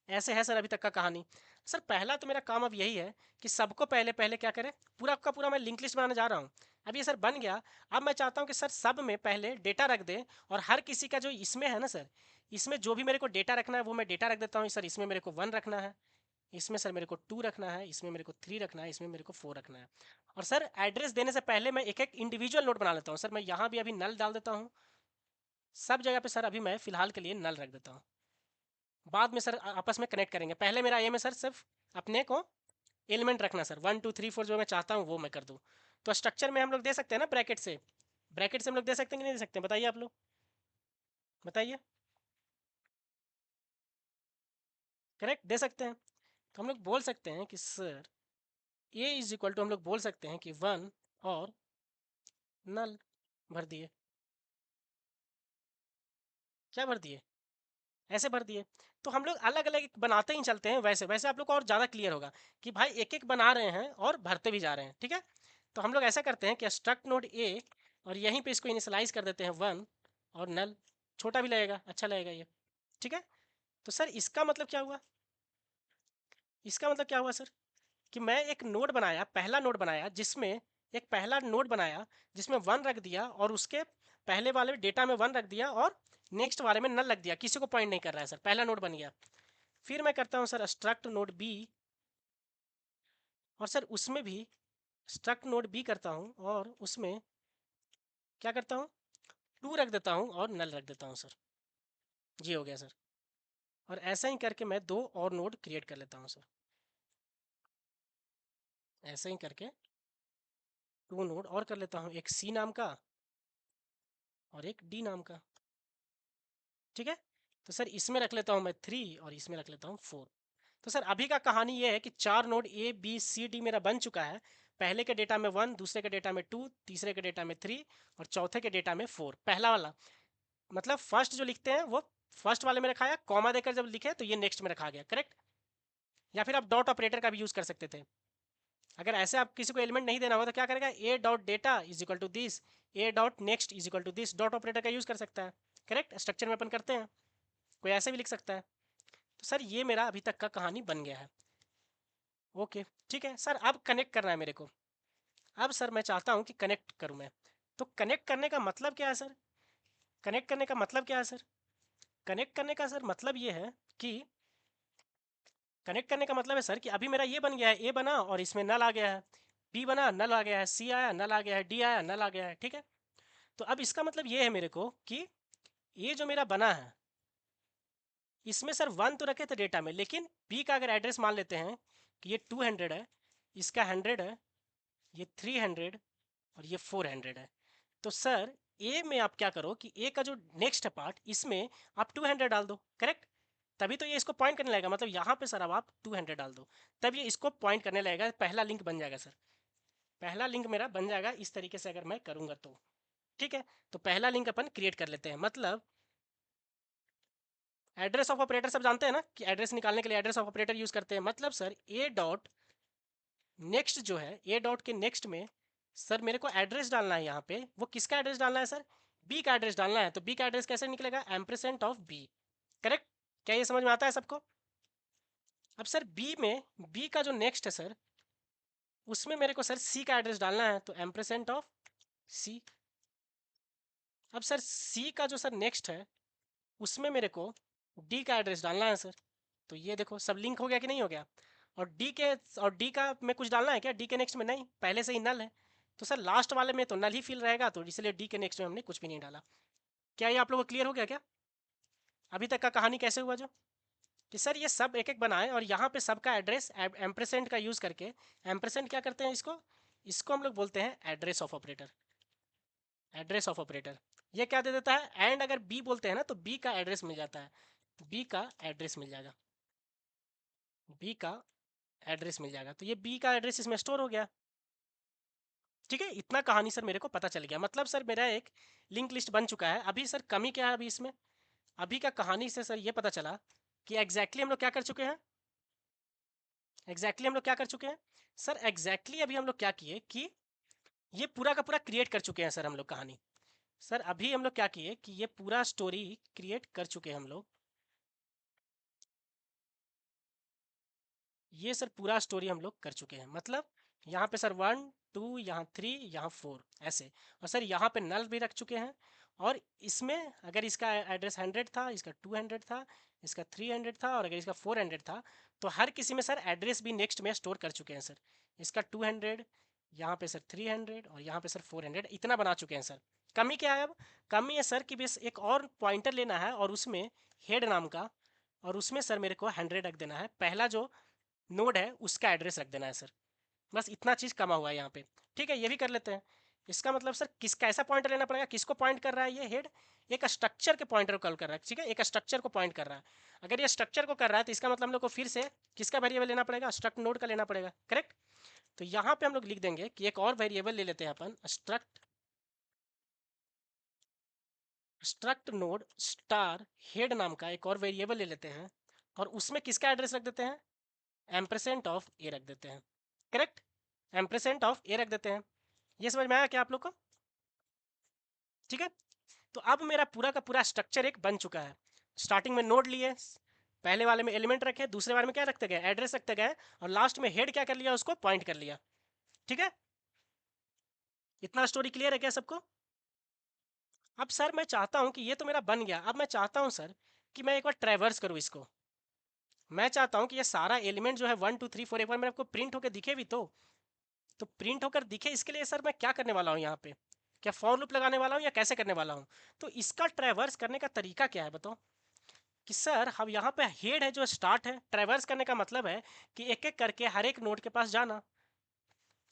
ऐसे है सर अभी तक का कहानी। सर पहला तो मेरा काम अब यही है कि सबको पहले पहले क्या करें, पूरा का पूरा मैं लिंक लिस्ट बनाने जा रहा हूँ। अब ये सर बन गया, अब मैं चाहता हूँ कि सर सब में पहले डेटा रख दे, और हर किसी का जो इसमें है ना सर, इसमें जो भी मेरे को डेटा रखना है वो मैं डेटा रख देता हूँ। सर इसमें मेरे को 1 रखना है, इसमें सर मेरे को 2 रखना है, इसमें मेरे को 3 रखना है, इसमें मेरे को 4 रखना है। और सर एड्रेस देने से पहले मैं एक एक इंडिविजुअल नोट बना लेता हूँ। सर मैं यहाँ भी अभी नल डाल देता हूँ, सब जगह पे सर अभी मैं फ़िलहाल के लिए नल रख देता हूँ। बाद में सर आपस में कनेक्ट करेंगे। पहले मेरा एम है सर सिर्फ अपने को एलिमेंट रखना सर, 1 2 3 4 जो मैं चाहता हूँ वो मैं कर दूँ। तो स्ट्रक्चर में हम लोग दे सकते हैं ना ब्रैकेट से, ब्रैकेट से हम लोग दे सकते हैं कि नहीं दे सकते हैं, बताइए आप लोग, बताइए। करेक्ट, दे सकते हैं। तो हम लोग बोल सकते हैं कि sir A is equal to, हम लोग बोल सकते हैं कि 1 और नल भर दिए, क्या भर दिए, ऐसे भर दिए। तो हम लोग अलग अलग बनाते ही चलते हैं, वैसे वैसे आप लोग को और ज़्यादा क्लियर होगा कि भाई एक एक बना रहे हैं और भरते भी जा रहे हैं। ठीक है, तो हम लोग ऐसा करते हैं कि स्ट्रक्ट नोड ए, और यहीं पे इसको इनिशलाइज कर देते हैं 1 और नल, छोटा भी लगेगा, अच्छा लगेगा ये। ठीक है, तो सर इसका मतलब क्या हुआ, इसका मतलब क्या हुआ सर कि मैं एक नोड बनाया, पहला नोड बनाया जिसमें, एक पहला नोड बनाया जिसमें 1 रख दिया, और उसके पहले वाले डेटा में 1 रख दिया, और नेक्स्ट वाले में नल रख दिया, किसी को पॉइंट नहीं कर रहा है सर, पहला नोड बन गया। फिर मैं करता हूँ सर स्ट्रक्ट नोड बी, और सर उसमें भी स्ट्रक्ट नोड बी करता हूँ, और उसमें क्या करता हूँ, 2 रख देता हूँ और नल रख देता हूँ सर। ये हो गया सर, और ऐसा ही करके मैं दो और नोड क्रिएट कर लेता हूँ सर, ऐसा ही करके 2 नोड और कर लेता हूँ, एक सी नाम का और एक डी नाम का। ठीक है, तो सर इसमें रख लेता हूँ मैं 3 और इसमें रख लेता हूँ 4। तो सर अभी का कहानी ये है कि चार node A B C D मेरा बन चुका है। पहले के डेटा में 1, दूसरे के डेटा में 2, तीसरे के डेटा में 3 और चौथे के डेटा में 4। पहला वाला मतलब फर्स्ट जो लिखते हैं वो फर्स्ट वाले में रखाया, कॉमा देकर जब लिखे तो ये नेक्स्ट में रखा गया, करेक्ट। या फिर आप डॉट ऑपरेटर का भी यूज कर सकते थे। अगर ऐसे आप किसी को एलिमेंट नहीं देना होगा तो क्या करेगा, A dot data is equal to this, A dot next is equal to this, dot operator का यूज कर सकता है, करेक्ट। स्ट्रक्चर में अपन करते हैं, कोई ऐसे भी लिख सकता है। तो सर ये मेरा अभी तक का कहानी बन गया है। ओके ठीक है सर, अब कनेक्ट करना है मेरे को। अब सर मैं चाहता हूँ कि कनेक्ट करूँ मैं। तो कनेक्ट करने का मतलब क्या है सर, कनेक्ट करने का मतलब क्या है सर, कनेक्ट करने का सर मतलब ये है कि कनेक्ट करने का मतलब है सर कि अभी मेरा ये बन गया है, ए बना और इसमें नल आ गया है, बी बना नल आ गया है, सी आया नल आ गया है, डी आया नल आ गया है, ठीक है। तो अब इसका मतलब ये है मेरे को कि ये जो मेरा बना है इसमें सर 1 तो रखे थे डेटा में, लेकिन बी का अगर एड्रेस मान लेते हैं कि ये 200 है, इसका 100 है, ये 300 और ये 400 है। तो सर ए में आप क्या करो कि ए का जो नेक्स्ट पार्ट इसमें आप 200 डाल दो, करेक्ट। तभी तो ये इसको पॉइंट करने लगेगा, मतलब यहाँ पे सर अब आप 200 डाल दो, तब ये इसको पॉइंट करने लगेगा, पहला लिंक बन जाएगा सर। पहला लिंक मेरा बन जाएगा इस तरीके से अगर मैं करूँगा तो, ठीक है। तो पहला लिंक अपन क्रिएट कर लेते हैं, मतलब एड्रेस ऑफ ऑपरेटर सब जानते हैं ना कि एड्रेस निकालने के लिए एड्रेस ऑफ ऑपरेटर यूज़ करते हैं। मतलब सर ए डॉट नेक्स्ट जो है, ए डॉट के नेक्स्ट में सर मेरे को एड्रेस डालना है, यहाँ पे वो किसका एड्रेस डालना है सर, बी का एड्रेस डालना है। तो बी का एड्रेस कैसे निकलेगा, एम्परसेंट ऑफ बी, करेक्ट। क्या ये समझ में आता है सबको। अब सर बी में बी का जो नेक्स्ट है सर उसमें मेरे को सर सी का एड्रेस डालना है, तो एम्परसेंट ऑफ सी। अब सर सी का जो सर नेक्स्ट है उसमें मेरे को डी का एड्रेस डालना है सर। तो ये देखो सब लिंक हो गया कि नहीं हो गया। और डी के, और डी का में कुछ डालना है क्या, डी के नेक्स्ट में नहीं, पहले से ही नल है। तो सर लास्ट वाले में तो नल ही फिल रहेगा, तो इसलिए डी के नेक्स्ट में हमने कुछ भी नहीं डाला। क्या ये आप लोगों को क्लियर हो गया क्या, अभी तक का कहानी कैसे हुआ जो, कि सर ये सब एक एक बनाए और यहाँ पे सबका एड्रेस एम्परसेंट का यूज़ करके, एम्परसेंट क्या करते हैं इसको, इसको हम लोग बोलते हैं address of operator, address of operator. ये क्या दे देता है, एंड अगर बी बोलते हैं ना तो बी का एड्रेस मिल जाता है, बी का एड्रेस मिल जाएगा, बी का एड्रेस मिल जाएगा। तो ये बी का एड्रेस इसमें स्टोर हो गया, ठीक है। इतना कहानी सर मेरे को पता चल गया, मतलब सर मेरा एक लिंक लिस्ट बन चुका है। अभी सर कमी क्या है अभी इसमें, अभी का कहानी से सर ये पता चला कि एग्जैक्टली हम लोग क्या कर चुके हैं, एग्जैक्टली हम लोग क्या कर चुके हैं सर, एग्जैक्टली अभी हम लोग क्या किए कि ये पूरा का पूरा क्रिएट कर चुके हैं सर हम लोग कहानी। सर अभी हम लोग क्या किए कि ये पूरा स्टोरी क्रिएट कर चुके हैं हम लोग, ये सर पूरा स्टोरी हम लोग कर चुके हैं। मतलब यहाँ पे सर 1 2 यहाँ 3 यहाँ 4 ऐसे, और सर यहाँ पे नल भी रख चुके हैं। और इसमें अगर इसका एड्रेस 100 था, इसका 200 था, इसका 300 था और अगर इसका 400 था, तो हर किसी में सर एड्रेस भी नेक्स्ट में स्टोर कर चुके हैं सर। इसका 200, यहाँ पे सर 300 और यहाँ पे सर 400, इतना बना चुके हैं सर। कमी क्या है अब, कमी है सर कि बस एक और पॉइंटर लेना है और उसमें हेड नाम का, और उसमें सर मेरे को 100 रख देना है, पहला जो नोड है उसका एड्रेस रख देना है सर। बस इतना चीज़ कमा हुआ है यहाँ पे, ठीक है। ये भी कर लेते हैं। इसका मतलब सर किसका ऐसा पॉइंटर लेना पड़ेगा, किसको पॉइंट कर रहा है ये हेड, एक स्ट्रक्चर के पॉइंटर को कॉल कर रहा है, ठीक है, एक स्ट्रक्चर को पॉइंट कर रहा है। अगर ये स्ट्रक्चर को कर रहा है तो इसका मतलब हम लोग को फिर से किसका वेरिएबल लेना पड़ेगा, स्ट्रक्ट नोड का लेना पड़ेगा, करेक्ट। तो यहाँ पे हम लोग लिख देंगे कि एक और वेरिएबल ले लेते हैं अपन, struct, struct node star head नाम का एक और वेरिएबल ले लेते हैं, और उसमें किसका एड्रेस रख देते हैं, एम्परसेंट ऑफ ए रख देते हैं, करेक्ट। एम्परसेंट ऑफ ए रख देते हैं। ये समझ में आया क्या आप लोग को, ठीक है। तो अब मेरा पूरा का पूरा स्ट्रक्चर एक बन चुका है। स्टार्टिंग में नोड लिए, पहले वाले में एलिमेंट रखे, दूसरे वाले में क्या रखते गए, एड्रेस रखते गए, और लास्ट में हेड क्या कर लिया, उसको पॉइंट कर लिया, ठीक है। इतना स्टोरी क्लियर है क्या सबको। अब सर मैं चाहता हूँ कि ये तो मेरा बन गया, अब मैं चाहता हूँ सर कि मैं एक बार ट्रैवर्स करूँ इसको। मैं चाहता हूँ कि ये सारा एलिमेंट जो है 1 2 3 4 एक बार मेरे को प्रिंट होकर दिखे भी तो प्रिंट होकर दिखे, इसके लिए सर मैं क्या करने वाला हूँ यहाँ पे, क्या फॉर लूप लगाने वाला हूँ या कैसे करने वाला हूँ। तो इसका ट्रैवर्स करने का तरीका क्या है बताओ, कि सर हम यहाँ पे हेड है जो स्टार्ट है, ट्रैवर्स करने का मतलब है कि एक एक करके हर एक नोड के पास जाना।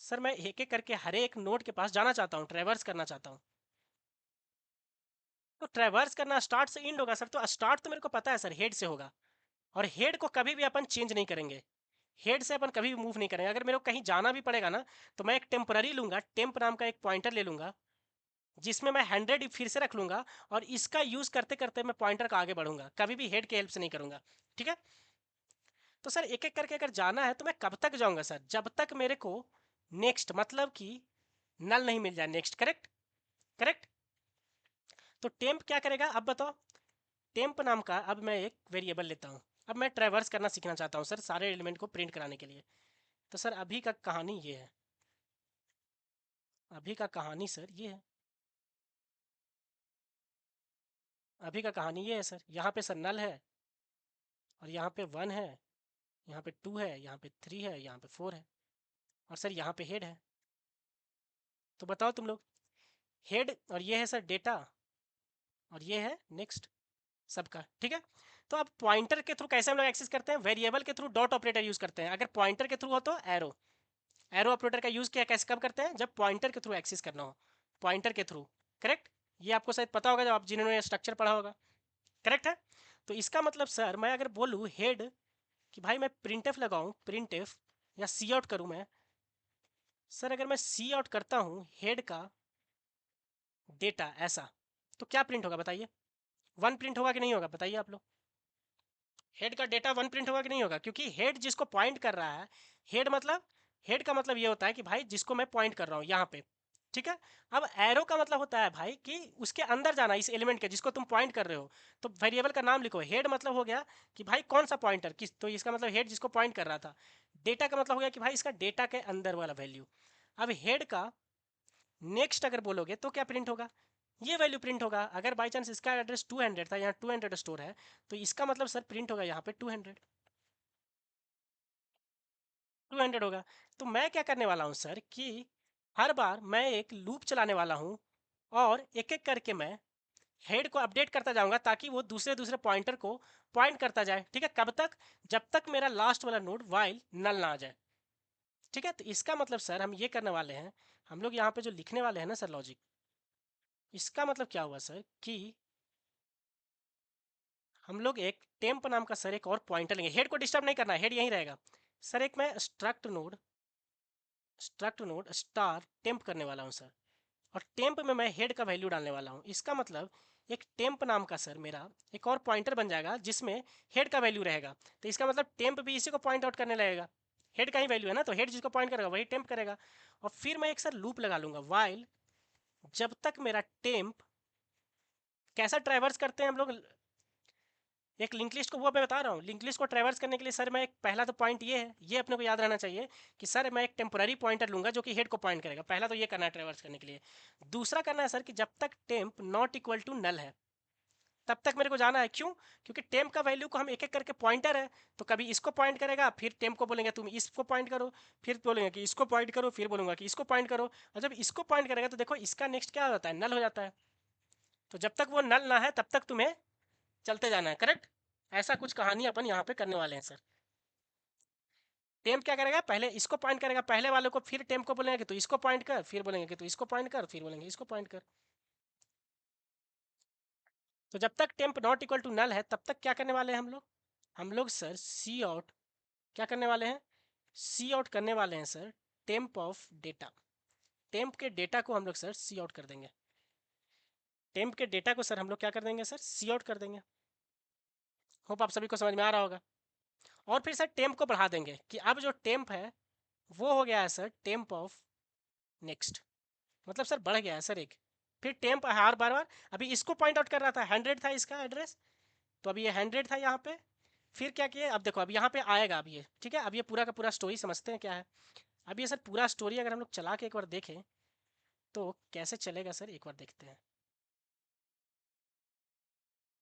सर मैं एक एक करके हर एक नोड के पास जाना चाहता हूँ, ट्रैवर्स करना चाहता हूँ। तो ट्रैवर्स करना स्टार्ट से इंड होगा सर, तो स्टार्ट तो मेरे को पता है सर हेड से होगा, और हेड को कभी भी अपन चेंज नहीं करेंगे, हेड से अपन कभी भी मूव नहीं करेंगे। अगर मेरे को कहीं जाना भी पड़ेगा ना तो मैं एक टेम्पररी लूंगा, टेम्प नाम का एक पॉइंटर ले लूंगा, जिसमें मैं 100 फिर से रख लूंगा और इसका यूज करते करते मैं पॉइंटर का आगे बढ़ूंगा, कभी भी हेड के हेल्प से नहीं करूंगा। ठीक है, तो सर एक एक करके अगर जाना है तो मैं कब तक जाऊंगा सर? जब तक मेरे को नेक्स्ट मतलब कि नल नहीं मिल जाए नेक्स्ट। Correct, correct. तो टेम्प क्या करेगा अब बताओ? टेम्प नाम का अब मैं एक वेरिएबल लेता हूँ। अब मैं ट्रैवर्स करना सीखना चाहता हूँ सर सारे एलिमेंट को प्रिंट कराने के लिए। तो सर अभी का कहानी ये है, अभी का कहानी सर ये है, अभी का कहानी ये है सर। यहाँ पे सर नल है और यहाँ पे 1 है, यहाँ पे 2 है, यहाँ पे 3 है, यहाँ पे 4 है और सर यहाँ पे हेड है। तो बताओ तुम लोग, हेड और ये है सर डेटा और ये है नेक्स्ट सबका। ठीक है, तो अब पॉइंटर के थ्रू कैसे हम लोग एक्सेस करते हैं? वेरिएबल के थ्रू डॉट ऑपरेटर यूज करते हैं। अगर पॉइंटर के थ्रू हो तो एरो, एरो ऑपरेटर का यूज किया कैसे कब करते हैं? जब पॉइंटर के थ्रू एक्सेस करना हो, पॉइंटर के थ्रू। करेक्ट, ये आपको शायद पता होगा जब आप जिन्होंने स्ट्रक्चर पढ़ा होगा। करेक्ट है, तो इसका मतलब सर मैं अगर बोलूँ हेड कि भाई मैं प्रिंट एफ लगाऊँ, प्रिंट एफ या सी आउट करूँ मैं, सर अगर मैं सी आउट करता हूँ हेड का डेटा ऐसा, तो क्या प्रिंट होगा बताइए? 1 प्रिंट होगा कि नहीं होगा बताइए आप लोग? हेड का डेटा 1 प्रिंट होगा कि नहीं होगा? क्योंकि हेड जिसको पॉइंट कर रहा है, हेड मतलब, हेड का मतलब ये होता है कि भाई जिसको मैं पॉइंट कर रहा हूँ यहाँ पे। ठीक है, अब एरो का मतलब होता है भाई कि उसके अंदर जाना, इस एलिमेंट के जिसको तुम पॉइंट कर रहे हो। तो वेरिएबल का नाम लिखो। हेड मतलब हो गया कि भाई कौन सा पॉइंटर किस, तो इसका मतलब हेड जिसको पॉइंट कर रहा था। डेटा का मतलब हो गया कि भाई इसका डेटा के अंदर वाला वैल्यू। अब हेड का नेक्स्ट अगर बोलोगे तो क्या प्रिंट होगा? ये वैल्यू प्रिंट होगा। अगर बाई चांस इसका एड्रेस 200 था, यहाँ 200 स्टोर है, तो इसका मतलब सर प्रिंट होगा यहाँ पे 200, 200 होगा। तो मैं क्या करने वाला हूँ सर कि हर बार मैं एक लूप चलाने वाला हूँ और एक एक करके मैं हेड को अपडेट करता जाऊंगा ताकि वो दूसरे दूसरे पॉइंटर को पॉइंट करता जाए। ठीक है, कब तक? जब तक मेरा लास्ट वाला नोड वाइल नल ना आ जाए। ठीक है, तो इसका मतलब सर हम ये करने वाले हैं, हम लोग यहाँ पे जो लिखने वाले हैं ना सर लॉजिक, इसका मतलब क्या हुआ सर कि हम लोग एक टेम्प नाम का सर एक और पॉइंटर लेंगे। हेड को डिस्टर्ब नहीं करना है, हेड यहीं रहेगा सर। एक मैं स्ट्रक्ट नोड स्टार टेम्प करने वाला हूँ सर, और टेम्प में मैं हेड का वैल्यू डालने वाला हूँ। इसका मतलब एक टेम्प नाम का सर मेरा एक और पॉइंटर बन जाएगा जिसमें हेड का वैल्यू रहेगा। तो इसका मतलब टेम्प भी इसी को पॉइंट आउट करने लगेगा। हेड का ही वैल्यू है ना, तो हेड जिसको पॉइंट करेगा वही टेम्प करेगा। और फिर मैं एक सर लूप लगा लूंगा वाइल, जब तक मेरा टेम्प, कैसा ट्रैवर्स करते हैं हम लोग, एक लिंक लिस्ट को वो मैं बता रहा हूँ। लिंक लिस्ट को ट्रैवर्स करने के लिए सर मैं एक पहला तो पॉइंट ये है, ये अपने को याद रहना चाहिए कि सर मैं एक टेम्पोररी पॉइंटर लूंगा जो कि हेड को पॉइंट करेगा। पहला तो ये करना है ट्रैवर्स करने के लिए। दूसरा करना है सर कि जब तक temp not equal to null है तब तक मेरे को जाना है। क्यों? क्योंकि टेम्प का वैल्यू को हम एक एक करके पॉइंटर है, तो कभी इसको पॉइंट करेगा, फिर टेम्प को बोलेंगे तुम इसको पॉइंट करो, फिर बोलेंगे कि इसको पॉइंट करो, फिर बोलूंगा कि इसको पॉइंट करो। और जब इसको पॉइंट करेगा तो देखो इसका नेक्स्ट क्या होता है, नल हो जाता है। तो जब तक वो नल ना है तब तक तुम्हें चलते जाना है। करेक्ट, ऐसा कुछ कहानी अपन यहाँ पे करने वाले हैं सर। टेम्प क्या करेगा, पहले इसको पॉइंट करेगा पहले वाले को, फिर टेम्प को बोलेंगे कि तू इसको पॉइंट कर, फिर बोलेंगे कि तू इसको पॉइंट कर, फिर बोलेंगे इसको पॉइंट कर। तो जब तक temp not equal to null है तब तक क्या करने वाले हैं हम लोग? हम लोग सर सी आउट क्या करने वाले हैं? सी आउट करने वाले हैं sir temp of data. Temp के डेटा को हम लोग सर सी आउट कर देंगे। टेम्प के डेटा को सर हम लोग क्या कर देंगे सर? सी आउट कर देंगे। होप आप सभी को समझ में आ रहा होगा। और फिर सर टेम्प को बढ़ा देंगे कि अब जो टेम्प है वो हो गया है सर टेम्प ऑफ नेक्स्ट। मतलब सर बढ़ गया है सर एक। फिर टेम्प हर बार बार, अभी इसको पॉइंट आउट कर रहा था, 100 था इसका एड्रेस, तो अभी ये 100 था यहाँ पे। फिर क्या किया, अब देखो अब यहाँ पे आएगा अब ये। ठीक है, अब ये पूरा का पूरा स्टोरी समझते हैं क्या है। अब ये सर पूरा स्टोरी अगर हम लोग चला के एक बार देखें तो कैसे चलेगा सर, एक बार देखते हैं।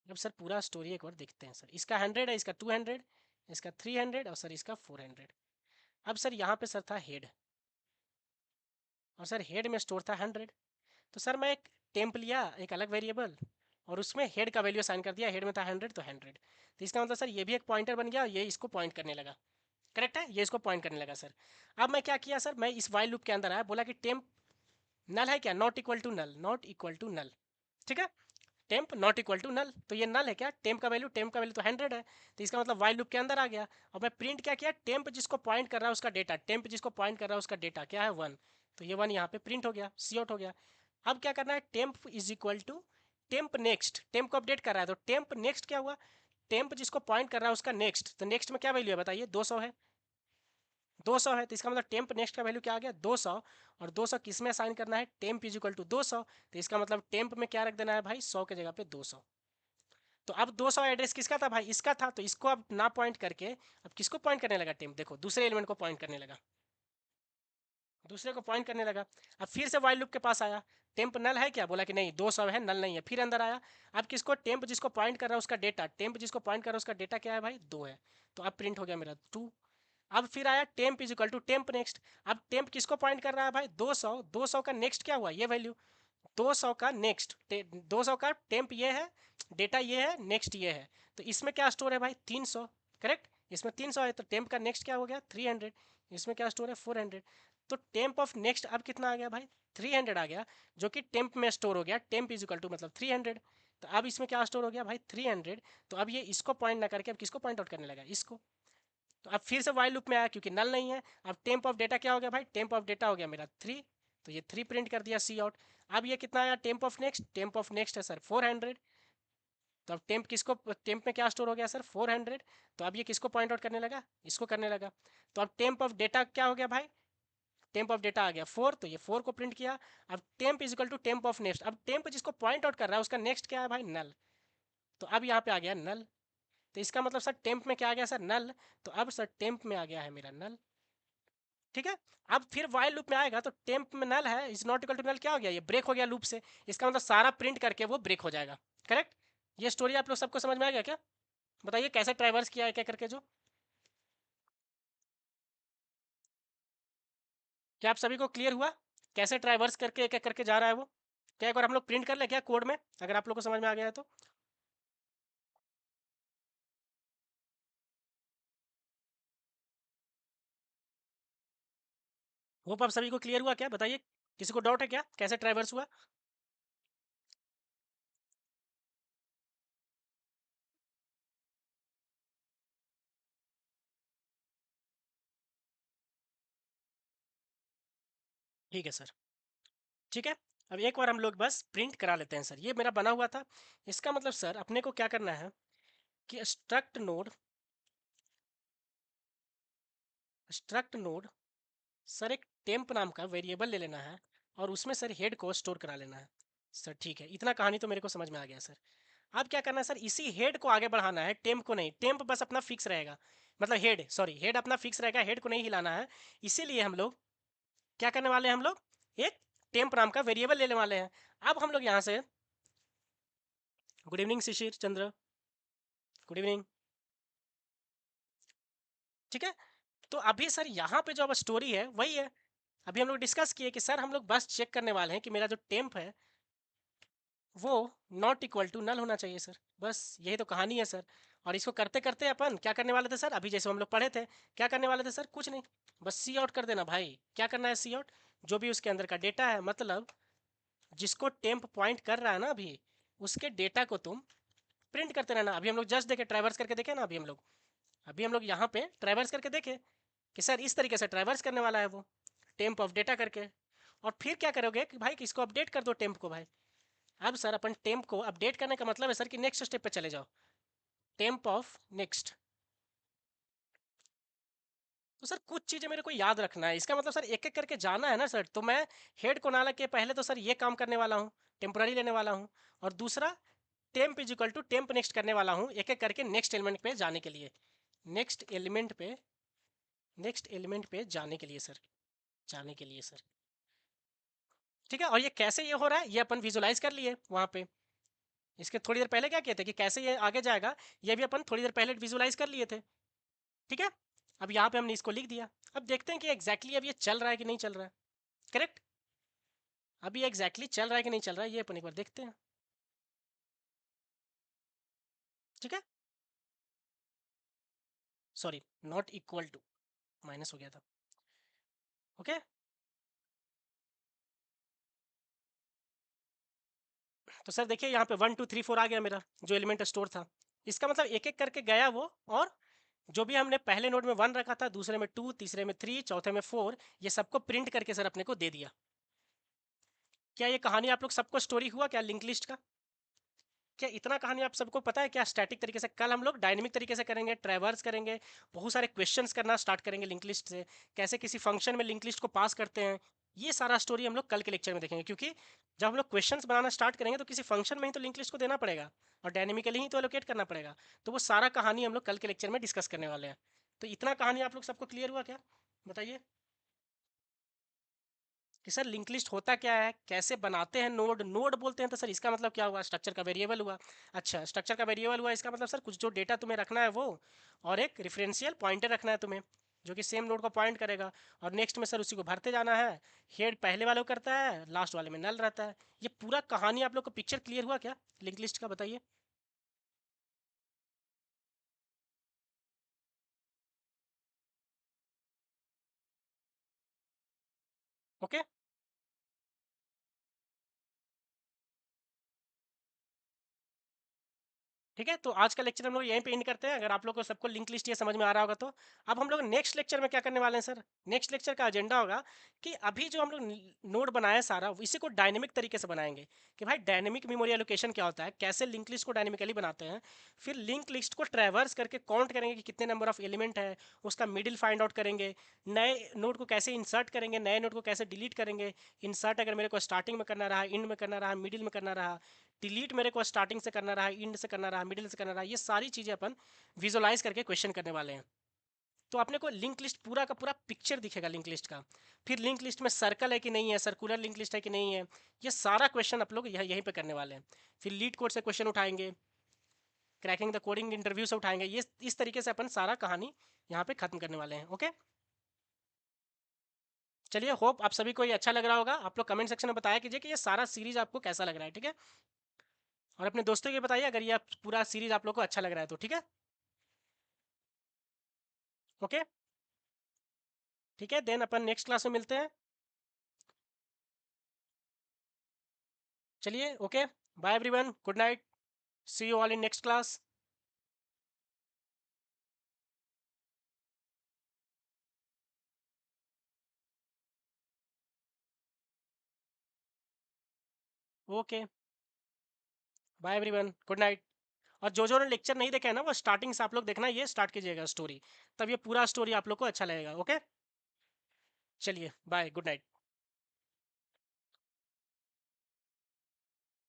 अब सर पूरा स्टोरी एक बार देखते हैं सर। इसका 100 है, इसका 200, इसका 300 और सर इसका 400। अब सर यहाँ पे सर था हेड, और सर हेड में स्टोर था 100। तो सर मैं एक टेम्प लिया एक अलग वेरिएबल और उसमें हेड का वैल्यू असाइन कर दिया। हेड में था 100 तो 100। तो इसका मतलब सर ये भी एक पॉइंटर बन गया, ये इसको पॉइंट करने लगा। करेक्ट है, ये इसको पॉइंट करने लगा सर। अब मैं क्या किया सर, मैं इस वाइल लूप के अंदर आया, बोला कि टेम्प नल है क्या, not equal to null, not equal to null. ठीक है, temp not equal to null, तो ये नल है क्या? टेम्प का वैल्यू तो 100 है, तो इसका मतलब वाइल लूप के अंदर आ गया। और मैं प्रिंट क्या किया, टेम्प जिसको पॉइंट कर रहा है उसका डेटा, टेम्प जिसको पॉइंट कर रहा है उसका डेटा क्या है 1, तो ये 1 यहाँ पे प्रिंट हो गया, सी आउट हो गया। अब क्या करना है, temp is equal to temp next, temp को अपडेट कर रहा है तो टेम्प नेक्स्ट क्या हुआ, टेम्प जिसको पॉइंट कर रहा है उसका नेक्स्ट, तो नेक्स्ट में क्या वैल्यू है बताइए, 200 है, 200 है, तो इसका मतलब टेम्प नेक्स्ट का वैल्यू क्या आ गया 200, और 200 किस में असाइन करना है, टेम्प इज इक्वल टू 200, तो इसका मतलब टेम्प में क्या रख देना है भाई, 100 के जगह पे 200। तो अब 200 एड्रेस किसका था भाई, इसका था, तो इसको अब ना पॉइंट करके अब किसको पॉइंट करने लगा टेम्प, देखो दूसरे एलिमेंट को पॉइंट करने लगा, दूसरे को पॉइंट करने लगा। अब फिर से वाइल लूप के पास आया, टेम्प नल है क्या, बोला कि नहीं 200 है, नल नहीं है, फिर अंदर आया। अब किसको, टेम्प जिसको पॉइंट कर रहा है उसका डेटा, टेम्प जिसको पॉइंट कर रहा है उसका डेटा क्या है भाई 2 है, तो अब प्रिंट हो गया मेरा 2। अब फिर आया temp is equal to temp next, अब टेम्प किसको पॉइंट कर रहा है भाई 200, 200 का नेक्स्ट क्या हुआ ये वैल्यू, 200 का नेक्स्ट, 200 का टेम्प ये है, डेटा ये है, नेक्स्ट ये है, तो इसमें क्या स्टोर है भाई 300, करेक्ट, इसमें 300 है, तो टेम्प का नेक्स्ट क्या हो गया 300, इसमें क्या स्टोर है 400, तो टेम्प ऑफ नेक्स्ट अब कितना आ गया भाई 300 आ गया, जो कि टेम्प में स्टोर हो गया, टेम्प इज इक्वल टू मतलब 300, तो अब इसमें क्या स्टोर हो गया भाई 300, तो अब ये इसको पॉइंट ना करके अब किसको पॉइंट आउट करने लगा, इसको। तो अब फिर से वाइल लूप में आया क्योंकि नल नहीं है, अब टेम्प ऑफ डेटा क्या हो गया भाई, टेम्प ऑफ डेटा हो गया मेरा 3, तो ये 3 प्रिंट कर दिया सी आउट। अब ये कितना आया temp of next, temp of next है सर 400, तो अब टेम्प किसको, टेम्प में क्या स्टोर हो गया सर 400, तो अब ये किसको पॉइंट आउट करने लगा, इसको करने लगा। तो अब टेम्प ऑफ डेटा क्या हो गया भाई, टेम्प ऑफ डेटा आ गया 4, तो ये 4 को प्रिंट किया। अब temp is equal to temp of next, अब टेम्प जिसको पॉइंट आउट कर रहा है उसका नेक्स्ट क्या है भाई नल, तो अब यहाँ पे आ गया नल, तो इसका मतलब सर टेम्प में क्या आ गया सर नल, तो अब सर टेम्प में आ गया है मेरा नल, ठीक है। अब फिर वाइल लूप में आएगा तो टेम्प में नल है is not equal to null, क्या हो गया ये ब्रेक हो गया लूप से, इसका मतलब सारा प्रिंट करके वो ब्रेक हो जाएगा, करेक्ट। ये स्टोरी आप लोग सबको समझ में आ गया क्या, बताइए कैसे ट्राइवर्स किया है क्या करके, जो क्या आप सभी को क्लियर हुआ कैसे ट्राइवर्स करके एक एक करके जा रहा है वो, क्या एक बार हम लोग प्रिंट कर ले क्या कोड में, अगर आप लोग को समझ में आ गया है तो। होप आप सभी को क्लियर हुआ क्या, बताइए किसी को डाउट है क्या कैसे ट्राइवर्स हुआ। ठीक है सर, ठीक है। अब एक बार हम लोग बस प्रिंट करा लेते हैं सर, ये मेरा बना हुआ था, इसका मतलब सर अपने को क्या करना है कि स्ट्रक्ट नोड सर एक टेम्प नाम का वेरिएबल ले लेना है, और उसमें सर हेड को स्टोर करा लेना है। सर ठीक है, इतना कहानी तो मेरे को समझ में आ गया सर। अब क्या करना है सर, इसी हेड को आगे बढ़ाना है, टेम्प को नहीं, टेम्प बस अपना फिक्स रहेगा, मतलब हेड अपना फिक्स रहेगा, हेड को नहीं हिलाना है। इसीलिए हम लोग क्या करने वाले हैं, हम लोग एक टेम्प नाम का वेरिएबल लेने वाले हैं। अब हम लोग यहाँ से, गुड इवनिंग शिशिर चंद्र, गुड इवनिंग, ठीक है। तो अभी सर यहाँ पे जो अब स्टोरी है वही है, अभी हम लोग डिस्कस किए कि सर हम लोग बस चेक करने वाले हैं कि मेरा जो टेम्प है वो नॉट इक्वल टू नल होना चाहिए सर, बस यही तो कहानी है सर। और इसको करते करते अपन क्या करने वाले थे सर, अभी जैसे हम लोग पढ़े थे, क्या करने वाले थे सर, कुछ नहीं, बस सी आउट कर देना भाई, क्या करना है सी आउट, जो भी उसके अंदर का डेटा है, मतलब जिसको टेम्प पॉइंट कर रहा है ना अभी, उसके डेटा को तुम प्रिंट करते रहना। अभी हम लोग जस्ट देखे ट्राइवर्स करके देखे ना, अभी हम लोग यहाँ पे ट्राइवर्स करके देखे कि सर इस तरीके से ट्राइवर्स करने वाला है वो, टेम्प ऑफ डेटा करके। और फिर क्या करोगे कि भाई इसको अपडेट कर दो टेम्प को भाई। अब सर अपन टेम्प को अपडेट करने का मतलब है सर कि नेक्स्ट स्टेप पे चले जाओ, टेम्प ऑफ नेक्स्ट। तो सर कुछ चीज़ें मेरे को याद रखना है, इसका मतलब सर एक एक करके जाना है ना सर, तो मैं हेड को ना लगे पहले तो सर ये काम करने वाला हूँ, टेम्पररी लेने वाला हूँ, और दूसरा temp is equal to temp next करने वाला हूँ एक एक करके नेक्स्ट एलिमेंट पे जाने के लिए, नेक्स्ट एलिमेंट पे नेक्स्ट एलिमेंट पे जाने के लिए सर, जाने के लिए सर, ठीक है। और ये कैसे ये हो रहा है ये अपन विजुलाइज कर लिए वहाँ पे, इसके थोड़ी देर पहले क्या किए थे कि कैसे ये आगे जाएगा, ये भी अपन थोड़ी देर पहले विजुलाइज कर लिए थे, ठीक है। अब यहाँ पे हमने इसको लिख दिया, अब देखते हैं कि एग्जैक्टली अब ये चल रहा है कि नहीं चल रहा है, करेक्ट। अब ये एग्जैक्टली चल रहा है कि नहीं चल रहा है ये अपन एक बार देखते हैं, ठीक है। Sorry, not equal to, minus हो गया था, ओके। तो सर देखिए यहाँ पे 1 2 3 4 आ गया मेरा जो एलिमेंट स्टोर था, इसका मतलब एक एक करके गया वो, और जो भी हमने पहले नोड में 1 रखा था, दूसरे में 2, तीसरे में 3, चौथे में 4, ये सबको प्रिंट करके सर अपने को दे दिया, क्या ये कहानी आप लोग सबको स्टोरी हुआ क्या लिंक लिस्ट का? क्या इतना कहानी आप सबको पता है क्या? स्टैटिक तरीके से कल हम लोग डायनेमिक तरीके से करेंगे, ट्रैवर्स करेंगे, बहुत सारे क्वेश्चंस करना स्टार्ट करेंगे लिंक लिस्ट से, कैसे किसी फंक्शन में लिंक लिस्ट को पास करते हैं। ये सारा स्टोरी हम लोग कल के लेक्चर में देखेंगे, क्योंकि जब हम लोग क्वेश्चंस बनाना स्टार्ट करेंगे तो किसी फंक्शन में ही तो लिंक लिस्ट को देना पड़ेगा और डायनेमिकली ही तो एलोकेट करना पड़ेगा। तो वो सारा कहानी हम लोग कल के लेक्चर में डिस्कस करने वाले हैं। तो इतना कहानी आप लोग सबको क्लियर हुआ क्या? बताइए कि सर लिंक लिस्ट होता क्या है, कैसे बनाते हैं नोड। नोड बोलते हैं तो सर इसका मतलब क्या हुआ? स्ट्रक्चर का वेरिएबल हुआ। अच्छा, स्ट्रक्चर का वेरिएबल हुआ, इसका मतलब सर कुछ जो डेटा तुम्हें रखना है वो, और एक रेफरेंशियल पॉइंटर रखना है तुम्हें जो कि सेम नोड को पॉइंट करेगा, और नेक्स्ट में सर उसी को भरते जाना है। हेड पहले वाले को करता है, लास्ट वाले में नल रहता है। ये पूरा कहानी आप लोग को पिक्चर क्लियर हुआ क्या लिंक लिस्ट का? बताइए। ओके, ठीक है, तो आज का लेक्चर हम लोग यहीं पे एंड करते हैं। अगर आप लोग को सबको लिंक लिस्ट ये समझ में आ रहा होगा तो अब हम लोग नेक्स्ट लेक्चर में क्या करने वाले हैं सर? नेक्स्ट लेक्चर का एजेंडा होगा कि अभी जो हम लोग नोड बनाया सारा, इसी को डायनेमिक तरीके से बनाएंगे कि भाई डायनेमिक मेमोरी एलोकेशन क्या होता है, कैसे लिंक लिस्ट को डायनेमिकली बनाते हैं, फिर लिंक लिस्ट को ट्रैवर्स करके काउंट करेंगे कि कितने नंबर ऑफ एलिमेंट है, उसका मिडिल फाइंड आउट करेंगे, नए नोड को कैसे इंसर्ट करेंगे, नए नोड को कैसे डिलीट करेंगे। इंसर्ट अगर मेरे को स्टार्टिंग में करना रहा, इंड में करना रहा, मिडिल में करना रहा, डिलीट मेरे को स्टार्टिंग से करना रहा, इंड से करना रहा, मिडिल से करना रहा, ये सारी चीज़ें अपन विजुलाइज करके क्वेश्चन करने वाले हैं। तो अपने को लिंक लिस्ट पूरा का पूरा पिक्चर दिखेगा लिंक लिस्ट का। फिर लिंक लिस्ट में सर्कल है कि नहीं है, सर्कुलर लिंक लिस्ट है कि नहीं है, ये सारा क्वेश्चन आप लोग यहीं पे करने वाले हैं। फिर लीड कोड से क्वेश्चन उठाएंगे, क्रैकिंग द कोडिंग इंटरव्यू से उठाएंगे। ये इस तरीके से अपन सारा कहानी यहाँ पे खत्म करने वाले हैं। ओके, चलिए, होप आप सभी को ये अच्छा लग रहा होगा। आप लोग कमेंट सेक्शन में बताया कीजिए कि ये सारा सीरीज आपको कैसा लग रहा है, ठीक है? और अपने दोस्तों को बताइए अगर ये पूरा सीरीज आप लोग को अच्छा लग रहा है तो, ठीक है? ओके, ठीक है, देन अपन नेक्स्ट क्लास में मिलते हैं। चलिए, okay, bye everyone, good night, see you all in next class. Okay, bye everyone, good night. और जो ने लेक्चर नहीं देखा है ना, वो स्टार्टिंग से आप लोग देखना, ये स्टार्ट कीजिएगा स्टोरी, तब ये पूरा स्टोरी आप लोग को अच्छा लगेगा। ओके, चलिए, बाय, गुड नाइट।